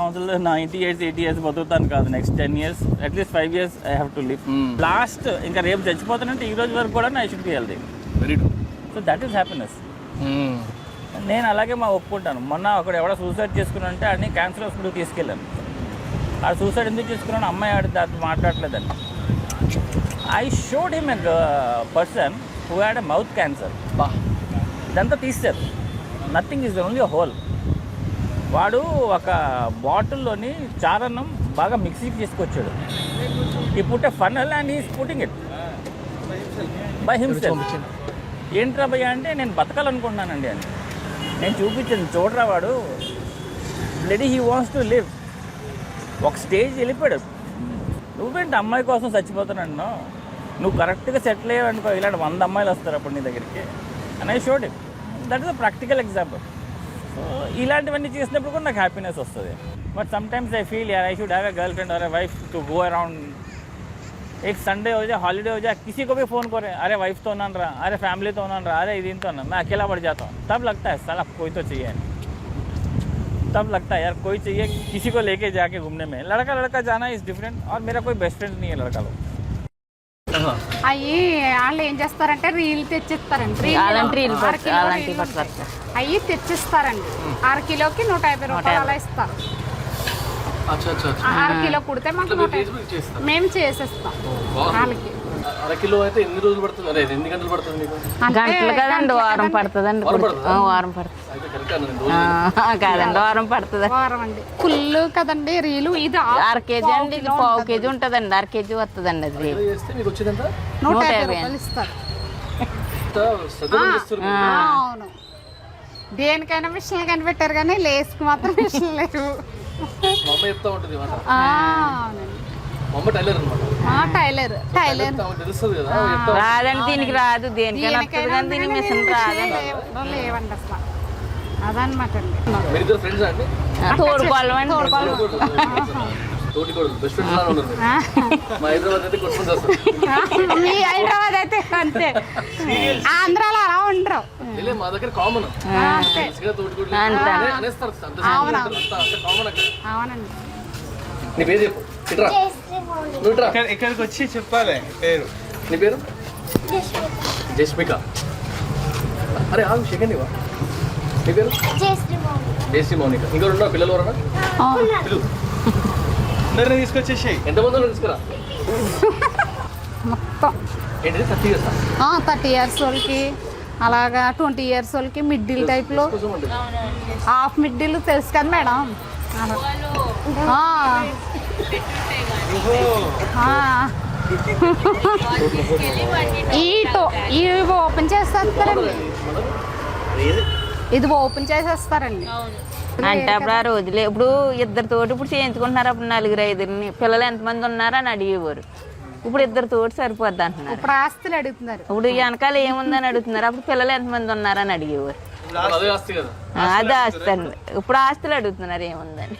[SPEAKER 13] 90 years 80 years బతుకుతాను కాదు. Next 10 years at least 5 years I have to live. Last ఇంకా రేపు చచ్చిపోతానంటే ఈ రోజు వరకు కూడా I should be healthy.
[SPEAKER 1] Very true.
[SPEAKER 13] So that is happiness. నేను అలాగే ఒప్పుకుంటాను. మొన్న ఒకడు ఎవడో సూసైడ్ చేసుకున్నానంటే ఆడిని క్యాన్సర్ హాస్పిటల్కి తీసుకెళ్ళాను. ఆ సూసైడ్ ఎందుకు చేసుకున్నాను, అమ్మాయి ఆడితే అది మాట్లాడలేదండి. I showed him a person who had a mouth cancer. ఇదంతా తీస్తారు, nothing is only a hole. వాడు ఒక బాటిల్లోని చారన్నం బాగా మిక్సీకి తీసుకొచ్చాడు. He put a funnel and is putting it by himself. ఏంట్రా భయ్యా అంటే నేను బతకాలనుకుంటున్నానండి అని నేను చూపించాను. చూడరా వాడు bloody he wants to live. ఒక స్టేజ్ వెళ్ళిపోయాడు. నువ్వేంటి అమ్మాయి కోసం చచ్చిపోతానంటున్నా, నువ్వు కరెక్ట్గా సెటిల్ అయ్యావనుకో ఇలాంటి 100 అమ్మాయిలు వస్తారు అప్పుడు నీ దగ్గరికి అని I showed it. That is a practical example. So ఇలాంటివన్నీ చేసినప్పుడు కూడా నాకు హ్యాపీనెస్ వస్తుంది. But sometimes I feel I should have a girlfriend और a wife to go around. एक संडे हो जाए, हॉलीडे हो जाए, किसी को भी फ़ोन करें, अरे वाइफ तो ना रहा, अरे फैमिली तो ना रहा, अरे दिन तो ना, मैं अकेला पड़ जाता हूँ. तब लगता है साला कोई तो चाहिए. तब लगता है यार कोई चाहिए किसी को लेके जाके घूमने में. लड़का जाना इज़ डिफरेंट. और मेरा कोई बेस्ट फ्रेंड नहीं है लड़का लोग.
[SPEAKER 10] అయ్యి వాళ్ళు ఏం చేస్తారంటే రీలు తెచ్చిస్తారండి. అయ్యి తెచ్చిస్తారండి. 1/2 కిలోకి 150 రూపాయలు అలా ఇస్తారు. 1/2 కిలో కుడితే మాకు మేము చేసేస్తాం. వాళ్ళకి
[SPEAKER 1] 1/2 కిలో అయితే ఎన్ని రోజులు పడుతుంది? అరే ఎన్ని గంటలు పడుతుంది మీకు?
[SPEAKER 10] గంటలు కదండి, వారం పడుతుందండి. వారం పడుతుంది కాదండి, వారం పడుతుంది. వారం అండి ఫుల్ కదండి రీలు. ఇది 1/2 కేజీ అండి, ఇది 1/2 కేజీ ఉంటుందండి. 1/2 కేజీ వస్తుందండి. అది 150 రూపాయలు ఇస్తారు. అవును, దేనికైనా మిషన్లు కనిపెట్టారు కానీ లేస్కి మాత్రం మిషన్ లేవు. టైలర్ రాదండి, దీనికి రాదు. దేనికైనా దీనికి మిషన్ రాదండి, లేవండి అసలు. అదనమాట అండి. తోడుకోవాలి అండి. మీ హైదరాబాద్ అయితే అంతే, ఆంధ్రాలో అలా ఉండరు.
[SPEAKER 1] మా దగ్గర కామన్.
[SPEAKER 10] అవునండి.
[SPEAKER 1] నీ పేరు చెప్పు.
[SPEAKER 8] ఇక్కడికి వచ్చి చెప్పాలి పేరు.
[SPEAKER 1] నీ పేరు? జస్మిక. అరే ఆగు సెకండ్ ఇవా. నీ పేరు? జయశ్రీ మౌనిక. ఇంకా రెండో పిల్లలు ఎవరన్నా?
[SPEAKER 8] అందరినీ తీసుకొచ్చేసి.
[SPEAKER 1] ఎంతమంది తీసుకురా?
[SPEAKER 10] మొత్తం
[SPEAKER 1] ఏంటి 30 years?
[SPEAKER 10] 30 years వాళ్ళకి, అలాగా 20 years వాళ్ళకి మిడ్డిల్ టైప్లో. హాఫ్ మిడ్డిల్ తెలుసు కదా మేడం. ఇవి ఓపెన్ చేసేస్తారండి. ఇది ఓపెన్ చేసేస్తారండి. అంటే అప్పుడు ఆ రోజులే ఇప్పుడు ఇద్దరితోటి ఇప్పుడు చేయించుకుంటున్నారు. అప్పుడు 4-5 పిల్లలు ఎంతమంది ఉన్నారా అని అడిగేవారు. ఇప్పుడు ఇద్దరితోటి సరిపోద్ది అంటున్నారు. ఇప్పుడు ఆస్తులు అడుగుతున్నారు. ఇప్పుడు వెనకాల ఏముందని అడుగుతున్నారు. అప్పుడు పిల్లలు ఎంతమంది ఉన్నారని అడిగేవారు. అదే ఆస్తి అండి. ఇప్పుడు ఆస్తులు అడుగుతున్నారు ఏముందని.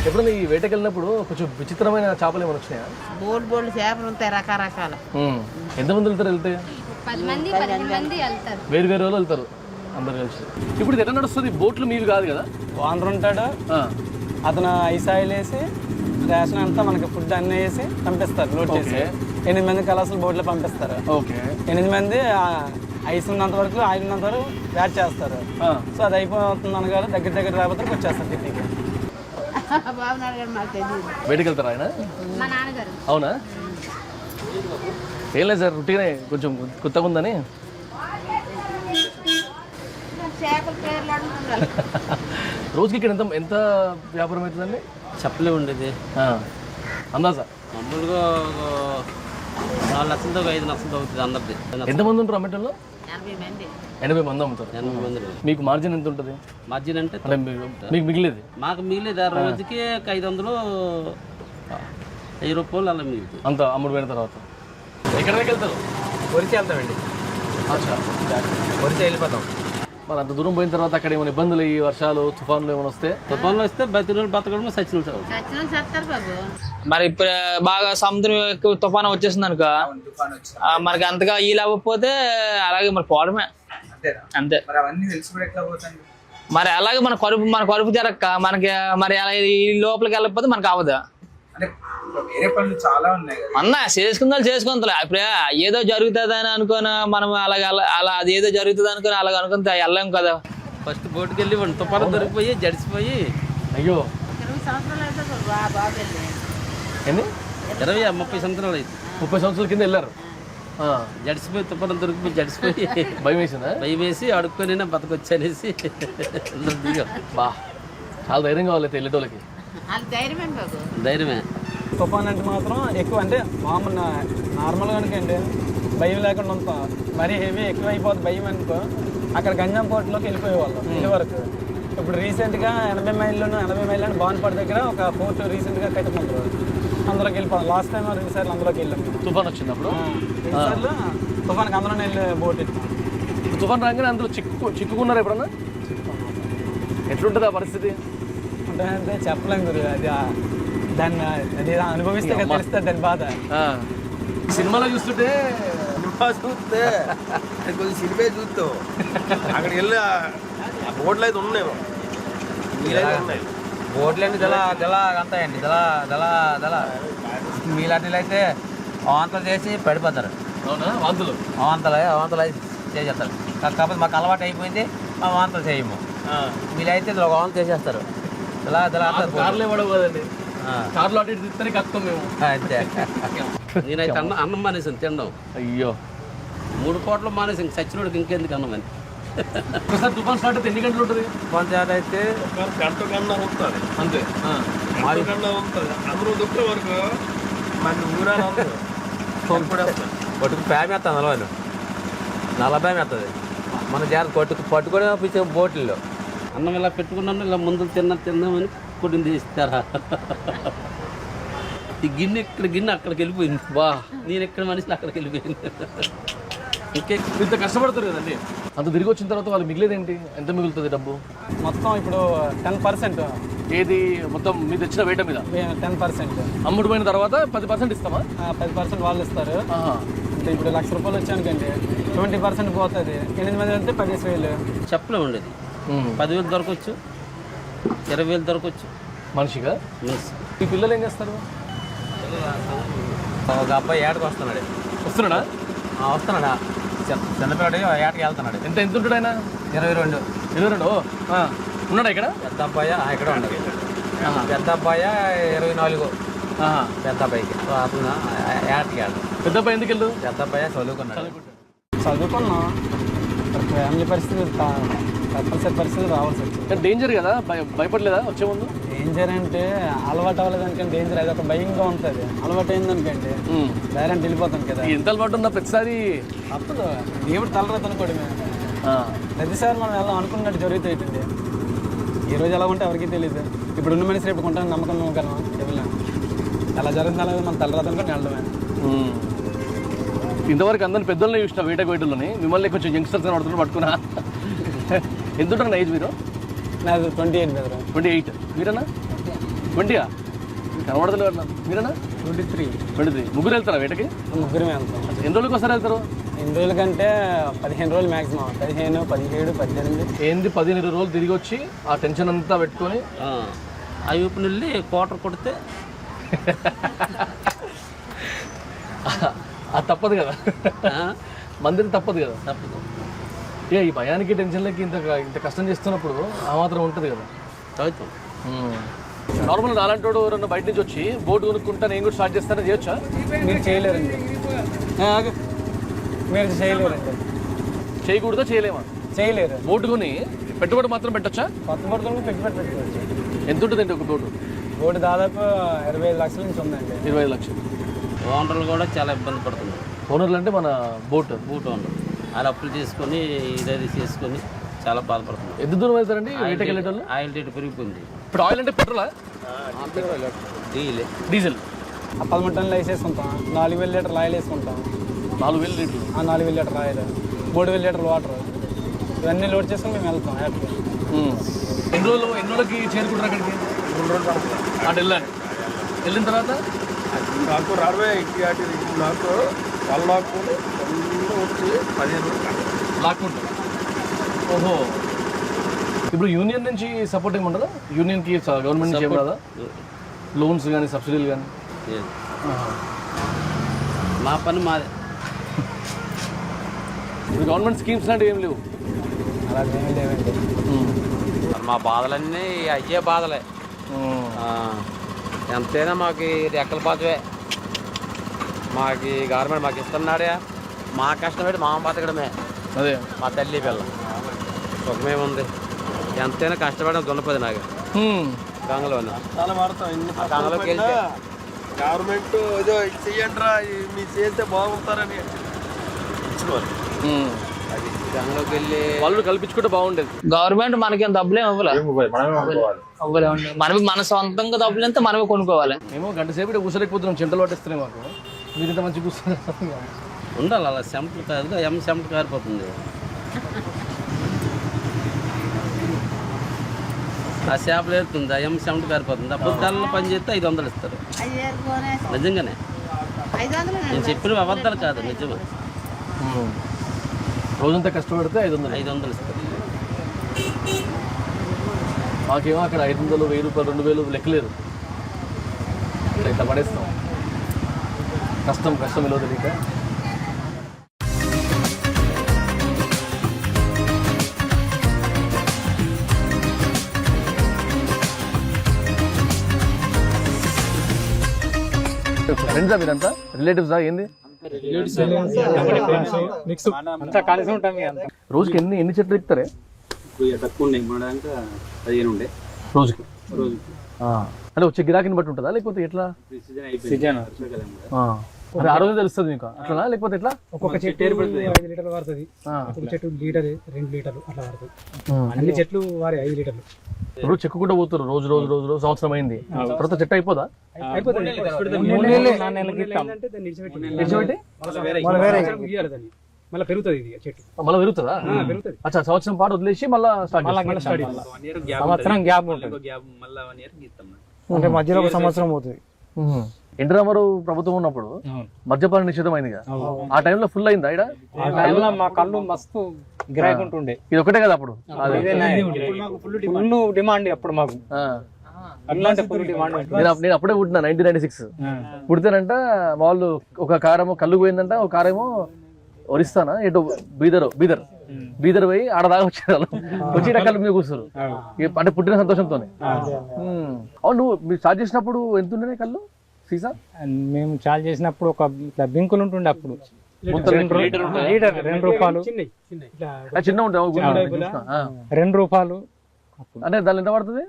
[SPEAKER 1] ఎప్పుడన్నా ఈ వేటకి వెళ్ళినప్పుడు కొంచెం విచిత్రమైన చేపలు ఏమైనా వచ్చినాయా?
[SPEAKER 9] బోల్డ్ చేపలు ఉంటాయి రకరకాల.
[SPEAKER 1] ఎంతమంది వెళ్తారు? వెళ్తే
[SPEAKER 7] 10 మంది 15 మంది వెళ్తారు.
[SPEAKER 1] వేరు వేరు వాళ్ళు వెళ్తారు అందరు కలిసి. ఇప్పుడు ఇది ఎట్లా నడుస్తుంది? బోట్లు మీవి కాదు కదా?
[SPEAKER 2] ఓనర్ ఉంటాడు, అతను ఐసాయిల్ వేసి రేషన్ అంతా మనకి ఫుడ్ అన్నీ వేసి పంపిస్తారు. లోడ్ చేసి 8 మంది కలాసులు బోట్లో పంపిస్తారు. ఓకే. 8 మంది ఐస్ ఉన్నంత వరకు, ఆయిల్ ఉన్నంత వరకు యాడ్ చేస్తారు. సో అది అయిపోతుంది అనగా దగ్గర రాబోతే వచ్చేస్తారు కిట్టికి.
[SPEAKER 1] బయటకు వెళ్తారా ఆయన?
[SPEAKER 7] మా నాన్నగారు.
[SPEAKER 1] అవునా? ఏం లేదు సార్, రొటీనే కొంచెం కొత్తగా ఉందని.
[SPEAKER 9] చేపల పేర్లు అడుగుతున్నారు.
[SPEAKER 1] రోజుకి ఇక్కడ ఎంత వ్యాపారం అవుతుందండి?
[SPEAKER 4] చెప్పలే ఉండేది
[SPEAKER 1] అందాజా
[SPEAKER 4] మామూలుగా 4 లక్షలతో 5 లక్షలతో అవుతుంది అందరిది.
[SPEAKER 1] ఎంతమంది ఉంటారు అమ్మటంలో?
[SPEAKER 9] 80 మంది.
[SPEAKER 1] 80 మంది అమ్ముతారు.
[SPEAKER 4] 80 మంది.
[SPEAKER 1] మీకు మార్జిన్ ఎంత ఉంటుంది?
[SPEAKER 4] మార్జిన్ అంటే
[SPEAKER 1] మీకు మిగిలేదు?
[SPEAKER 4] మాకు మిగిలేదు ఆ రోజుకి 500 1000 అలా మిగులుతుంది.
[SPEAKER 1] అంత అమ్ముడు పోయిన తర్వాత ఎక్కడ దాకా వెళ్తారు?
[SPEAKER 2] వరిచి వెళ్తామండి, వరిచి వెళ్ళిపోతాం.
[SPEAKER 1] మరి అంత దూరం పోయిన తర్వాత అక్కడ ఏమైనా ఇబ్బందులు, ఈ వర్షాలు తుఫాన్లు ఏమైనా వస్తే?
[SPEAKER 4] తుఫాన్లు వస్తే బతిరోజు బతకడం సచిన
[SPEAKER 9] సచ్చినోళ్ళు చేస్తారు బాబు.
[SPEAKER 13] మరి ఇప్పుడు బాగా సముద్రం ఎక్కువ తుఫాను వచ్చేసింది అనుకో, మనకి అంతగా ఈలు అవ్వకపోతే అలాగే మరి పోవడమే అంతే. మరి అలాగే మన కరుపు జరక్క మనకి మరి అలా ఈ లోపలికి వెళ్ళకపోతే మనకు అవ్వదు. అన్నా చేసుకుందా ఇప్పుడు ఏదో జరుగుతుంది అని అనుకోని మనం అలా అది ఏదో జరుగుతుంది అనుకుని అలాగ అనుకుని వెళ్ళాం కదా.
[SPEAKER 4] ఫస్ట్ బోటుకి వెళ్ళి తుఫాను దొరికిపోయి జడిసిపోయి
[SPEAKER 1] అయ్యో
[SPEAKER 9] 20 సంవత్సరాలు అయితే బాబు వెళ్ళి
[SPEAKER 1] ఎన్ని
[SPEAKER 4] 20-30 సంవత్సరాలు అయితే
[SPEAKER 1] 30 సంవత్సరాల కింద వెళ్ళారు.
[SPEAKER 4] జడిసిపోయి తుఫాను దొరికిపోయి జడిసిపోయి
[SPEAKER 1] భయం వేసిందా?
[SPEAKER 4] భయం వేసి అడుక్కొని బతకొచ్చనేసి అందరూ దిగాం.
[SPEAKER 1] బా చాలా ధైర్యం కావాలి వెళ్ళేటోళ్ళకి.
[SPEAKER 9] వాళ్ళు ధైర్యమే బాబు.
[SPEAKER 4] ధైర్యమే.
[SPEAKER 2] తుఫాన్ అంటే మాత్రం ఎక్కువ అంటే మామూలు నార్మల్గా అనుకోండి భయం లేకుండా ఉంటాం. మరీ హెవీ ఎక్కువ అయిపోతుంది భయం అనుకో, అక్కడ గంజాం పోర్టులోకి వెళ్ళిపోయేవాళ్ళం ఇది వరకు. ఇప్పుడు రీసెంట్గా 80 మైళ్ళని బాన్పాడు దగ్గర ఒక పోర్ట్ రీసెంట్గా కట్టుకుంటారు, అందులోకి వెళ్ళిపోతాం. లాస్ట్ టైం 2 సార్లు అందులోకి వెళ్ళాం.
[SPEAKER 1] తుఫాన్ వచ్చినప్పుడు
[SPEAKER 2] 2 సార్లు తుఫాన్కి అందులోనే వెళ్ళి బోట్ ఎత్తాం.
[SPEAKER 1] తుఫాన్ రాగానే అందులో చిక్కుకున్నారు ఎప్పుడన్నా? ఎట్లుంటుంది ఆ పరిస్థితి?
[SPEAKER 2] అంటే చెప్పలేం గురు, అది దాన్ని అది అనుభవిస్తే తెలుస్తుంది దాని బాధ.
[SPEAKER 1] సినిమాలో చూస్తుంటే
[SPEAKER 6] కొంచెం సినిమా చూస్తావు, అక్కడికి వెళ్ళి బోట్లు అయితే ఉన్నాయి,
[SPEAKER 2] బోట్లు అండి జలా అంతాయండి, జలా మీలాంటి అయితే అవంతలు చేసి పడిపోతారు.
[SPEAKER 1] అవునా? వాంతులు
[SPEAKER 2] అవంతలు అయితే చేసేస్తారు. కాకపోతే మాకు అలవాటు అయిపోయింది, మా అవంతలు చేయము. మీరైతే ఒక అవంతలు చేసేస్తారు.
[SPEAKER 1] కార్లే పడవు కదండి, కార్లో అటు ఇటు తిత్తనే కష్టం మేము.
[SPEAKER 2] అంతే.
[SPEAKER 4] నేనైతే అన్నం మానేసాను తినడం.
[SPEAKER 1] అయ్యో
[SPEAKER 4] 3 పూటలు మానేసాను. సచ్చినోడికి ఇంకెందుకు అన్నం అని.
[SPEAKER 1] ఒకసారి తుఫాన్ స్టార్ట్ అయితే ఎన్ని గంటలు ఉంటుంది?
[SPEAKER 2] తుఫాన్ స్టార్ట్ అయితే
[SPEAKER 6] గంట కన్నా ఉంటుంది
[SPEAKER 1] అంతే.
[SPEAKER 6] కన్నా ఉంటుంది. అందరూ దుఃఖ వరకు మన ఊరాలు
[SPEAKER 2] పట్టుకు ప్యామ్ వేస్తాను 40 వేస్తుంది. మన జాగ్రత్త పట్టుకొని బోట్లలో
[SPEAKER 4] అన్నం ఇలా పెట్టుకున్నాను, ఇలా ముందు తిన్నామని కొట్టింది ఇస్తారా. ఈ గిన్నె అక్కడికి వెళ్ళిపోయింది.
[SPEAKER 1] వా
[SPEAKER 4] నేను ఎక్కడ మనిషిని అక్కడికి వెళ్ళిపోయింది.
[SPEAKER 1] ఇంత కష్టపడతారు కదండి, అంత తిరిగి వచ్చిన తర్వాత వాళ్ళు మిగిలేదేంటి? ఎంత మిగులుతుంది డబ్బు?
[SPEAKER 2] మొత్తం ఇప్పుడు 10%.
[SPEAKER 1] ఏది మొత్తం మీరు తెచ్చిన వేట మీద
[SPEAKER 2] 10%
[SPEAKER 1] అమ్ముడు పోయిన తర్వాత 10% ఇస్తామా?
[SPEAKER 2] 10% వాళ్ళు ఇస్తారు. అంటే ఇప్పుడు ₹1,00,000 వచ్చానుకండి 20% పోతుంది. 8 మంది అంటే 10,000.
[SPEAKER 4] చెప్పలే ఉండేది. 10,000 దొరకవచ్చు, 20,000 దొరకవచ్చు
[SPEAKER 1] మనిషిగా. ఈ పిల్లలు ఏం చేస్తారు?
[SPEAKER 2] ఒక అబ్బాయి ఏటకి వస్తున్నాడా? వస్తున్నాడా చిన్నపిల్లడు ఏటకి వెళ్తున్నాడు.
[SPEAKER 1] ఎంత ఉంటాడు ఆయన?
[SPEAKER 2] 22.
[SPEAKER 1] 22. ఉన్నాడా ఇక్కడ?
[SPEAKER 2] పెద్ద అబ్బాయి ఇక్కడ ఉండదు. పెద్ద అబ్బాయి 24. పెద్ద అబ్బాయికి అతను ఏటకి వెళ్తాడు.
[SPEAKER 1] పెద్ద అబ్బాయి ఎందుకు వెళ్ళు?
[SPEAKER 2] పెద్ద అబ్బాయి చదువుకున్నాం. ఫ్యామిలీ పరిస్థితి తప్పనిసరి పరిస్థితి రావాల్సి వచ్చింది.
[SPEAKER 1] డేంజర్ కదా, భయపడలేదా వచ్చే ముందు?
[SPEAKER 2] డేంజర్ అంటే అలవాటు అవ్వలేదనుకంటే డేంజర్, అది ఒక భయంగా ఉంటుంది. అలవాటు అయిందనుకంటే డైరెక్ట్ వెళ్ళిపోతాను కదా.
[SPEAKER 1] ఎంత అలవాటు ఉందా? ప్రతిసారి
[SPEAKER 2] తప్పదు, దేవుడు తలరాదు అనుకోండి. ప్రతిసారి మనం ఎలా అనుకున్నట్టు జరుగుతుంది. ఈ రోజు ఎలా ఉంటే ఎవరికి తెలియదు. ఇప్పుడు ఉన్న మనిషి రేపు కొంటాను నమ్మకం నమ్మగలమా? ఎవరు ఎలా జరుగుతుంది అలాగే మనం తలరాదు అనుకోని వెళ్ళడమే.
[SPEAKER 1] ఇంతవరకు అందరిని పెద్దోళ్ళని చూసిన వేటలోని, మిమ్మల్ని కొంచెం యంగ్స్టర్స్ పడుతున్నారు పట్టుకున్నా. ఎంత ఉంటారు ఏజ్ మీరు?
[SPEAKER 2] నాకు 28 బెదరు.
[SPEAKER 1] 28. మీరన్నా 20? కనబడతలేదు. మీరన్నా
[SPEAKER 2] 23.
[SPEAKER 1] ముగ్గురు వెళ్తారా వేటకి?
[SPEAKER 2] ముగ్గురు వెళ్తాం.
[SPEAKER 1] ఎన్ని రోజులకి ఒకసారి వెళ్తారు?
[SPEAKER 2] 8 రోజుల కంటే 15 రోజులు మ్యాక్సిమం. 15, 17, 18.
[SPEAKER 1] ఏంది 15 రోజులు తిరిగి వచ్చి ఆ టెన్షన్ అంతా పెట్టుకొని
[SPEAKER 4] ఆ వైపు వెళ్ళి క్వార్టర్ కొడితే
[SPEAKER 1] అది తప్పదు కదా, మందిరం తప్పదు కదా.
[SPEAKER 4] తప్పదు.
[SPEAKER 1] ఈ భయానికి టెన్షన్లకి ఇంత కష్టం చేస్తున్నప్పుడు ఆ మాత్రం ఉంటుంది కదా.
[SPEAKER 4] చదువుతాం.
[SPEAKER 1] నార్మల్గా అలాంటి వాడు ఎవరన్నా బయట నుంచి వచ్చి బోటు కొనుక్కుంటా నేను కూడా స్టార్ట్ చేస్తానని చేయొచ్చా?
[SPEAKER 2] మీరు చేయలేరండి. మీరు చేయలేరండి.
[SPEAKER 1] చేయకూడదా చేయలేమా?
[SPEAKER 2] చేయలేరు.
[SPEAKER 1] బోటు కొని పెట్టుబడి మాత్రం పెట్టొచ్చా?
[SPEAKER 2] కొత్త బోటుతో పెట్టుబడి పెట్టుకోవచ్చు.
[SPEAKER 1] ఎంత ఉంటుందండి ఒక బోటు?
[SPEAKER 2] బోటు దాదాపు 25 లక్షల నుంచి ఉందండి.
[SPEAKER 1] 25 లక్షలు.
[SPEAKER 4] ఓనర్లు కూడా చాలా ఇబ్బంది పడుతున్నారు.
[SPEAKER 1] ఓనర్లు అంటే మన బోట్
[SPEAKER 4] ఓనర్ వాళ్ళు అప్పులు చేసుకొని ఇదేది చేసుకొని చాలా బాధపడుతున్నారు.
[SPEAKER 1] ఎంత దూరం వెళ్తారండి వేటకి వెళ్ళేటోళ్ళు?
[SPEAKER 4] ఆయిల్ రేటు పెరిగిపోయింది.
[SPEAKER 1] ఇప్పుడు ఆయిల్ అంటే పెట్రోలా డీజిల్?
[SPEAKER 2] 13 టన్నులు వేసేసుకుంటాం, 4000 లీటర్లు ఆయిల్ వేసుకుంటాం.
[SPEAKER 1] 4000 లీటర్లు?
[SPEAKER 2] 4000 లీటర్ ఆయిల్, 3000 లీటర్లు వాటర్, ఇవన్నీ లోడ్ చేసుకుని మేము వెళ్తాం యాక్చువల్.
[SPEAKER 1] ఎన్ని రోజులకి చేరుకుంటారు అక్కడికి?
[SPEAKER 8] 2 రోజులు పడుతుంది.
[SPEAKER 1] అటు వెళ్ళాను. వెళ్ళిన తర్వాత
[SPEAKER 8] నాకు రావే ఇంటి నాకు వాళ్ళు లాక్కుని వచ్చి 15 రోజులు
[SPEAKER 1] లాక్కుంటారు. ఓహో, ఇప్పుడు యూనియన్ నుంచి సపోర్ట్ ఏమి ఉండదా? యూనియన్కి గవర్నమెంట్ నుంచి ఏమి రాదా? లోన్స్ కానీ సబ్సిడీలు కానీ?
[SPEAKER 4] మా పని మాదే.
[SPEAKER 1] ఇప్పుడు గవర్నమెంట్ స్కీమ్స్ లాంటివి ఏం లేవు?
[SPEAKER 2] అలా ఏమీ లేవండి.
[SPEAKER 4] మా బాధలన్నీ అయ్యే బాధలే. ఎంతైనా మాకు రెక్కల బాధవే. మాకు గవర్నమెంట్ మాకు ఇస్తున్నాడే, మా కష్టం మా బతకడమే.
[SPEAKER 1] అదే
[SPEAKER 4] మా తల్లి పిల్ల సుఖమేముంది. ఎంతైనా కష్టపడడం దున్నపది నాకు గంగలో
[SPEAKER 8] చాలా వాడతాం.
[SPEAKER 4] గంగలోకి వెళ్తే
[SPEAKER 8] గవర్నమెంట్ ఏదో చెయ్యండి రా మీరు చేస్తే బాగుంటారని ఇచ్చుకోవాలి.
[SPEAKER 4] అది గంగలోకి వెళ్ళి
[SPEAKER 1] వాళ్ళు కల్పించుకుంటే బాగుండేది.
[SPEAKER 13] గవర్నమెంట్ మనకి డబ్బులే ఇవ్వలే, మనకి మన సొంతంగా డబ్బులు ఎంత మనమే కొనుక్కోవాలి.
[SPEAKER 1] మేము గంట సేపు కూర్చోలేకపోతున్నాం, చింతలు పట్టేస్తున్నాయి మాకు. మీరు ఇంత మంచి కూర్చున్నారు.
[SPEAKER 4] ఉండాలి అలా చెమటలు కాదు, చెమట కారిపోతుంది. ఆ చేపలు ఏరుతుంది, ఆ చెమట కారిపోతుంది. అప్పుడు ధరలు పని చేస్తే 500 ఇస్తారు. నిజంగానే నేను చెప్పిన అబద్ధాలు కాదు, నిజమే.
[SPEAKER 1] రోజంతా కష్టపడితే 500
[SPEAKER 4] ఇస్తారు.
[SPEAKER 1] మాకేమో అక్కడ 500, 1000 రూపాయలు, 2000 లెక్కలేరు. ఇట్లా పడేస్తాం. కష్టం విలువ తెలియక. ఫ్రెండ్సా మీరంతా? రిలేటివ్సా ఏంది? రోజుకి ఎన్ని చెట్లు ఎక్కుతారే?
[SPEAKER 2] తక్కువ ఉండే, మనదాకా 15 ఉండే
[SPEAKER 1] రోజుకి. అంటే వచ్చే గిరాకీని బట్టి ఉంటుందా లేకపోతే ఎట్లా?
[SPEAKER 2] సీజన్
[SPEAKER 1] ఆ రోజు తెలుస్తుంది మీకు అట్లా లేకపోతే ఎట్లా?
[SPEAKER 2] ఒక్కొక్క చెట్టు 5 లీటర్లు వాడుతుంది, ఒక్కొక్క చెట్టు లీటర్ 2 లీటర్లు అట్లా వాడుతుంది. అన్ని చెట్లు వారి 5 లీటర్లు.
[SPEAKER 1] ఇప్పుడు చెక్కుకుంటూ పోతారు రోజు సంవత్సరం అయింది, తర్వాత చెట్టు అయిపోదా?
[SPEAKER 2] మళ్ళీ పెరుగుతుంది ఇది చెట్టు.
[SPEAKER 1] మళ్ళీ పెరుగుతుందా? అచ్చా, సంవత్సరం పాటు వదిలేసి మళ్ళీ
[SPEAKER 2] సంవత్సరం గ్యాప్ ఉంటుంది, అంటే మధ్యలో ఒక సంవత్సరం పోతుంది.
[SPEAKER 1] ఎన్టీ రామారావు ప్రభుత్వం ఉన్నప్పుడు మద్యపాన నిషేధం అయిందిగా, ఆ టైంలో ఫుల్ అయిందా?
[SPEAKER 2] మా కళ్ళు మస్తు గిరాకీ ఉంటుండే.
[SPEAKER 1] ఇది ఒకటే కదా అప్పుడు?
[SPEAKER 2] ఫుల్ డిమాండ్ అప్పుడు మాకు.
[SPEAKER 1] నేను అప్పుడే పుట్టినా 1996. పుడితేనంట వాళ్ళు ఒక కారేమో కళ్ళు పోయిందంట, ఒక కారేమో ఒరిస్తానా ఎటు బీదర్ పోయి ఆడ దాకా వచ్చేవాళ్ళు, వచ్చి కళ్ళు మీద కూర్చోరు. అంటే పుట్టిన సంతోషంతో. అవును, మీరు స్టార్ట్ చేసినప్పుడు ఎంత ఉండే కళ్ళు సీసా?
[SPEAKER 2] మేము చాలు చేసినప్పుడు ఒక బింకులు ఉంటుండే అప్పుడు, లీటర్ 2 రూపాయలు
[SPEAKER 1] చిన్న ఉంటాయి,
[SPEAKER 2] 2 రూపాయలు.
[SPEAKER 1] అంటే దాని ఎంత పడుతుంది?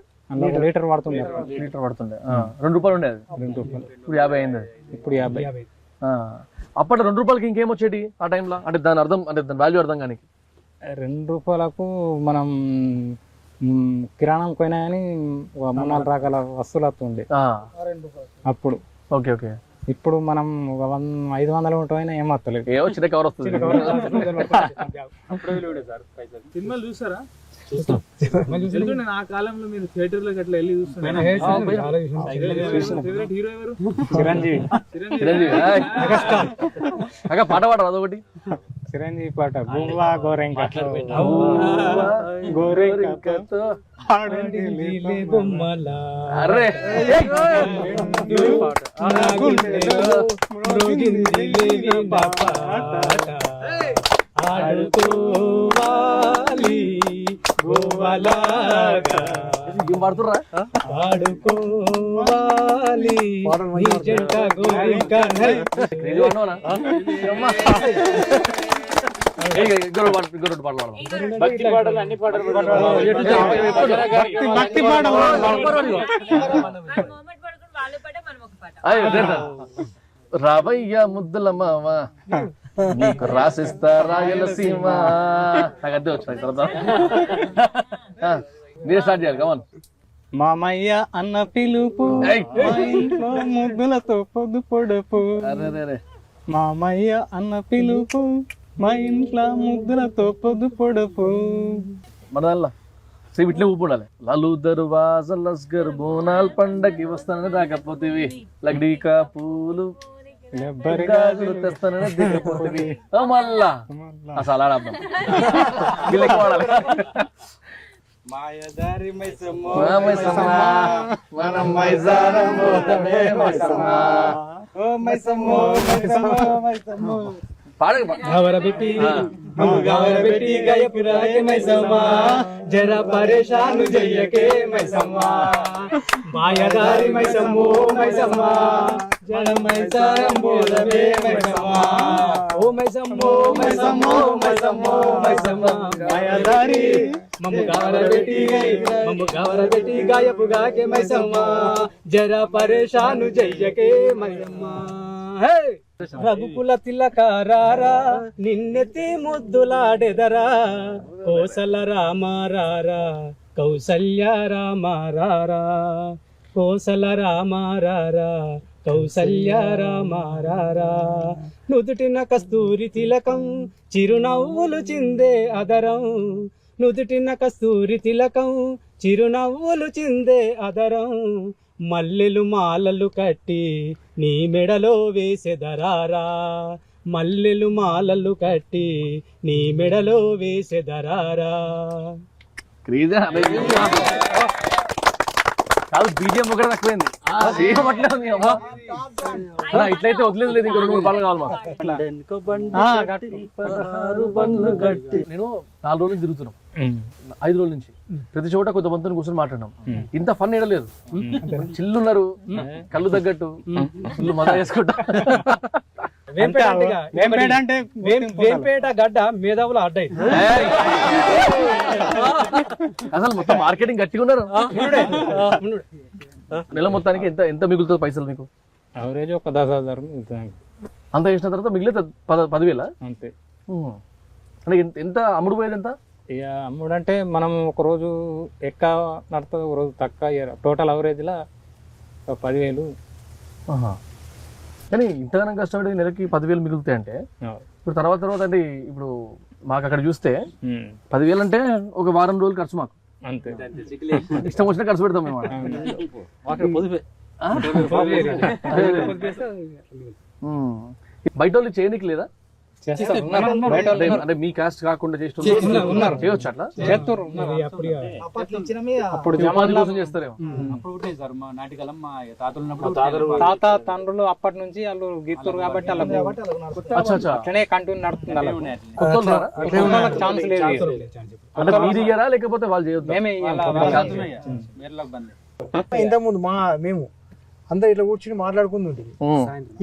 [SPEAKER 2] లీటర్ పడుతుండే
[SPEAKER 1] 2 రూపాయలు ఉండేది.
[SPEAKER 2] 2 రూపాయలు
[SPEAKER 1] ఇప్పుడు 50 అయింది.
[SPEAKER 2] ఇప్పుడు 50.
[SPEAKER 1] అప్పట్లో 2 రూపాయలకి ఇంకేం వచ్చేటి ఆ టైంలో? అంటే దాని అర్థం, అంటే దాని వాల్యూ అర్థం కానీ
[SPEAKER 2] 2 రూపాయలకు మనం కిరాణం పోయినా కానీ 3-4 రకాల వస్తువులు వస్తుండే అప్పుడు.
[SPEAKER 1] ఓకే.
[SPEAKER 2] ఇప్పుడు మనం 500 ఉంటాయినా ఏం వస్తలేదు,
[SPEAKER 1] ఏమో చిన్న కవర్ వస్తుంది.
[SPEAKER 2] సినిమాలు చూస్తారా? ఆ కాలంలో మీరు థియేటర్ లోకి అట్లా వెళ్ళి చూస్తున్నారు. హీరో ఎవరు? చిరంజీవి.
[SPEAKER 1] పాట పాడరా అదొకటి?
[SPEAKER 2] చిరంజీవి పాట గువ్వా గోరెంకతో
[SPEAKER 1] అరే ఏం పాడుతుర్రా? ఇంకో పాటలు పాడదాం.
[SPEAKER 8] భక్తి పాటలు అన్ని పాటలు భక్తి పాటలు
[SPEAKER 1] రావయ్య ముద్దుల మామ నీకు రాసిస్తా రాయలసీమ. నాకు అదే వచ్చిన తర్వాత మీరే స్టార్ట్ చేయాలి. కమన్.
[SPEAKER 2] మామయ్య అన్న పిలుపు మా ఇంట్లో ముగ్గులతో పొద్దు పొడుపు. మామయ్య అన్న పిలుపు మా ఇంట్లో ముగ్గులతో పొద్దు పొడుపు.
[SPEAKER 1] మన దానిలో సేమ్ ఇట్లే ఊపు ఉండాలి. లాలు దర్వాజ లస్గర్ బోనాల్ పండగకి వస్తానని రాకపోతేవి, లగ్డీకా పూలు గాజులు తెస్తానని దిగపోతేవి. మళ్ళా అసలు ఆడద్దాం వీళ్ళకి వాడాలి.
[SPEAKER 2] మాయదారి మైసమ్మ
[SPEAKER 1] మనం మైసారం పోతమే మైసమ్మ.
[SPEAKER 2] ఓ మైసమ్మ మైసమ్మ మైసమ్మ
[SPEAKER 1] పాడక
[SPEAKER 2] గవరబెట్టి గవరబెట్టి గయపురాయ మైసమ్మ జరా పరేషాను జయ్యకే మైసమ్మ. మాయదారి మైసమ్మ మైసమ్మ జర మైసారం పోదమే మైసమ్మ. ఓ మైసమ్మ మైసమ్మ మైసమ్మ మైసమ్మ మాయదారి మమ్ము గవరబెట్టి గాయపుగాకే మైసమ్మ జరా పరేషాను జయ్యకే మైసమ్మ. రఘుకుల తిలకారారా నిన్నెత్తి ముద్దులాడెదరా, కోసల రామారారా కౌసల్య రామారారా, కోసల రామారారా కౌసల్య రామారారా. నుదుటిన కస్తూరి తిలకం చిరునవ్వులు చిందే అదరం, నుదుటిన కస్తూరి తిలకం చిరునవ్వులు చిందే అదరం. మల్లెలు మాలలు కట్టి నీ మెడలో వేసెదరారా, మల్లెలు మాలలు కట్టి నీ మెడలో వేసెదరారా.
[SPEAKER 1] కాదు బీజిఎం ఒకటే తక్కువైంది. ఇట్లయితే వదిలేదు లేదు. ఇంకో 2-3 పాటలు కావాలి మాకు. నేను 4 రోజులు తిరుగుతున్నాం, 5 రోజుల నుంచి ప్రతి చోట కొంతమందిని కూర్చొని మాట్లాడినాం. ఇంత ఫన్ ఏడలేదు. చిల్లున్నారు, కళ్ళు తగ్గట్టు చిల్లు మజా చేసుకుంటా.
[SPEAKER 2] వేంపేట గడ్డ మేధావులు అడ్డాయి.
[SPEAKER 1] అసలు మొత్తం మార్కెటింగ్ గట్టిగా ఉన్నారు. నెల మొత్తానికి ఎంత ఎంత మిగులుతుంది పైసలు మీకు?
[SPEAKER 8] అవరేజ్ ఒక 10,000
[SPEAKER 1] అంత చేసిన తర్వాత మిగిలే 10,000
[SPEAKER 8] అంతే.
[SPEAKER 1] అంటే ఎంత అమ్ముడు పోయేది ఎంత?
[SPEAKER 8] ఇక అమ్ముడు అంటే మనం ఒక రోజు ఎక్కువ నడుతుంది, ఒక రోజు తక్కువ. టోటల్ అవరేజ్లా 10,000.
[SPEAKER 1] కానీ ఇంతగానం కష్టపడి నెలకి 10,000 మిగులుతాయి అంటే ఇప్పుడు తర్వాత అంటే ఇప్పుడు మాకు అక్కడ చూస్తే 10,000 అంటే ఒక వారం రోజులు ఖర్చు మాకు.
[SPEAKER 8] అంతే.
[SPEAKER 1] ఇష్టం వచ్చిన ఖర్చు పెడతాం మేము. బయట వాళ్ళు చేయనికి లేదా? అంటే మీ కాస్ట్ కాకుండా చేయొచ్చు అట్లా?
[SPEAKER 2] తాత తండ్రులు అప్పటి నుంచి వాళ్ళు గీతురు కాబట్టి అట్లనే కంటిన్యూ నడుస్తుంది. ఛాన్స్ లేదు.
[SPEAKER 1] అంటే మీరు ఇయ్యారా లేకపోతే వాళ్ళు చేయొద్దు?
[SPEAKER 6] ఇంతకుముందు మేము అందరు ఇట్లా కూర్చుని మాట్లాడుకుంది ఉంటుంది.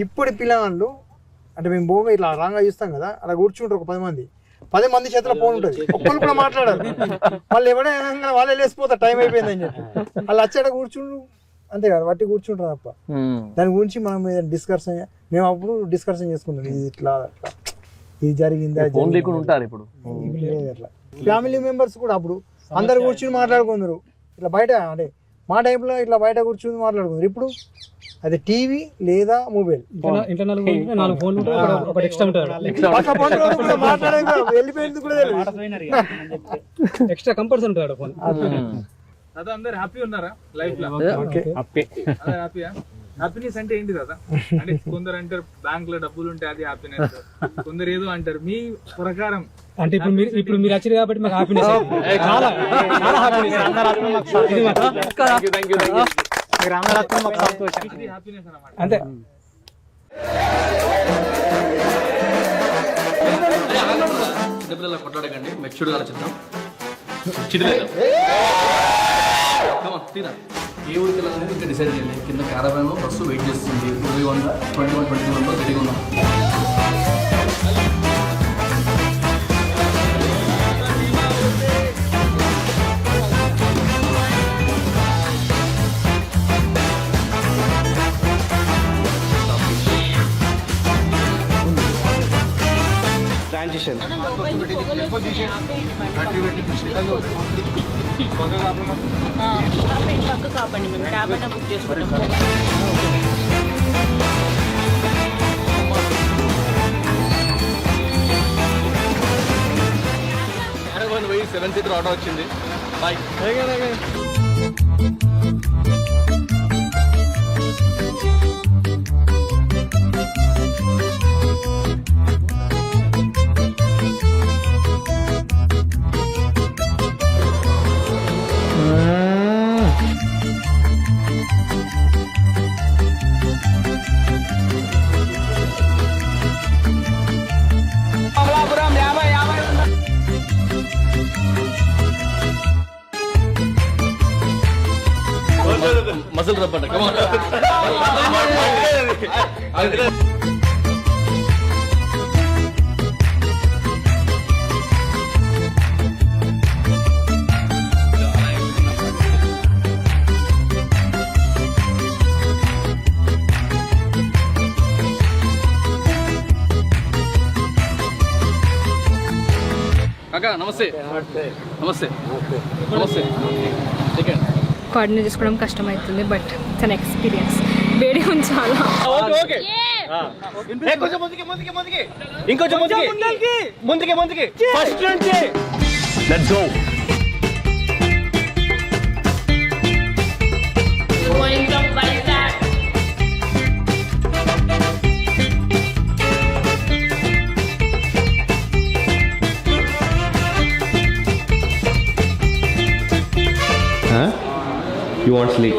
[SPEAKER 6] ఇప్పుడు పిల్లగాళ్ళు అంటే మేము భూమి ఇట్లా రాంగా చూస్తాం కదా, అలా కూర్చుంటారు ఒక 10 మంది చేతిలో ఫోన్ ఉంటుంది. ఒక్కరు కూడా మాట్లాడారు. వాళ్ళు ఎవరైనా వాళ్ళే లేసిపోతారు టైం అయిపోయిందని చెప్పి. వాళ్ళు వచ్చాడ కూర్చుండ్రు అంతే కదా, వట్టి కూర్చుంటారు తప్ప. దాని గురించి మనం డిస్కషన్ మేము అప్పుడు డిస్కషన్ చేసుకుంటాం. ఇది ఇట్లా అట్లా ఇది జరిగింది
[SPEAKER 1] ఉంటారు. ఇప్పుడు
[SPEAKER 6] అట్లా ఫ్యామిలీ మెంబర్స్ కూడా అప్పుడు అందరు కూర్చుని మాట్లాడుకుందరు. ఇట్లా బయట అంటే మా టైంలో ఇట్లా బయట కూర్చుని మాట్లాడుకుందరు. ఇప్పుడు అది టీవీ లేదా మొబైల్. వెళ్ళిపోయింది కూడా
[SPEAKER 2] ఎక్స్ట్రా కంపల్సరీ ఉంటాడు ఫోన్.
[SPEAKER 8] అందరు హ్యాపీ ఉన్నారా లైఫ్ లో? హ్యాపీయా? హ్యాపీనెస్ అంటే ఏంటి కదా? అంటే కొందరు అంటారు బ్యాంక్ లో డబ్బులు ఉంటే అది హ్యాపీనెస్, కొందరు ఏదో అంటారు. మీ ప్రకారం
[SPEAKER 2] అంటే ఇప్పుడు మీరు వచ్చారు కాబట్టి మాకు హ్యాపీనెస్, చాలా చాలా హ్యాపీనెస్. అంతే.
[SPEAKER 1] చిన్నపిల్లల కొట్లాడకండి, మెచ్యూర్డ్ గా చిత్రం. ఏ ఊరికి వెళ్ళాలనేది ఇంకా డిసైడ్ చేయాలి. కింద క్యారవాన్ బస్సు వెయిట్ చేస్తుంది. 21 22 మెంబర్స్ రెడీగా ఉన్నాం.
[SPEAKER 12] ట్రాన్సిషన్
[SPEAKER 9] పక్క కాపండి మేము క్యాబ్ అయినా బుక్ చేసుకుంటాం.
[SPEAKER 1] పోయి 7 సీటర్ ఆటో వచ్చింది. బాయ్. మసలు రప్పండి. కాకా నమస్తే. నమస్తే నమస్తే. సెకండ్
[SPEAKER 7] కోఆర్డినేట్ చేసుకోవడం కష్టం అవుతుంది, బట్ ఇట్స్ అన్ ఎక్స్పీరియన్స్. వేడి ఉంది చాలా.
[SPEAKER 12] ఇంకొంచెం ముందుకి ఫస్ట్ నుంచి let's go.
[SPEAKER 6] You want sleep?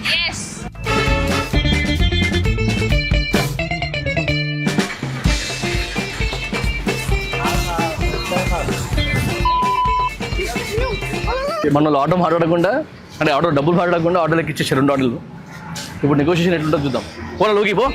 [SPEAKER 7] Yes.
[SPEAKER 1] మన ఆటో మాట్లాడకుండా, అంటే ఆటో డబ్బులు మాట్లాడకుండా ఆటోలకి ఇచ్చేసారు 2 ఆటోలు. ఇప్పుడు నెగోషియేషన్ ఎట్లుంటుందో చూద్దాం. పోనా లోకి పో.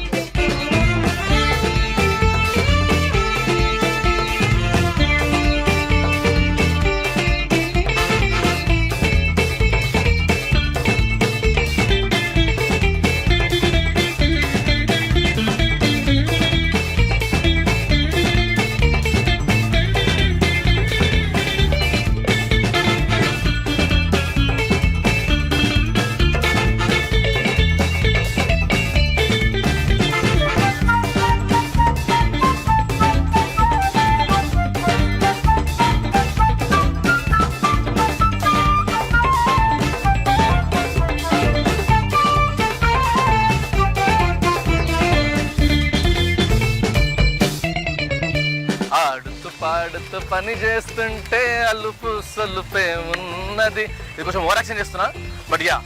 [SPEAKER 1] పాడుతూ పని చేస్తుంటే అలుపు సొలుపే ఉన్నది. ఇది కొంచెం ఓవర్ యాక్షన్ చేస్తున్నా, but yeah.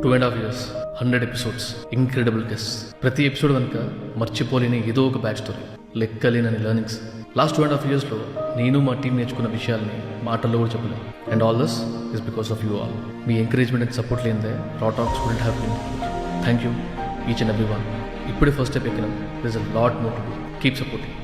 [SPEAKER 1] Two and a half years, 100 episodes, incredible guests. ప్రతి ఎపిసోడ్ కనుక మర్చిపోలేని ఏదో ఒక బ్యాక్ స్టోరీ, లెక్కలేనని లెర్నింగ్స్. లాస్ట్ 2.5 yearsలో నేను మా టీం నేర్చుకున్న విషయాల్ని మాటల్లో కూడా చెప్పలేను. And all this is because of you all. మీ ఎంకరేజ్మెంట్ అండ్ సపోర్ట్ లేనిదే raw talks wouldn't have been. Thank you each and every one. ఇప్పుడే ఫస్ట్ స్టెప్ ఎక్కినాం. This a lot more to do. Keep supporting.